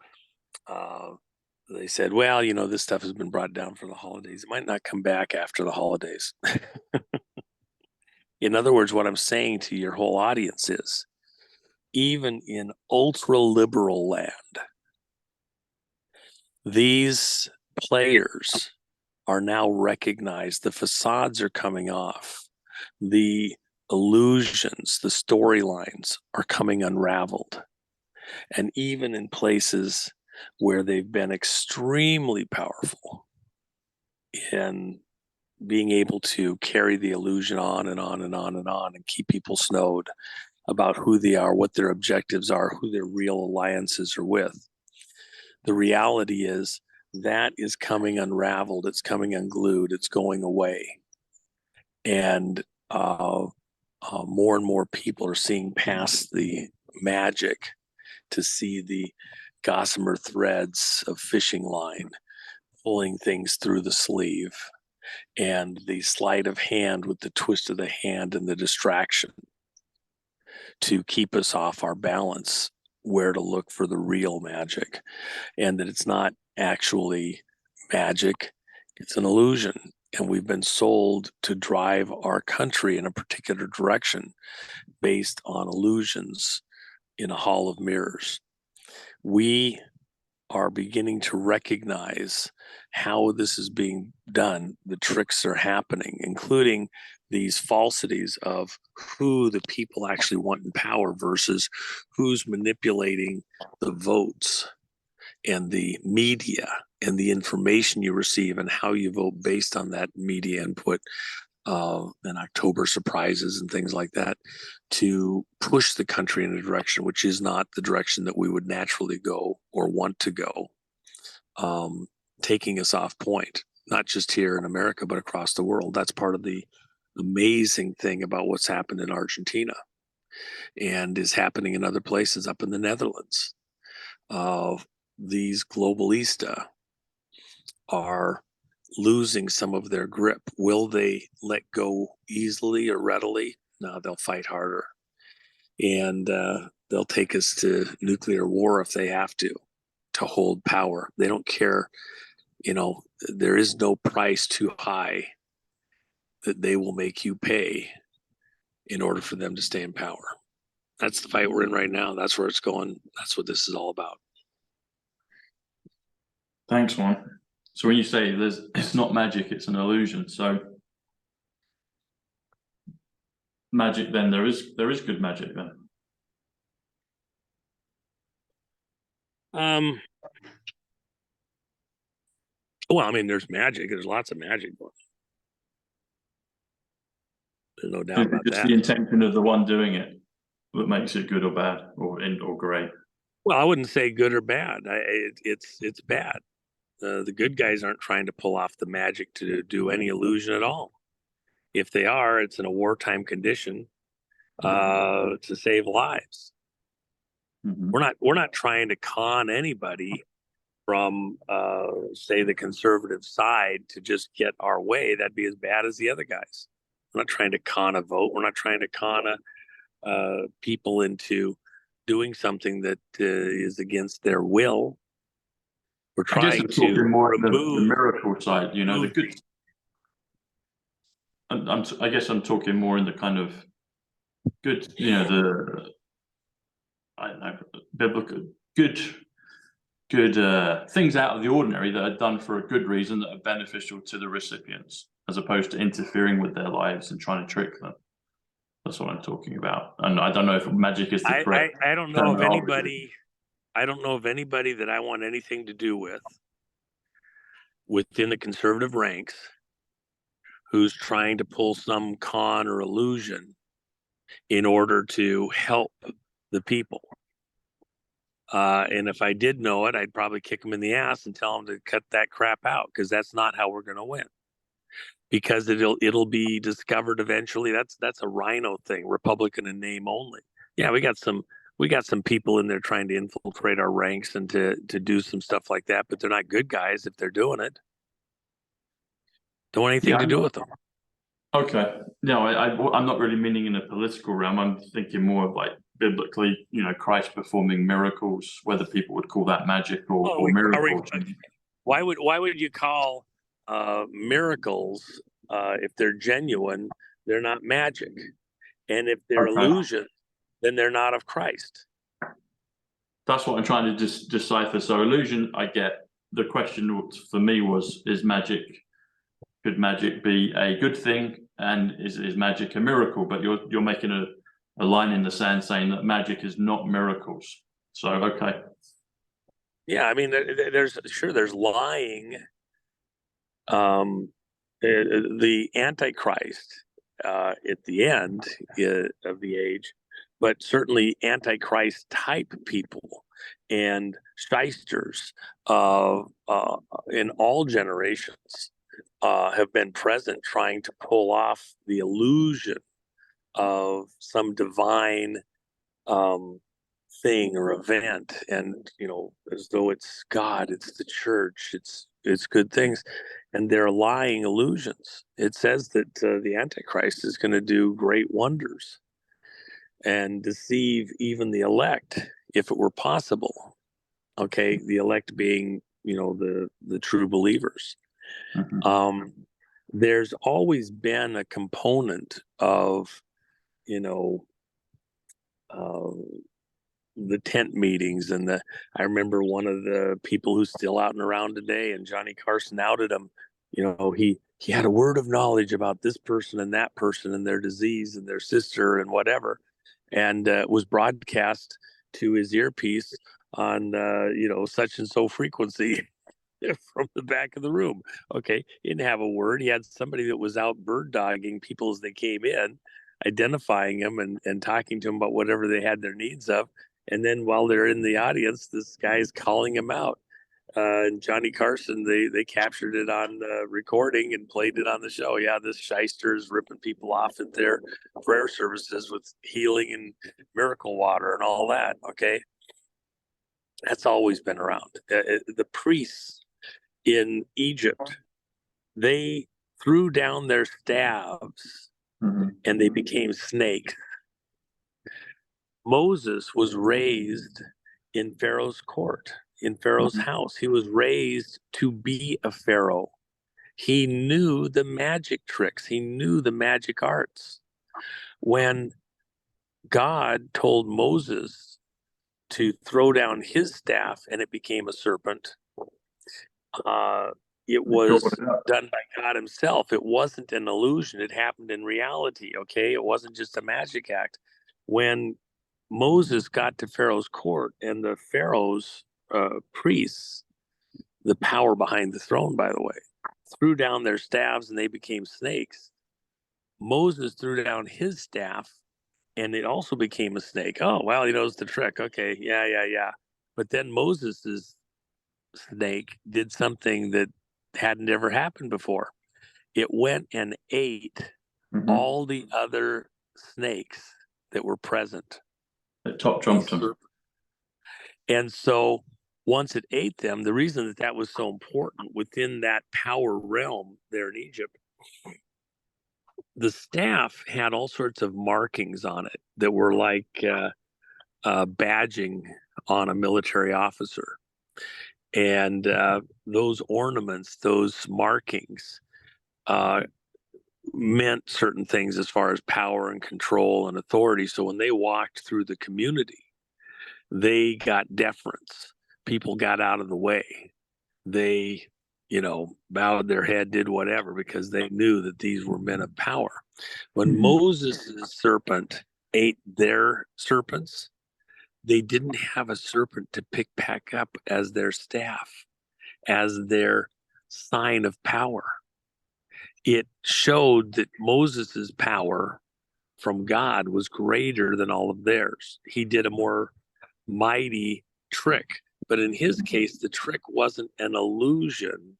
they said, well, this stuff has been brought down for the holidays. It might not come back after the holidays. In other words, what I'm saying to your whole audience is, even in ultra liberal land, these players are now recognized. The facades are coming off. The illusions, the storylines are coming unraveled. And even in places where they've been extremely powerful in being able to carry the illusion on and on and on and on and keep people snowed about who they are, what their objectives are, who their real alliances are with. The reality is that is coming unraveled. It's coming unglued. It's going away. And more and more people are seeing past the magic to see the gossamer threads of fishing line pulling things through the sleeve, and the sleight of hand with the twist of the hand and the distraction to keep us off our balance, where to look for the real magic, and that it's not actually magic, it's an illusion. And we've been sold to drive our country in a particular direction based on illusions in a hall of mirrors. We are beginning to recognize how this is being done. The tricks are happening, including these falsities of who the people actually want in power versus who's manipulating the votes and the media and the information you receive and how you vote based on that media input, and October surprises and things like that, to push the country in a direction which is not the direction that we would naturally go or want to go, taking us off point, not just here in America, but across the world. That's part of the amazing thing about what's happened in Argentina and is happening in other places up in the Netherlands. These globalista are losing some of their grip. Will they let go easily or readily? No, they'll fight harder. And they'll take us to nuclear war if they have to hold power. They don't care. There is no price too high that they will make you pay in order for them to stay in power. That's the fight we're in right now. That's where it's going. That's what this is all about. Thanks, man. So when you say it's not magic, it's an illusion. So magic, then there is good magic then. Well, I mean, there's magic. There's lots of magic. There's no doubt about Just that. the intention of the one doing it that makes it good or bad or grey. Well, I wouldn't say good or bad. It's bad. The good guys aren't trying to pull off the magic to do any illusion at all. If they are, it's in a wartime condition to save lives. Mm-hmm. We're not trying to con anybody from say the conservative side to just get our way. That'd be as bad as the other guys. We're not trying to con a vote. We're not trying to con people into doing something that is against their will. We're trying to more remove the miracle side, you know, the good. I guess I'm talking more in the kind of good, you know, I don't know, biblical good things out of the ordinary that are done for a good reason that are beneficial to the recipients, as opposed to interfering with their lives and trying to trick them. That's what I'm talking about. And I don't know if magic is the correct. I don't know of anybody. I don't know of anybody that I want anything to do with within the conservative ranks who's trying to pull some con or illusion in order to help the people. And if I did know it, I'd probably kick them in the ass and tell them to cut that crap out, because that's not how we're going to win. Because it'll be discovered eventually. That's a rhino thing, Republican in name only. Yeah, we got some people in there trying to infiltrate our ranks and to do some stuff like that, but they're not good guys if they're doing it. Don't want anything to do with them. Okay. No, I'm not really meaning in a political realm. I'm thinking more of like biblically, you know, Christ performing miracles, whether people would call that magic or miracles. Why would you call miracles, if they're genuine, they're not magic? And if they're illusion, then they're not of Christ. That's what I'm trying to decipher. So illusion, I get. The question for me was, could magic be a good thing, and is magic a miracle? But you're making a line in the sand saying that magic is not miracles. So okay. Yeah, I mean, there's lying. The Antichrist at the end of the age, but certainly Antichrist type people and shysters in all generations have been present, trying to pull off the illusion of some divine thing or event, and as though it's God, it's the church, it's good things, and they're lying illusions. It says that the Antichrist is going to do great wonders and deceive even the elect, if it were possible. Okay, the elect being the true believers. Mm-hmm. There's always been a component of the tent meetings, and I remember one of the people who's still out and around today, and Johnny Carson outed him. He had a word of knowledge about this person and that person and their disease and their sister and whatever, and was broadcast to his earpiece on such and so frequency from the back of the room. Okay, he didn't have a word. He had somebody that was out bird dogging people as they came in, identifying them and talking to them about whatever they had their needs of. And then while they're in the audience, this guy is calling him out. And Johnny Carson, they captured it on recording and played it on the show. Yeah, this shyster is ripping people off at their prayer services with healing and miracle water and all that. Okay, that's always been around. The priests in Egypt, they threw down their staves and they became snakes. Moses was raised in Pharaoh's court, in Pharaoh's house. He was raised to be a Pharaoh. He knew the magic tricks. He knew the magic arts. When God told Moses to throw down his staff and it became a serpent. It was done by God himself. It wasn't an illusion. It happened in reality, okay? It wasn't just a magic act. When Moses got to Pharaoh's court and the Pharaoh's priests, the power behind the throne, by the way, threw down their staffs and they became snakes. Moses threw down his staff and it also became a snake. Oh, well, he knows the trick. Okay, yeah. But then Moses's snake did something that hadn't ever happened before. It went and ate all the other snakes that were present. The top jumped them. And so once it ate them, the reason that was so important within that power realm there in Egypt, the staff had all sorts of markings on it that were like badging on a military officer. And those ornaments, those markings, meant certain things as far as power and control and authority. So when they walked through the community, they got deference. People got out of the way. They, bowed their head, did whatever, because they knew that these were men of power. When Moses' serpent ate their serpents, they didn't have a serpent to pick back up as their staff, as their sign of power. It showed that Moses's power from God was greater than all of theirs. He did a more mighty trick, but in his case, the trick wasn't an illusion.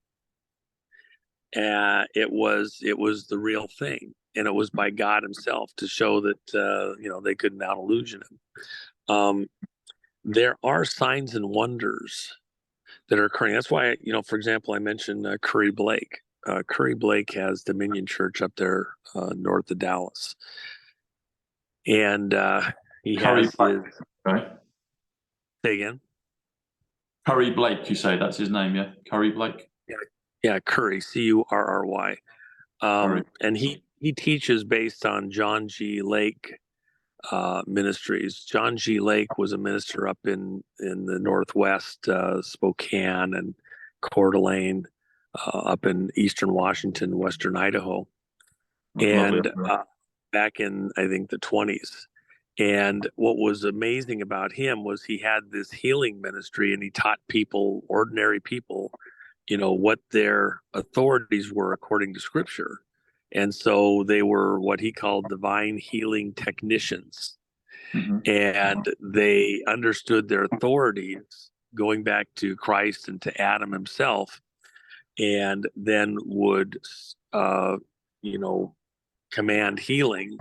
It was the real thing, and it was by God himself to show that they couldn't out illusion him. There are signs and wonders that are occurring. That's why, for example, I mentioned Curry Blake. Curry Blake has Dominion Church up there north of Dallas. And he has Blake, right? Say again? Curry Blake, you say that's his name, yeah? Curry Blake? Yeah, Curry, Curry. And he teaches based on John G. Lake ministries. John G. Lake was a minister up in the Northwest, Spokane and Coeur d'Alene, up in Eastern Washington, Western Idaho. And back in, I think, the 20s. And what was amazing about him was he had this healing ministry and he taught people, ordinary people, what their authorities were according to scripture. And so they were what he called divine healing technicians. And they understood their authorities going back to Christ and to Adam himself, and then would, command healing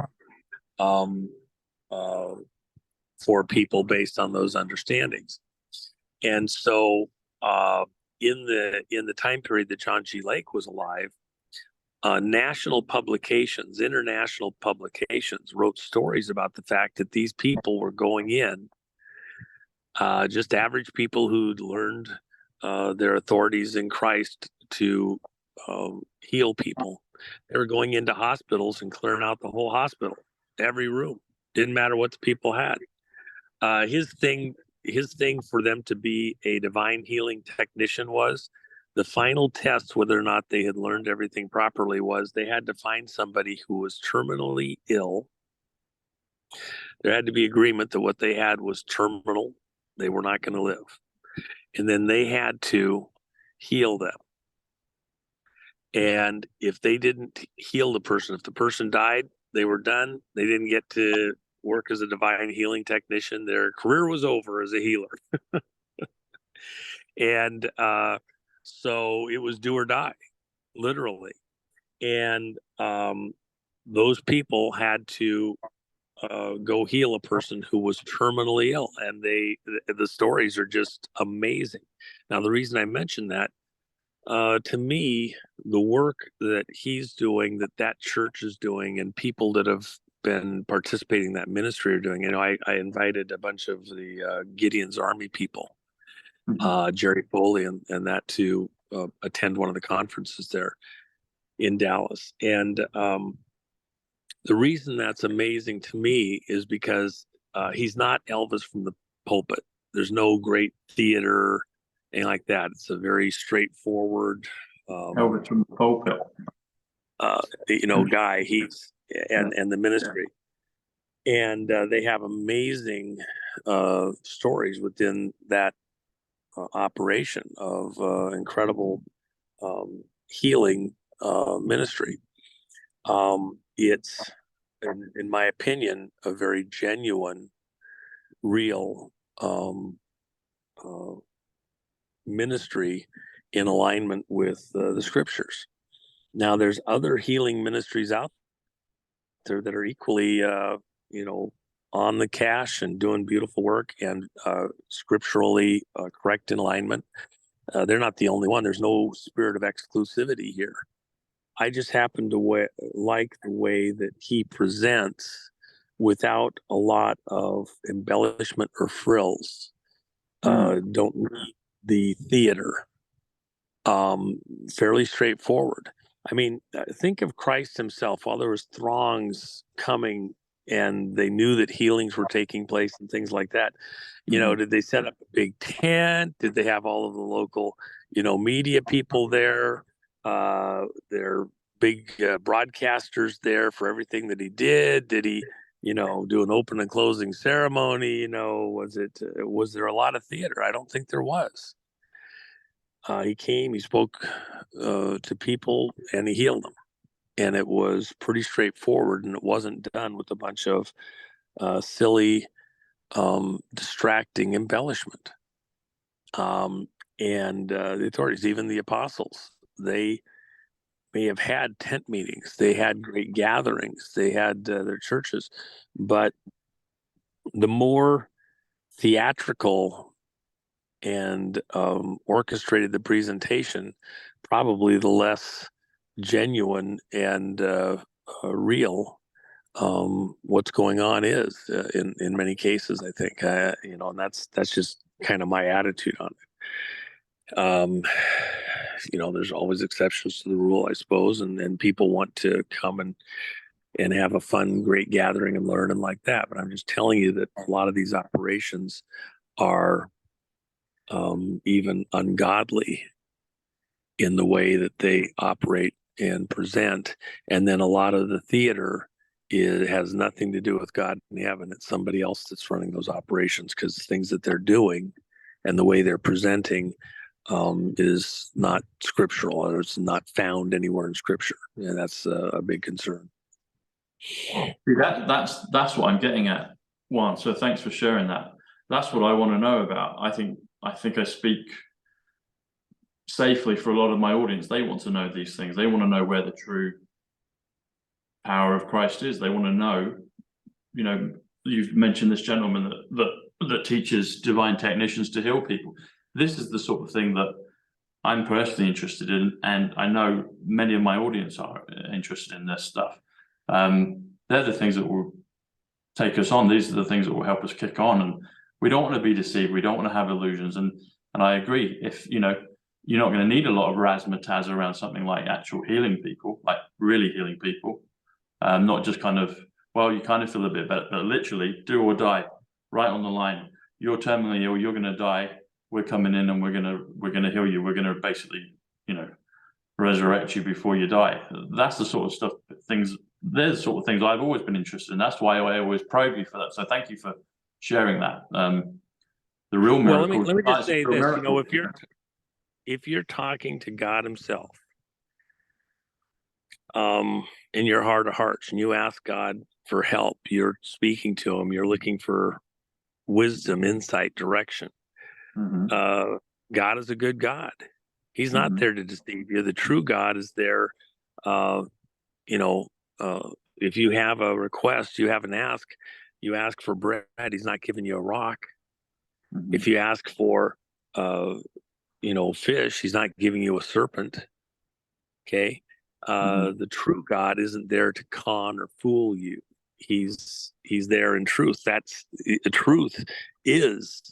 for people based on those understandings. And so in the time period that John G. Lake was alive, national publications, international publications wrote stories about the fact that these people were going in, just average people who'd learned their authorities in Christ to heal people. They were going into hospitals and clearing out the whole hospital, every room. Didn't matter what the people had. His thing for them to be a divine healing technician was the final test, whether or not they had learned everything properly, was they had to find somebody who was terminally ill. There had to be agreement that what they had was terminal. They were not going to live. And then they had to heal them. And if they didn't heal the person, if the person died, they were done. They didn't get to work as a divine healing technician. Their career was over as a healer. And so it was do or die, literally. And those people had to go heal a person who was terminally ill. And the stories are just amazing. Now, the reason I mention that, to me, the work that he's doing, that church is doing, and people that have been participating in that ministry are doing. I invited a bunch of the Gideon's Army people, Jerry Foley and that to attend one of the conferences there in Dallas. And the reason that's amazing to me is because he's not Elvis from the pulpit. There's no great theater, anything like that. It's a very straightforward, Over from the pulpit. guy. He's and the ministry, and they have amazing stories within that operation of incredible healing ministry. It's, in my opinion, a very genuine, real ministry in alignment with the scriptures. Now, there's other healing ministries out there that are equally, on the cash and doing beautiful work and scripturally correct in alignment. They're not the only one. There's no spirit of exclusivity here. I just happen to like the way that he presents without a lot of embellishment or frills. Don't need the theater. Fairly straightforward. I mean, think of Christ himself. While there was throngs coming and they knew that healings were taking place and things like that, did they set up a big tent? Did they have all of the local, media people there? Their big broadcasters there for everything that he did? Did he, do an open and closing ceremony? Was there a lot of theater? I don't think there was. He came, he spoke to people, and he healed them. And it was pretty straightforward, and it wasn't done with a bunch of silly, distracting embellishment. And the authorities, even the apostles, they may have had tent meetings, they had great gatherings, they had their churches, but the more theatrical and orchestrated the presentation, probably the less genuine and real what's going on is in many cases, I think. And that's just kind of my attitude on it. There's always exceptions to the rule, I suppose, and people want to come and have a fun, great gathering and learn and like that. But I'm just telling you that a lot of these operations are even ungodly in the way that they operate and present. And then a lot of the theater has nothing to do with God in heaven. It's somebody else that's running those operations, because things that they're doing and the way they're presenting is not scriptural, or it's not found anywhere in scripture. And that's a big concern. That's what I'm getting at, Juan. So thanks for sharing that. That's what I want to know about. I think I speak safely for a lot of my audience. They want to know these things. They want to know where the true power of Christ is. They want to know, you've mentioned this gentleman that teaches divine technicians to heal people. This is the sort of thing that I'm personally interested in, and I know many of my audience are interested in this stuff. They're the things that will take us on. These are the things that will help us kick on, and we don't want to be deceived. We don't want to have illusions. And I agree, if you're not going to need a lot of razzmatazz around something like actual healing people, like really healing people, not just kind of, well, you kind of feel a bit better, but literally do or die, right on the line. You're terminally ill, you're going to die. We're coming in and we're going to heal you. We're going to basically, resurrect you before you die. That's the sort of stuff, they're the sort of things I've always been interested in. That's why I always probe you for that. So thank you for sharing that. The real miracle. Well, let me just say this. If you're talking to God himself, in your heart of hearts, and you ask God for help, you're speaking to him, you're looking for wisdom, insight, direction. God is a good God. He's not there to deceive you. The true God is there. If you have a request, you have an ask. You ask for bread, he's not giving you a rock. If you ask for fish, he's not giving you a serpent. Okay. The true God isn't there to con or fool you. He's there in truth. Truth is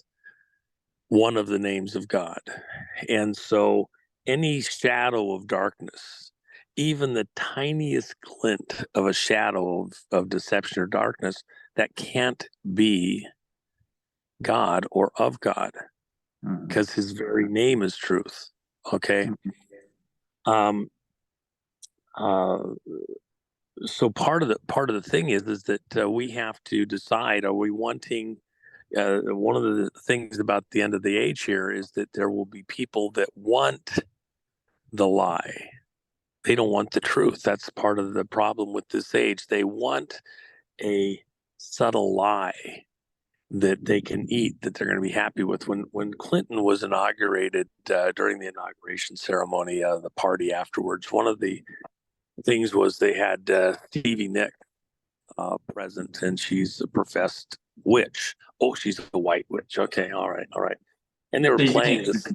one of the names of God. And so any shadow of darkness, even the tiniest glint of a shadow of deception or darkness that can't be God or of God, because his very name is truth. Okay. Um, uh, so part of the thing is that we have to decide: are we wanting? One of the things about the end of the age here is that there will be people that want the lie. They don't want the truth. That's part of the problem with this age. They want a subtle lie that they can eat, that they're going to be happy with. When Clinton was inaugurated, during the inauguration ceremony, the party afterwards, one of the things was they had Stevie Nicks present, and she's a professed witch. Oh, she's a white witch. Okay, all right. And they were Stevie playing Nicks, this.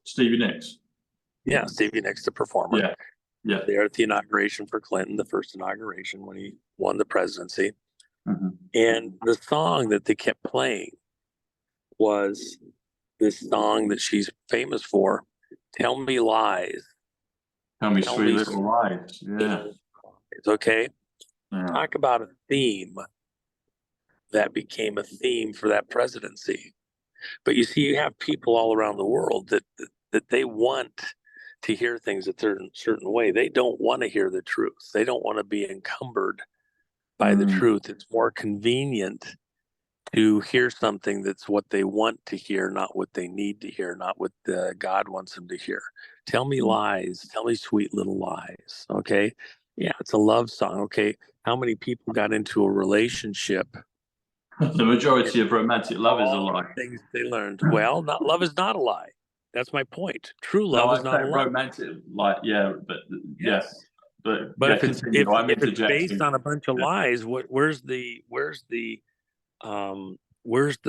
Stevie Nicks. Yeah, Stevie Nicks, the performer. Yeah. Yeah. There at the inauguration for Clinton, the first inauguration when he won the presidency. Mm-hmm. And the song that they kept playing was this song that she's famous for, Tell Me Lies. Tell me sweet little lies. Yeah. It's okay. Yeah. Talk about a theme that became a theme for that presidency. But you see, you have people all around the world that they want to hear things a certain way. They don't want to hear the truth. They don't want to be encumbered by the truth. It's more convenient to hear something that's what they want to hear, not what they need to hear, not what God wants them to hear. Tell me lies. Tell me sweet little lies. Okay. Yeah, it's a love song. Okay. How many people got into a relationship? The majority of romantic love is a lie. Things they learned. Well, not love is not a lie. That's my point. True love No, is not a lie. romantic, like, yeah, but yes, but But yeah, if it's continue. I'm if it's interjecting. based on a bunch of lies, where's the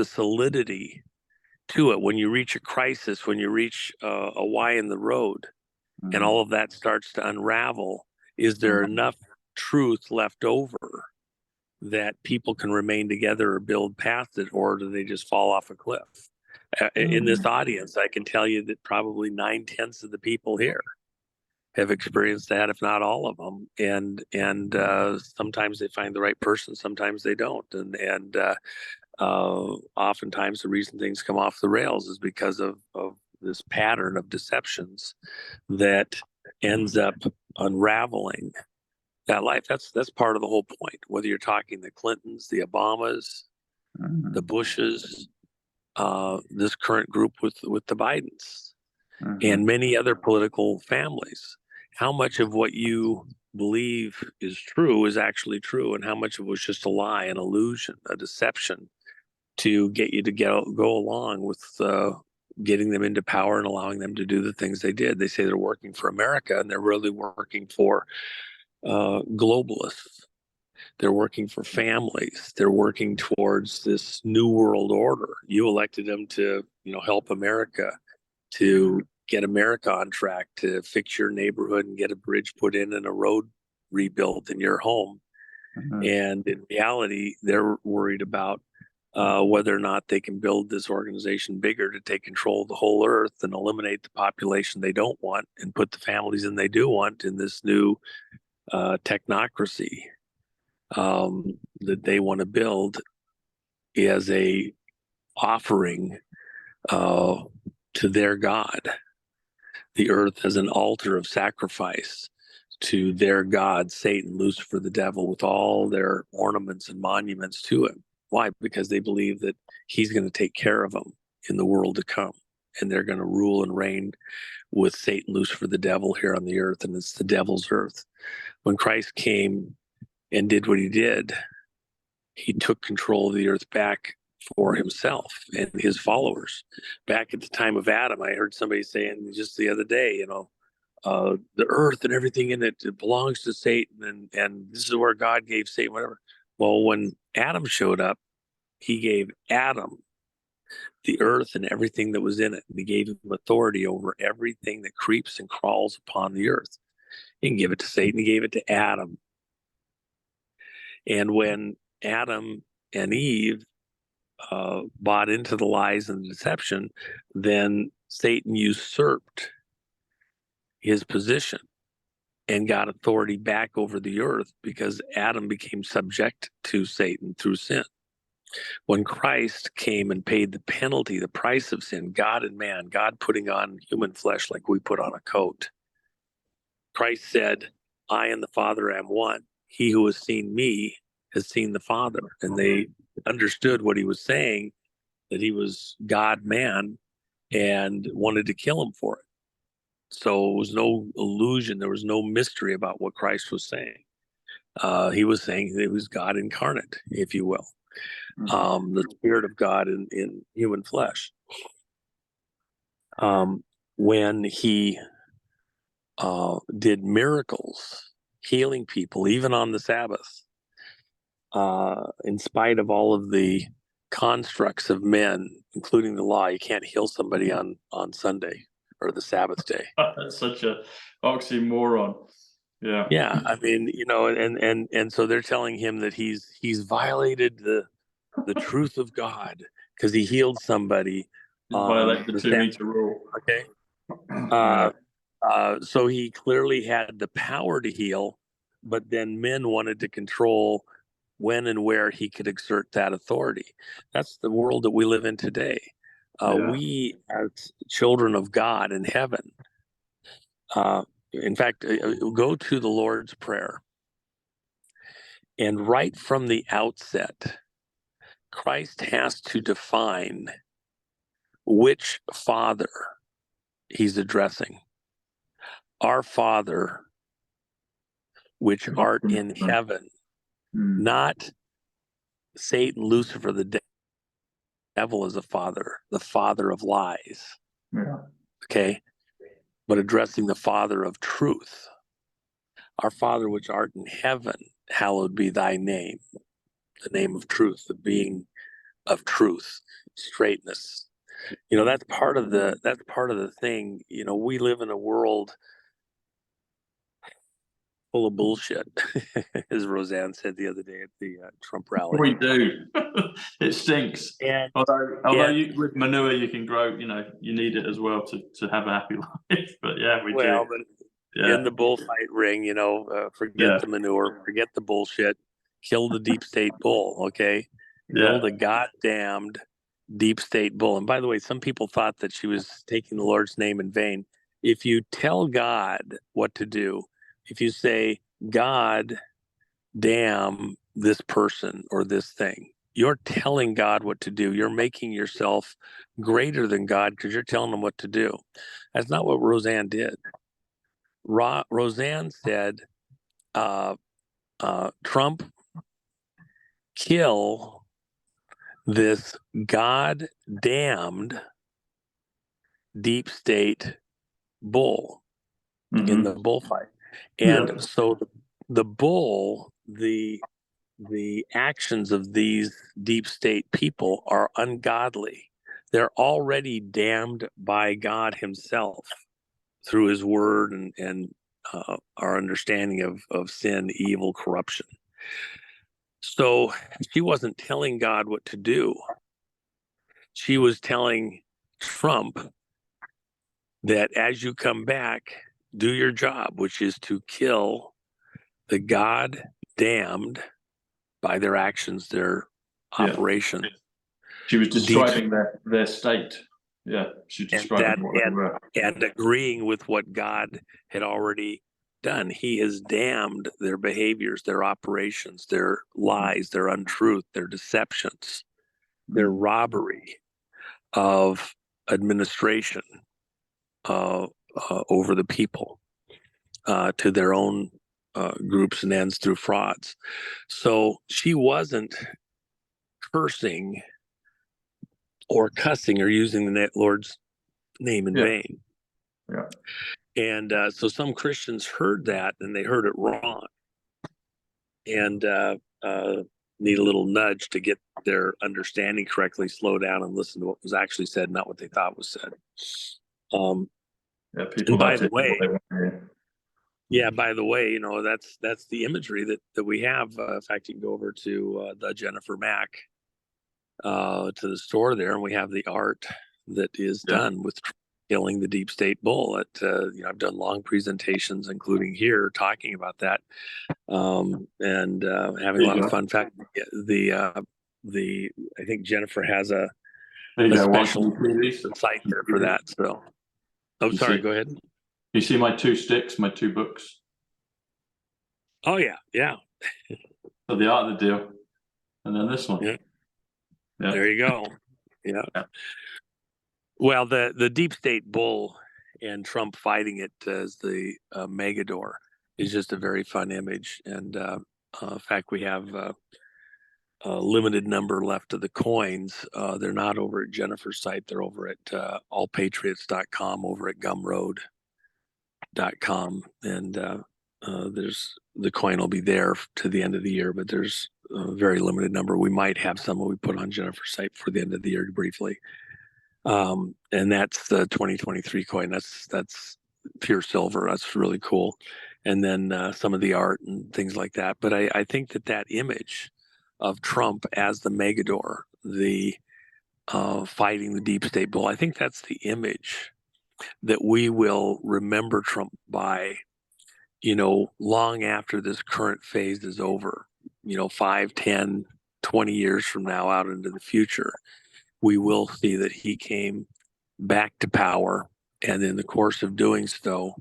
solidity to it when you reach a crisis, when you reach a Y in the road, and all of that starts to unravel? Is there enough truth left over that people can remain together or build past it, or do they just fall off a cliff? In this audience, I can tell you that probably 9/10 of the people here have experienced that, if not all of them. And sometimes they find the right person, sometimes they don't. And oftentimes the reason things come off the rails is because of this pattern of deceptions that ends up unraveling that life. That's part of the whole point. Whether you're talking the Clintons, the Obamas, the Bushes, this current group with the Bidens, and many other political families. How much of what you believe is true is actually true, and how much of it was just a lie, an illusion, a deception to get you to go along with getting them into power and allowing them to do the things they did. They say they're working for America, and they're really working for globalists. They're working for families. They're working towards this new world order. You elected them to, help America, to get America on track, to fix your neighborhood and get a bridge put in and a road rebuilt in your home. And in reality, they're worried about whether or not they can build this organization bigger to take control of the whole earth and eliminate the population they don't want and put the families in they do want in this new technocracy that they want to build as a offering to their God, the earth as an altar of sacrifice to their God, Satan, Lucifer, the devil, with all their ornaments and monuments to him. Why? Because they believe that he's going to take care of them in the world to come, and they're going to rule and reign with Satan, Lucifer, the devil here on the earth, and it's the devil's earth. When Christ came and did what he did, he took control of the earth back for himself and his followers. Back at the time of Adam, I heard somebody saying just the other day, the earth and everything in it belongs to Satan, and this is where God gave Satan whatever. Well, when Adam showed up, he gave Adam the earth and everything that was in it. And he gave him authority over everything that creeps and crawls upon the earth. He didn't give it to Satan, he gave it to Adam. And when Adam and Eve bought into the lies and the deception, then Satan usurped his position and got authority back over the earth because Adam became subject to Satan through sin. When Christ came and paid the penalty, the price of sin, God and man, God putting on human flesh like we put on a coat. Christ said, I and the Father am one. He who has seen me has seen the Father. And they understood what he was saying, that he was God man, and wanted to kill him for it. So it was no illusion. There was no mystery about what Christ was saying. He was saying that it was God incarnate, if you will. The Spirit of God in human flesh. When he did miracles, healing people, even on the Sabbath, in spite of all of the constructs of men, including the law, you can't heal somebody on Sunday or the Sabbath day. That's such a oxymoron. Yeah. Yeah, I mean, and so they're telling him that he's violated the truth of God because he healed somebody. Violate the 2-meter rule. Okay. So he clearly had the power to heal, but then men wanted to control when and where he could exert that authority. That's the world that we live in today. We, as children of God in heaven, in fact, go to the Lord's Prayer. And right from the outset, Christ has to define which Father he's addressing. Our Father, which art in heaven, not Satan, Lucifer, the devil as a father, the father of lies. Yeah. Okay. But addressing the Father of truth. Our Father, which art in heaven, hallowed be thy name. The name of truth, the being of truth, straightness. That's part of the thing. We live in a world full of bullshit, as Roseanne said the other day at the Trump rally. We do. It stinks. And although with manure you can grow, you need it as well to have a happy life. But yeah, we do. But in the bullfight ring, forget the manure, forget the bullshit, kill the deep state bull. Okay, kill the goddamned deep state bull. And by the way, some people thought that she was taking the Lord's name in vain. If you tell God what to do, if you say, God, damn this person or this thing, you're telling God what to do. You're making yourself greater than God because you're telling him what to do. That's not what Roseanne did. Roseanne said, Trump, kill this God-damned deep state bull in the bullfight. And so the bull, the actions of these deep state people are ungodly. They're already damned by God himself through his word and our understanding of sin, evil, corruption. So she wasn't telling God what to do. She was telling Trump that as you come back, do your job, which is to kill the God-damned by their actions, their operation. She was describing their state. Yeah, she described what they were. And agreeing with what God had already done. He has damned their behaviors, their operations, their lies, their untruth, their deceptions, their robbery of administration over the people to their own groups and ends through frauds. So she wasn't cursing or cussing or using the Lord's name in vain. Yeah. And so some Christians heard that and they heard it wrong and need a little nudge to get their understanding correctly, slow down and listen to what was actually said, not what they thought was said. People by the way, that's the imagery that we have. In fact, you can go over to the Jennifer Mack to the store there, and we have the art that is done with killing the deep state bull. I've done long presentations, including here, talking about that, and having a lot of fun. In fact, I think Jennifer has a special site there for that. So, sorry, go ahead. You see my 2 sticks, my 2 books. Oh yeah. So the art of the deal, and then this one. Yeah. There you go. Yeah. Well, the deep state bull and Trump fighting it as the Megador is just a very fun image. And in fact, we have a limited number left of the coins. They're not over at Jennifer's site. They're over at allpatriots.com, over at gumroad.com. And there's the coin will be there to the end of the year, but there's a very limited number. We might have some we put on Jennifer's site for the end of the year briefly. And that's the 2023 coin. That's pure silver. That's really cool. And then some of the art and things like that. But I think that image of Trump as the Megador, the fighting the deep state bull, I think that's the image that we will remember Trump by, long after this current phase is over, 5, 10, 20 years from now out into the future. We will see that he came back to power, and in the course of doing so,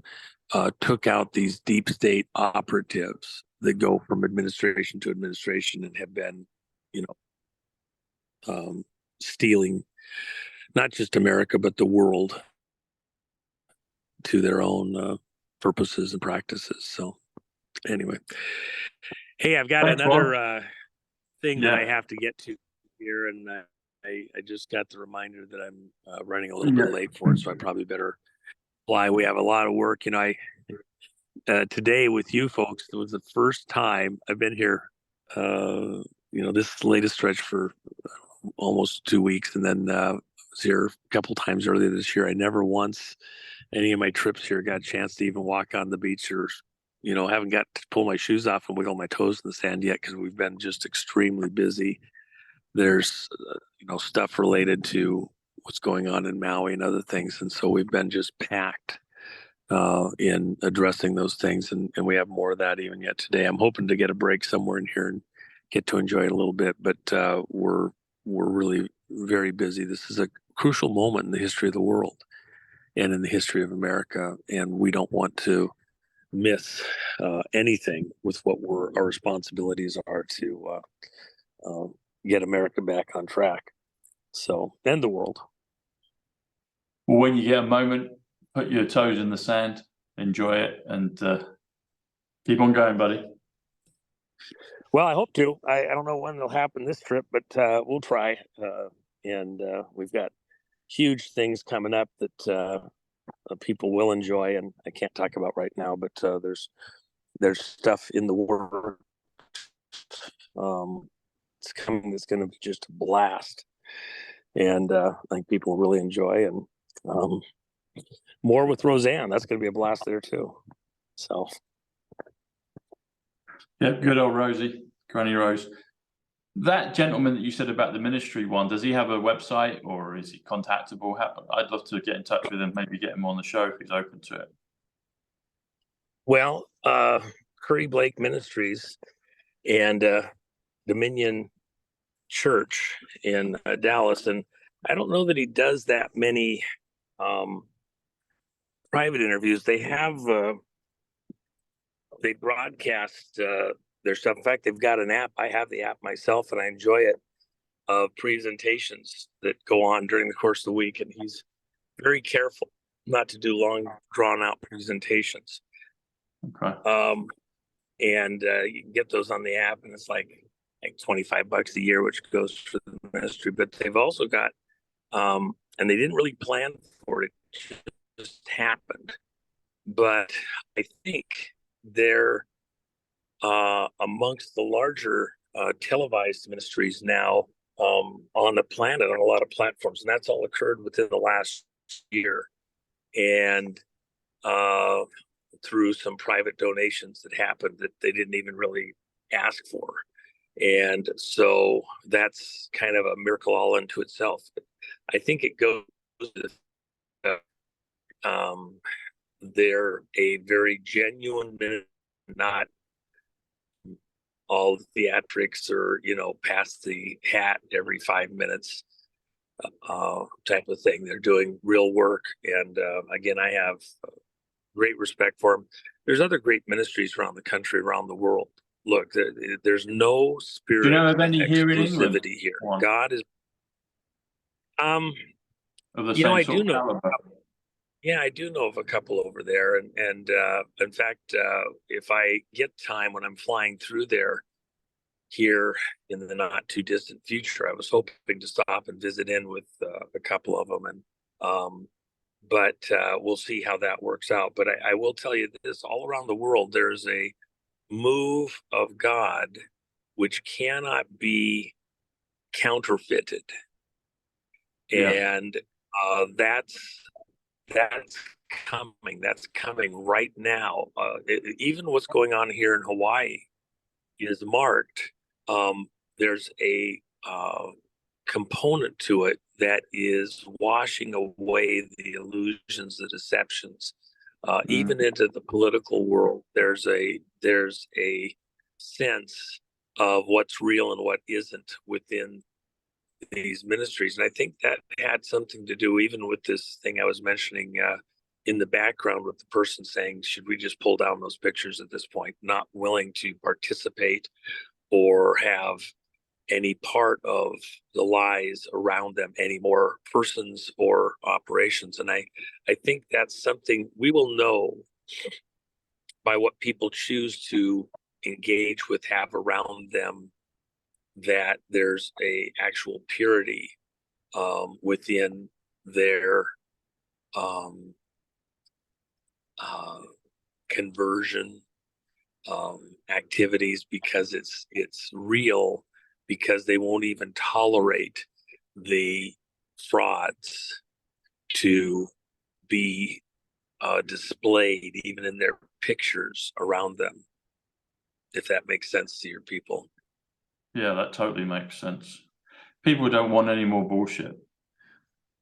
took out these deep state operatives that go from administration to administration and have been, stealing not just America, but the world to their own purposes and practices. So anyway, hey, I've got another thing that I have to get to here, and I just got the reminder that I'm running a little bit late for it, so I probably better fly. We have a lot of work. Today with you folks, it was the first time I've been here, this latest stretch for almost 2 weeks, and then I was here a couple times earlier this year. I never once, any of my trips here, got a chance to even walk on the beach or, haven't got to pull my shoes off and wiggle my toes in the sand yet, because we've been just extremely busy. There's, stuff related to what's going on in Maui and other things. And so we've been just packed in addressing those things. And we have more of that even yet today. I'm hoping to get a break somewhere in here and get to enjoy it a little bit. But we're really very busy. This is a crucial moment in the history of the world and in the history of America. And we don't want to miss anything with what our responsibilities are to get America back on track. So, and the world. Well, when you get a moment, put your toes in the sand, enjoy it, and keep on going, buddy. Well, I hope to. I don't know when it'll happen this trip, but we'll try. And we've got huge things coming up that people will enjoy, and I can't talk about right now, but there's stuff in the works. It's coming. It's going to be just a blast, and I think people will really enjoy. And more with Roseanne. That's going to be a blast there too. So, yep, good old Rosie, Granny Rose. That gentleman that you said about the ministry one, does he have a website or is he contactable? I'd love to get in touch with him, maybe get him on the show if he's open to it. Well, Curry Blake Ministries and Dominion Church in Dallas, and I don't know that he does that many private interviews. They have they broadcast their stuff. In fact, they've got an app. I have the app myself, and I enjoy it, of presentations that go on during the course of the week. And he's very careful not to do long, drawn-out presentations. Okay. And you can get those on the app, and it's like $25 a year, which goes for the ministry. But they've also got, and they didn't really plan for it; it just happened. But I think they're amongst the larger televised ministries now on the planet, on a lot of platforms, and that's all occurred within the last year, and through some private donations that happened that they didn't even really ask for. And so that's kind of a miracle all unto itself. I think it goes to They're a very genuine, not all theatrics or, pass the hat every 5 minutes type of thing. They're doing real work. And again, I have great respect for them. There's other great ministries around the country, around the world. Look, there's no spirit Do you know of of any here in England? exclusivity here. One God is, of the same I sort do of know. caliber? Yeah, I do know of a couple over there, and in fact, if I get time when I'm flying through there here in the not too distant future, I was hoping to stop and visit in with a couple of them, and but we'll see how that works out. But I will tell you this: all around the world, there's a move of God which cannot be counterfeited, Yeah. and that's coming. That's coming right now. Even what's going on here in Hawaii is marked. There's a component to it that is washing away the illusions, the deceptions, even into the political world. There's a sense of what's real and what isn't within these ministries. And I think that had something to do even with this thing I was mentioning in the background, with the person saying, should we just pull down those pictures at this point, not willing to participate or have any part of the lies around them anymore, persons or operations. And I think that's something we will know by what people choose to engage with, have around them, that there's a actual purity within their conversion activities, because it's real, because they won't even tolerate the frauds to be displayed even in their pictures around them, if that makes sense to your people. Yeah, that totally makes sense. People don't want any more bullshit.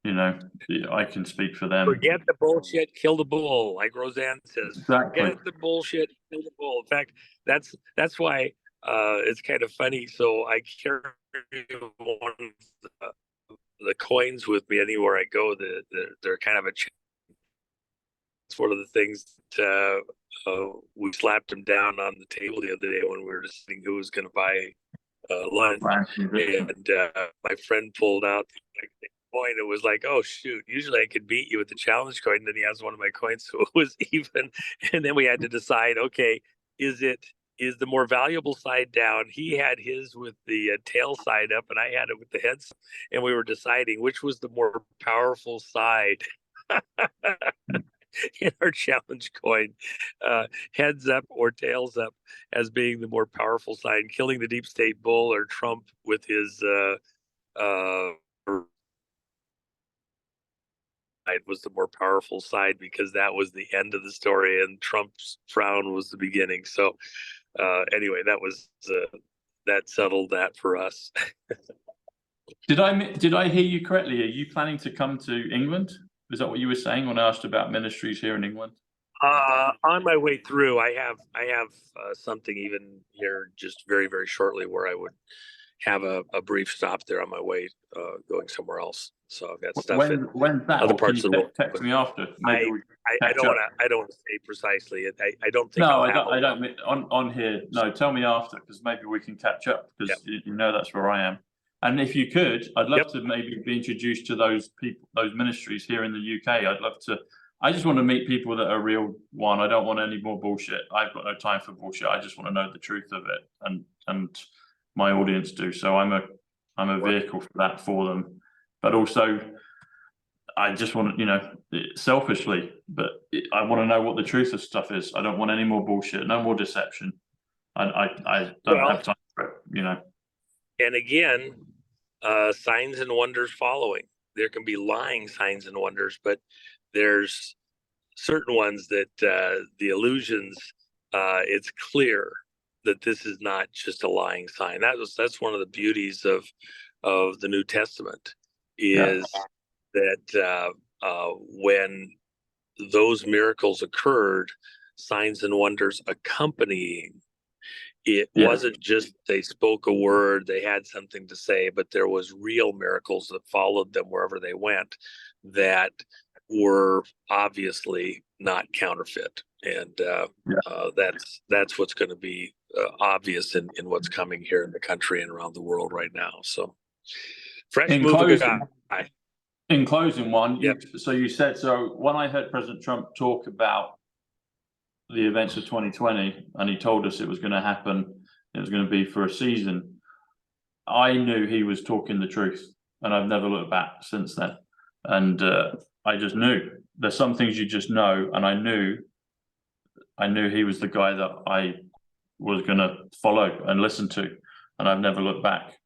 I can speak for them. Forget the bullshit, kill the bull, like Roseanne says. Exactly. Forget the bullshit, kill the bull. In fact, that's why it's kind of funny. So I carry one of the coins with me anywhere I go. They're kind of a. It's one of the things that we slapped him down on the table the other day when we were deciding who was going to buy lunch, and my friend pulled out the coin. It was like, oh shoot, usually I could beat you with the challenge coin. Then he has one of my coins, so it was even. And then we had to decide, okay, is the more valuable side down? He had his with the tail side up, and I had it with the heads, and we were deciding which was the more powerful side. In our challenge coin, heads up or tails up as being the more powerful side, killing the deep state bull or Trump with his was the more powerful side, because that was the end of the story and Trump's frown was the beginning. So anyway, that settled that for us. Did I hear you correctly? Are you planning to come to England? Is that what you were saying when I asked about ministries here in England? On my way through, I have something even here just very, very shortly, where I would have a brief stop there on my way going somewhere else. So I've got stuff in When's that? other Or parts of the world. text me after? Maybe we I don't want to say precisely. I don't think. No, I don't mean on here. No, tell me after, because maybe we can catch up, because that's where I am. And if you could, I'd love to maybe be introduced to those people, those ministries here in the UK. I just want to meet people that are real one. I don't want any more bullshit. I've got no time for bullshit. I just want to know the truth of it, and my audience do. So I'm a vehicle for that for them. But also, I just want to, selfishly, but I want to know what the truth of stuff is. I don't want any more bullshit, no more deception. I don't have time for it, And again, signs and wonders following. There can be lying signs and wonders, but there's certain ones that the illusions, it's clear that this is not just a lying sign. That's one of the beauties of the New Testament, is that when those miracles occurred, signs and wonders accompanying. It wasn't just they spoke a word, they had something to say, but there was real miracles that followed them wherever they went that were obviously not counterfeit. And that's what's going to be obvious in what's coming here in the country and around the world right now. So fresh moving guy. In closing, Juan, so you said, so when I heard President Trump talk about the events of 2020, and he told us it was going to happen, it was going to be for a season, I knew he was talking the truth, and I've never looked back since then. And I just knew. There's some things you just know, and I knew he was the guy that I was going to follow and listen to, and I've never looked back.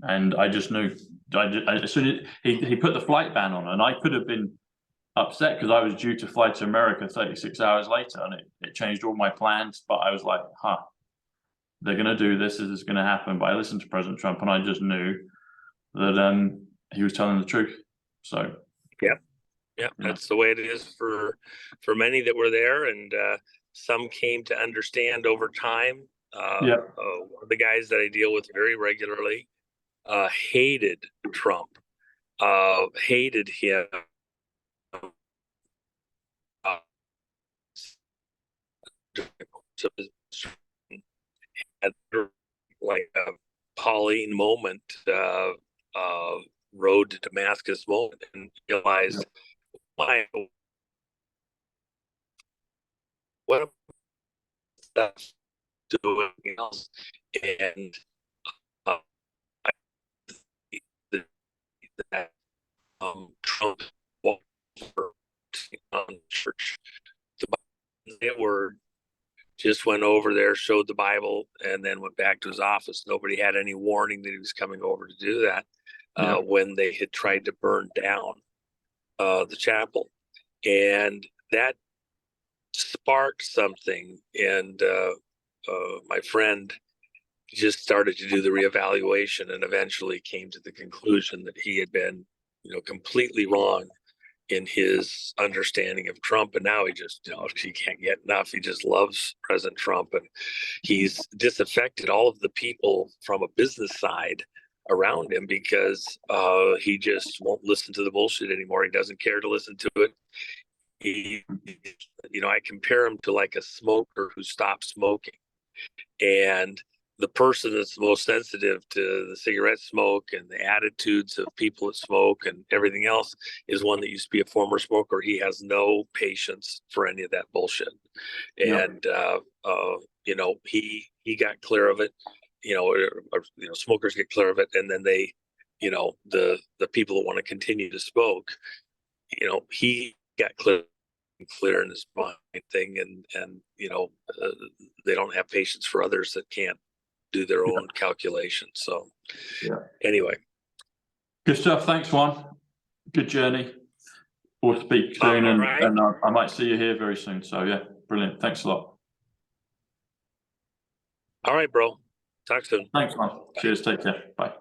And I just knew. As soon as he put the flight ban on, and I could have been upset because I was due to fly to America 36 hours later, and it changed all my plans. But I was like, they're going to do this. This is going to happen. But I listened to President Trump, and I just knew that he was telling the truth. So that's the way it is for many that were there, and some came to understand over time. One of the guys that I deal with very regularly hated Trump, hated him. Had like a Pauline moment, road to Damascus moment, and realized what stuff doing else, and that Trump walked on church. They were just went over there, showed the Bible, and then went back to his office. Nobody had any warning that he was coming over to do that when they had tried to burn down the chapel. And that sparked something. And my friend just started to do the reevaluation and eventually came to the conclusion that he had been, completely wrong in his understanding of Trump. And now he just, he can't get enough. He just loves President Trump, and he's disaffected all of the people from a business side around him because he just won't listen to the bullshit anymore. He doesn't care to listen to it. I compare him to like a smoker who stopped smoking, and the person that's most sensitive to the cigarette smoke and the attitudes of people that smoke and everything else is one that used to be a former smoker. He has no patience for any of that bullshit. And, he got clear of it, smokers get clear of it. And then they, the people that want to continue to smoke, he got clear in his mind thing. And they don't have patience for others that can't do their own calculations. So anyway, good stuff. Thanks, Juan. Good journey. We'll speak soon, and I might see you here very soon. So brilliant. Thanks a lot. All right, bro. Talk soon. Thanks, Juan. Cheers. Take care. Bye.